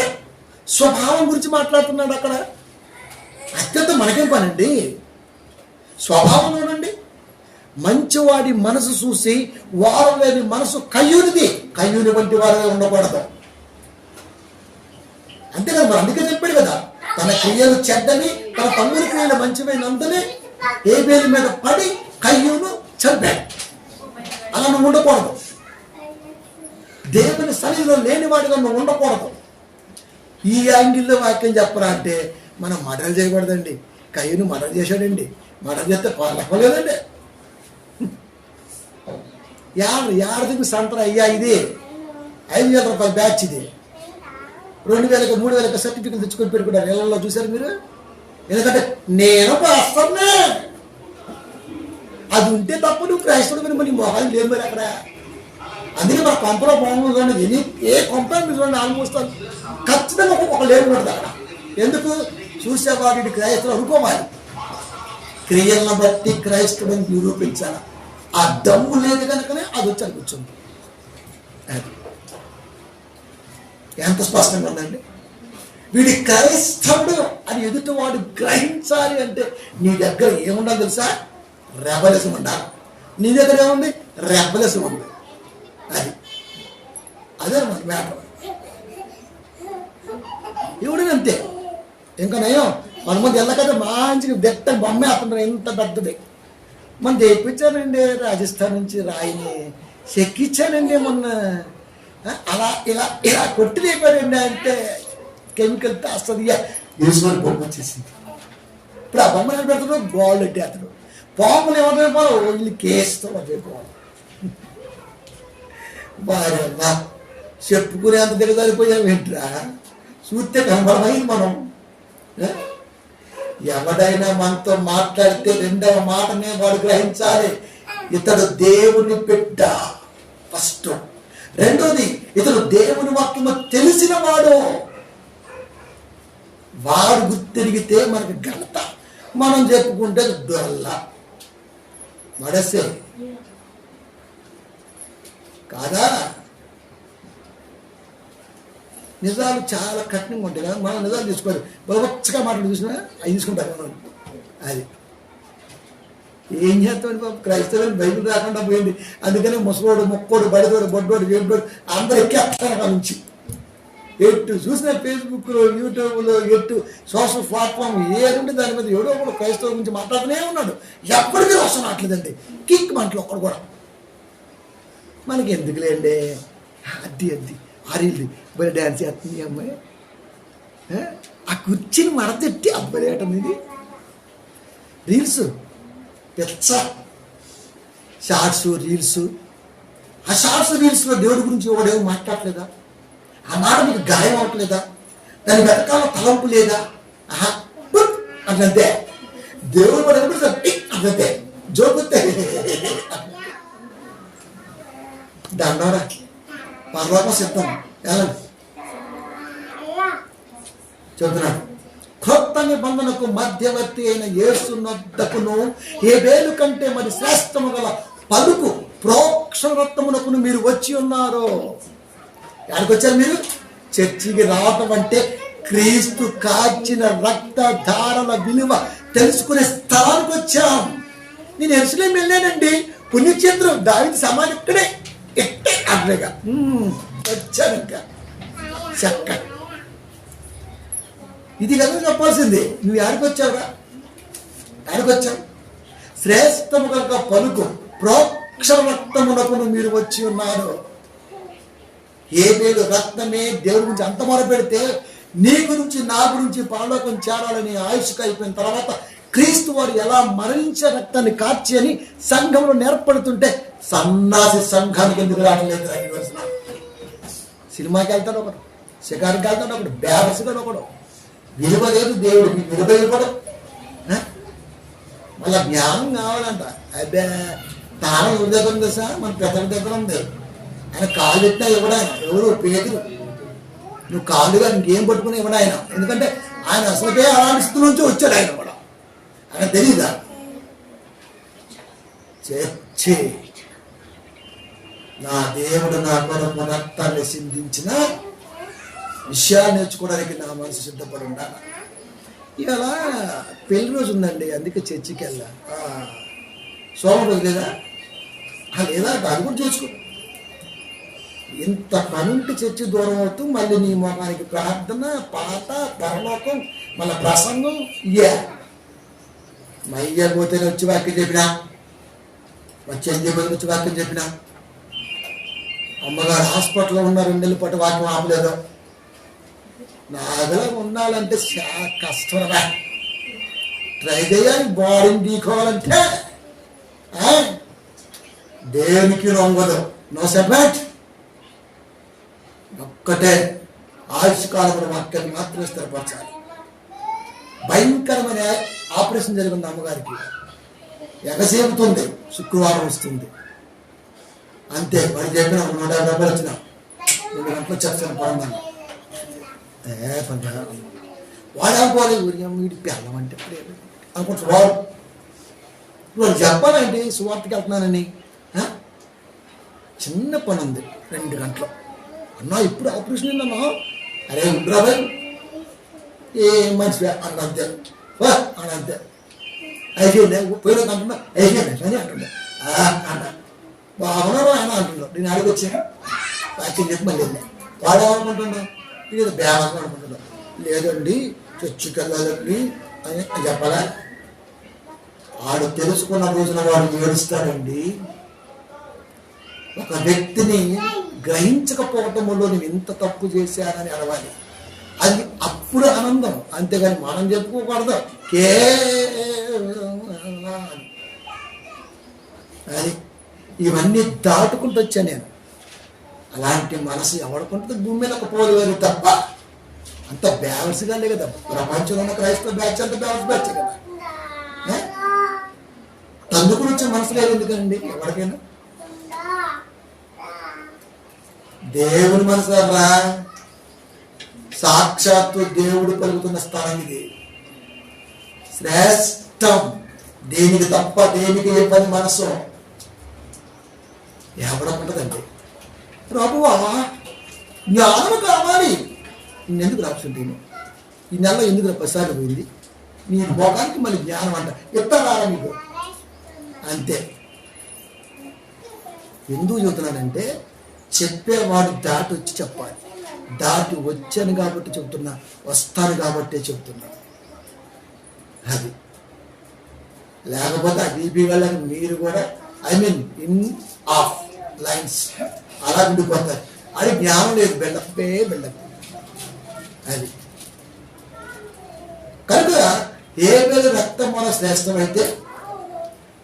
స్వభావం గురించి మాట్లాడుతున్నాడు అక్కడ. హత్యతో మనకేం పనండి? స్వభావం చూడండి. మంచివాడి మనసు చూసి వారు లేని మనసు కయ్యూనిది. కయ్యూని వంటి వారే ఉండకూడదు. అంతే కదా, మరి అందుకే చెప్పాడు కదా, తన క్రియలు చెడ్డని తన తమ్ముడి క్రియలు మంచివైనందునే ఏబేలు మీద పడి కయ్యూను చంపాడు. అలా నువ్వు ఉండకూడదు. దేవుని సన్నిధిలో లేనివాడిగా నువ్వు ఉండకూడదు. ఈ యాంగిల్లో వాక్యం చెప్పరా అంటే, మనం మర్డర్ చేయకూడదండి. కయ్యూను మర్డర్ చేశాడండి. మర్డర్ చేస్తే లెక్కలేదండి. యాడికి సంతరా అయ్యా, ఇది 5,000 రూపాయల బ్యాచ్, ఇది 2,000 3,000 సర్టిఫికెట్ తెచ్చుకొని పెట్టుకున్నారు నెలల్లో. చూసారు మీరు? ఎందుకంటే నేను పాస్తన్నా, అది ఉంటే తప్ప నువ్వు క్రైస్తవుడు మీద నీ మొహాలు లేవు మరి అక్కడ. అందుకే మన కొంపలో బాగుంది. ఏ కొంప మీరు చూడండి, ఆల్మోస్ట్ ఖచ్చితంగా ఒక లేవు ఉండదు అక్కడ. ఎందుకు? చూసేవాడి క్రైస్తవులు అనుకోవాలి. క్రియలను బట్టి క్రైస్తవుని నిరూపించాలి. ఆ దమ్ము లేదు కనుకనే అది వచ్చి అనిపించింది. ఎంత స్పష్టంగా ఉందండి. వీడి క్రైస్తవుడు అని ఎదుటివాడు గ్రహించాలి అంటే నీ దగ్గర ఏముండాలి తెలుసా? రెబలిజం ఉండాలి. నీ దగ్గర ఏముంది? రెబలిజం ఉంది. అదే మన మ్యాటర్. ఎవడు అంతే. ఇంకా నయం మన మంది ఎల్లకైతే మంచిగా దెట్ట బొమ్మే అతను ఎంత పెద్దది. మన తెప్పించానండి రాజస్థాన్ నుంచి రాయిని, చెక్కిచ్చానండి మొన్న. అలా ఇలా ఇలా కొట్టి లేపారండి అంటే కెమికల్ వస్తుంది. బొమ్మ వచ్చేసింది. ఇప్పుడు ఆ బొమ్మ పెడతాడు, గోల్డ్ ఎట్టి అతడు పాములు ఏమైపోవాలి వీళ్ళు కేసుతో చెప్పేవాళ్ళు. బాగా చెప్పుకునేంత దిగజారిపోయాం ఏంట్రా, చూస్తే కనబడమైంది మనం. ఎవడైనా మనతో మాట్లాడితే రెండవ మాటనే వాడు గ్రహించాలి, ఇతడు దేవుని బిడ్డ ఫస్ట్. రెండోది, ఇతడు దేవుని వాక్యము తెలిసిన వాడు. వాడు గుర్తిరిగితే మనకి ఘనత, మనం చెప్పుకుంటే డొల్ల మడసే కాదా. నిజాలు చాలా కఠినంగా ఉంటాయి కదా, మనం నిజాలు తీసుకోవాలి. బలవచ్చగా మాటలు చూసినా అవి తీసుకుంటారు మనం. అది ఏం చేస్తామని బాబు, క్రైస్తవుని బైబిల్ రాకుండా పోయింది. అందుకని ముసలోడు, మొక్కోడు, బడిదోడు, బొడ్డోడు, వేడిదోడు అందరూ ఎక్కేస్తారు నుంచి. ఎట్టు చూసిన ఫేస్బుక్లో, యూట్యూబ్లో, ఎట్టు సోషల్ ప్లాట్ఫామ్ ఏదుంటే దాని మీద ఎవడో ఒకడు క్రైస్తవుల గురించి మాట్లాడుతూనే ఉన్నాడు. ఎప్పటికీ వస్తాను అట్లేదండి, కిక్ మంటలు ఒక్కడు కూడా. మనకి ఎందుకులేండి, అద్ది ఆరిల్ది బలి డ్యాన్స్ చేస్తుంది ఈ అమ్మాయి, ఆ కుర్చీని మడతెట్టి అబ్బాయి ఏటం ఇది రీల్స్ పెచ్చ షార్ట్స్ రీల్స్. ఆ షార్ట్స్ రీల్స్లో దేవుడి గురించి ఎవడేమో మాట్లాడలేదా, ఆ మాట మీకు గాయం అవట్లేదా, దాని వెనకాల తలంపు లేదా, అట్లంతే. దేవుడు కూడా అట్లంతే జోకుతే దండోరా పర్లోకం సిద్ధం. చెబుతున్నాడు, క్రొత్త నిబంధనకు మధ్యవర్తి అయిన యేసునొద్దకును హేబేలు కంటే మరి శ్రేష్టము గల పలుకు ప్రోక్షణ రక్తమునకును మీరు వచ్చి ఉన్నారు. ఎక్కడికి వచ్చారు మీరు? చర్చికి రావటం అంటే క్రీస్తు కాచిన రక్తధారల విలువ తెలుసుకునే స్థలానికి వచ్చాం. నేను ఎరుసలేం వెళ్ళానండి, పుణ్యక్షేత్రం దావీదు సమాధి ఇక్కడే ఎట్టే అట్లేగా వచ్చాను. ఇంకా చక్క ఇది కదా చెప్పాల్సింది. నువ్వు ఎక్కడికి వచ్చావురా, ఎక్కడికి వచ్చావు? శ్రేష్టము కనుక పలుకు ప్రోక్షణ రక్తమునకును మీరు వచ్చి ఉన్నారు. హేబేలు రక్తమే దేవుడి గురించి అంత మొర పెడితే నీ గురించి నా గురించి పరలోకం చేరాలని ఆయుష్కు అయిపోయిన తర్వాత క్రీస్తు వారు ఎలా మరణించే రక్తాన్ని కార్చి అని సంఘంలో నేర్పడుతుంటే సన్నాసి సంఘానికి ఎందుకు రావట్లేదు? సినిమాకి వెళ్తాడు ఒకడు, షికారికి వెళ్తాడు ఒకడు, బేరసుగాడు ఒకడు. విలువ లేదు దేవుడికి, విలువ ఇవ్వడం. మళ్ళీ జ్ఞానం కావాలంట. అదే తాళం ఎవరి దగ్గర ఉంది సార్? మన పెద్దల దగ్గర ఉంది. ఆయన కాళ్ళు పెట్టినా ఇవ్వడాయన. ఎవరు? పేదలు. నువ్వు కాళ్ళుగా ఇంకేం పట్టుకుని ఇవ్వడాయన. ఎందుకంటే ఆయన అసలుకే అలాంటి స్థితి నుంచి వచ్చాడు. ఆయన కూడా ఆయన తెలీదా? చర్చి నా దేవుడు నా కొరకు రక్తాన్ని సిందించిన విషయాలు నేర్చుకోవడానికి నా మనసు సిద్ధపడి ఉండాలి. ఇలా పెళ్లి రోజు ఉందండి, అందుకే చర్చికి వెళ్ళా. సోమం రోజు లేదా? లేదా అది కూడా చూసుకో. ఇంత పనుంటి చర్చి దూరం అవుతూ మళ్ళీ నీ మొహానికి ప్రార్థన, పాట, పరలోకం, మళ్ళీ ప్రసంగం. మయ్య పోతే వచ్చి వాక్యం చెప్పినా, వచ్చి వచ్చి వాక్యం చెప్పినా, అమ్మగారు హాస్పిటల్లో ఉన్న 2 నెలల పాటు వాక్యం ఆపలేదు. నాగలా ఉండాలంటే చాలా కష్టంగా ట్రై చేయాలి. బాడీని తీసుకోవాలంటే దేనికి రొంగదు. No separate. ఒక్కటే ఆయుష్కాలంలో వాక్యాన్ని మాత్రమే స్థిరపరచాలి. భయంకరమైన ఆపరేషన్ జరిగింది అమ్మగారికి. ఎగసేపుతుంది, శుక్రవారం వస్తుంది అంతే. వాడు చెప్పిన 150 రూపాయలు వచ్చిన 2 గంటలు వచ్చేస్తాను పడమని. వాడు అనుకోవాలి వీడి పిల్లం అంటే అనుకుంటారు. వాడు చెప్పాలండి సువార్తకి వెళ్తున్నానని. చిన్న పని ఉంది 2 గంటలు. అన్నా ఇప్పుడు ఆపరేషన్ ఏందన్నా? అరే ఉండ్రాబాయ్ ఏ మనిషి అన్నంతే అనంతే అయిపోయింది. పోయిన అంటున్నా అయిపోయింది అని అంటున్నా. అన్న బాగున్నారు ఆయన అంటున్నాడు. నేను అడిగి వచ్చాను వాక్యం చెప్పి మళ్ళీ వాడు ఏమనుకుంటున్నా, ఇది బేమని అనుకుంటున్నా. లేదండి చర్చికి వెళ్ళాలండి అని చెప్పాలా? వాడు తెలుసుకున్న రోజున వాడు ఏడుస్తాడండి. ఒక వ్యక్తిని గ్రహించకపోవటం వల్ల నేను ఇంత తప్పు చేశానని అడవాలి. అది అప్పుడు ఆనందం, అంతేగాని మనం చెప్పుకోకూడదు. అది ఇవన్నీ దాటుకుంటూ వచ్చా నేను. అలాంటి మనసు ఎవడుకుంటుంది భూమి మీద ఒక పోలు వేరు తప్ప. అంత బ్యాలెన్స్గా లే కదా ప్రపంచంలో ఉన్న క్రైస్తవ బ్యాచ్ అంత బ్యాలెన్స్ బ్యాచ్ కదా. అందుకు వచ్చే మనసు లేదు ఎందుకండి ఎవరికైనా. దేవుని మనసు రా, సాక్షాత్తు దేవుడు పలుకుతున్న స్థలం ఇది. శ్రేష్టం దేనికి తప్ప దేనికి ఏ పని మనసు ఎవడకుంటుందండి. ప్రభువా జ్ఞానం కావాలి. ఎందుకు రాస్తుంటే ఈ నెలలో ఎందుకు ప్రసాదం పోయింది నీ భోగానికి మళ్ళీ జ్ఞానం అంట ఎత్తారా మీకు అంతే. ఎందుకు చెబుతున్నానంటే చెప్పేవాడు దాటి వచ్చి చెప్పాలి. దాటి వచ్చాను కాబట్టి చెబుతున్నా, వస్తాను కాబట్టే చెబుతున్నా. అది లేకపోతే ఆ డీపీ వాళ్ళకి మీరు కూడా ఇన్ ఆఫ్ లైన్స్ అలా ఉండిపోతారు. అది జ్ఞానం లేదు, బిల్డప్పే బిల్డప్. అది కనుక ఏ పేరు రక్తం మన శ్రేష్టమైతే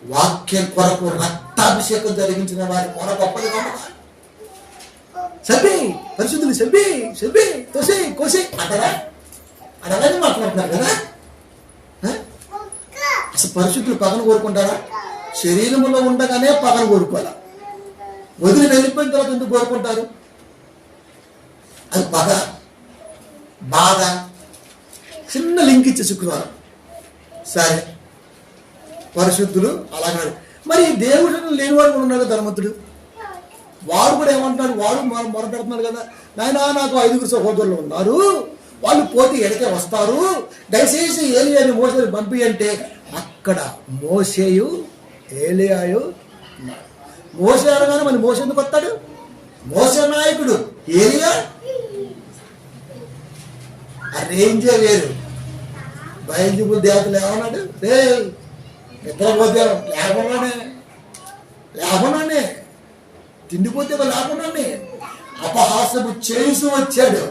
వాక్యం కొరకు రక్తాభిషేకం జరిగించిన వారి మొన గొప్పది కనుక సబ్బి పరిశుద్ధులు సబ్బి సబ్బి తోసి కోసి అంటారా? అలాగే మాట్లాడుతున్నారు కదా. అసలు పరిశుద్ధులు పగను కోరుకుంటారా? శరీరంలో ఉండగానే పగను కోరుకోవాలా, వదిలి వెళ్ళిపోయిన తర్వాత ఎందుకు కోరుకుంటారు? అది పగ బాధ. చిన్న లింక్ ఇచ్చే శుక్రవారం సరే పరిశుద్ధులు అలాగే. మరి దేవుడు లేనివాడు కూడా ఉన్నాడు ధర్మతుడు. వాడు కూడా ఏమంటున్నాడు, వాడు మొరపెడుతున్నాడు కదా, నాయనా నాకు 5 సహోదరులు ఉన్నారు, వాళ్ళు పోతే ఎడకే వస్తారు, దయచేసి ఏలియాని మోసేని పంపి అంటే అక్కడ మోసేయు ఏలియాయు. మోసే అనగానే మరి మోసే ఎందుకు వస్తాడు? మోసే నాయకుడు, ఏలియా ఆ రేంజే వేరు. బయలుజీబుల్ దేవతలు ఏమన్నాడు, రే నిద్రపోతే లేకుండానే తిండిపోతే లేకుండానే అపహాసము చేసి వచ్చాడు.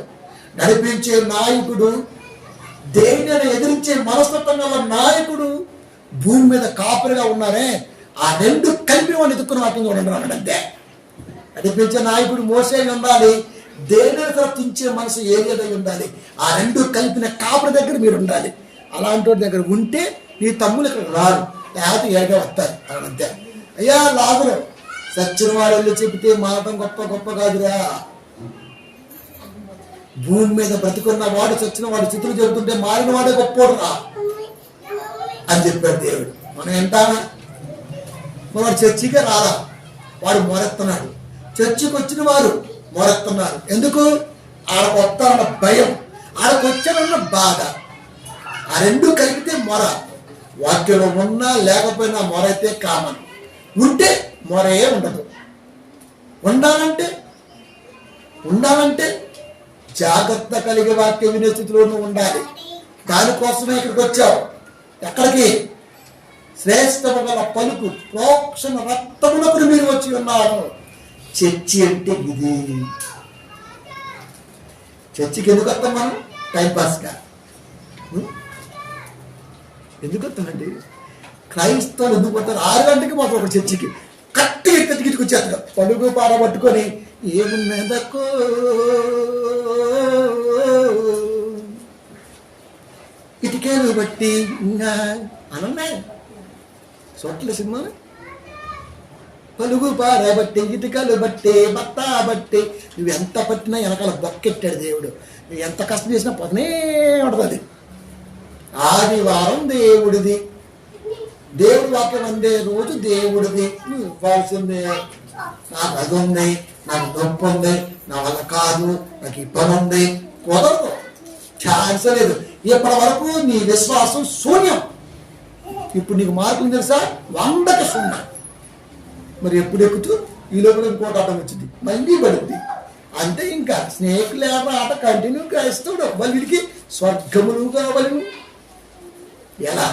నడిపించే నాయకుడు, దేనిని ఎదిరించే మనస్తత్వం గల నాయకుడు, భూమి మీద కాపరిగా ఉన్నారే ఆ రెండు కలిపి వాడిని ఎదుక్కున్న వాటిని చూడండి అన్నాడంతే. నడిపించే నాయకుడు మోసే ఉండాలి, దేనిని ప్రవర్తించే మనసు ఏదై ఉండాలి. ఆ రెండు కలిపిన కాపరి దగ్గర మీరు ఉండాలి. అలాంటి వాటి దగ్గర ఉంటే నీ తమ్ములు ఇక్కడ రారు, లేకపోతే ఏగా వస్తారు అనంతే. అయ్యా లాభం సచ్చిన వాడు వెళ్ళి చెబితే మాటం గొప్ప గొప్ప కాదురా. భూమి మీద బ్రతుకున్న వాడు చచ్చిన వాడు స్థితులు చెబుతుంటే మారిన వాడే గొప్పోడు రా అని చెప్పాడు దేవుడు. మనం ఏంటానా? వాడు చర్చికే రారా, వాడు మొరెత్తున్నాడు. చర్చికి వచ్చిన వారు మొరెత్తున్నారు. ఎందుకు? ఆడకు వస్తారన్న భయం, ఆడకు వచ్చారన్న బాధ. ఆ రెండు కలిపితే మొర. వాక్యంలో ఉన్నా లేకపోయినా మొర అయితే కామన్. ఉంటే మొరే ఉండదు. ఉండాలంటే జాగ్రత్త కలిగే వాక్యం వినే స్థితిలోనూ ఉండాలి. దానికోసమే ఇక్కడికి వచ్చావు. ఎక్కడికి? శ్రేష్టము గల పలుకు ప్రోక్షణ రక్తమునకు మీరు వచ్చి ఉన్నారు. చర్చి అంటే ఇది. చర్చికి ఎందుకు వస్తాం మనం? టైంపాస్గా ఎందుకు వస్తామండి? క్రైస్తవులు ఎందుకు వస్తారు? 6 గంటలకి మాత్రం ఒక చర్చికి కట్టిగా ఎత్తికి వచ్చేస్తారు. పలుగు పార పట్టుకొని ఏమున్నదకో ఇటుకేలు బట్టి ఇంకా అనున్నాయి చోట్ల సినిమా. పలుగు పార బట్టి ఇటుకలు బట్టి బత్త బట్టి నువ్వు ఎంత పట్టినా వెనకాల బొక్కెట్టాడు దేవుడు. నువ్వు ఎంత కష్టం చేసినా పదనే ఉంటుంది. ఆదివారం దేవుడిది, దేవుడి వాక్యం అందే రోజు దేవుడిది. నువ్వు ఇవ్వాల్సిందే. నాకు అది ఉంది, నాకు నొప్పి ఉంది, నా వల్ల కాదు, నాకు ఇబ్బంది ఉంది, కుదరదు, ఛాన్స్ లేదు. ఇప్పటి వరకు నీ విశ్వాసం శూన్యం. ఇప్పుడు నీకు మార్కులు తెలుసా? 100కి 0. మరి ఎప్పుడు ఎక్కుతూ ఈ లోపల ఇంకోటి ఆటం వచ్చింది, మళ్ళీ పడుద్ది అంతే. ఇంకా స్నేక్ లేబర్ ఆట కంటిన్యూ క్రైస్తవుడు. వాళ్ళు వీడికి స్వర్గములు కావాలి. ఎలా?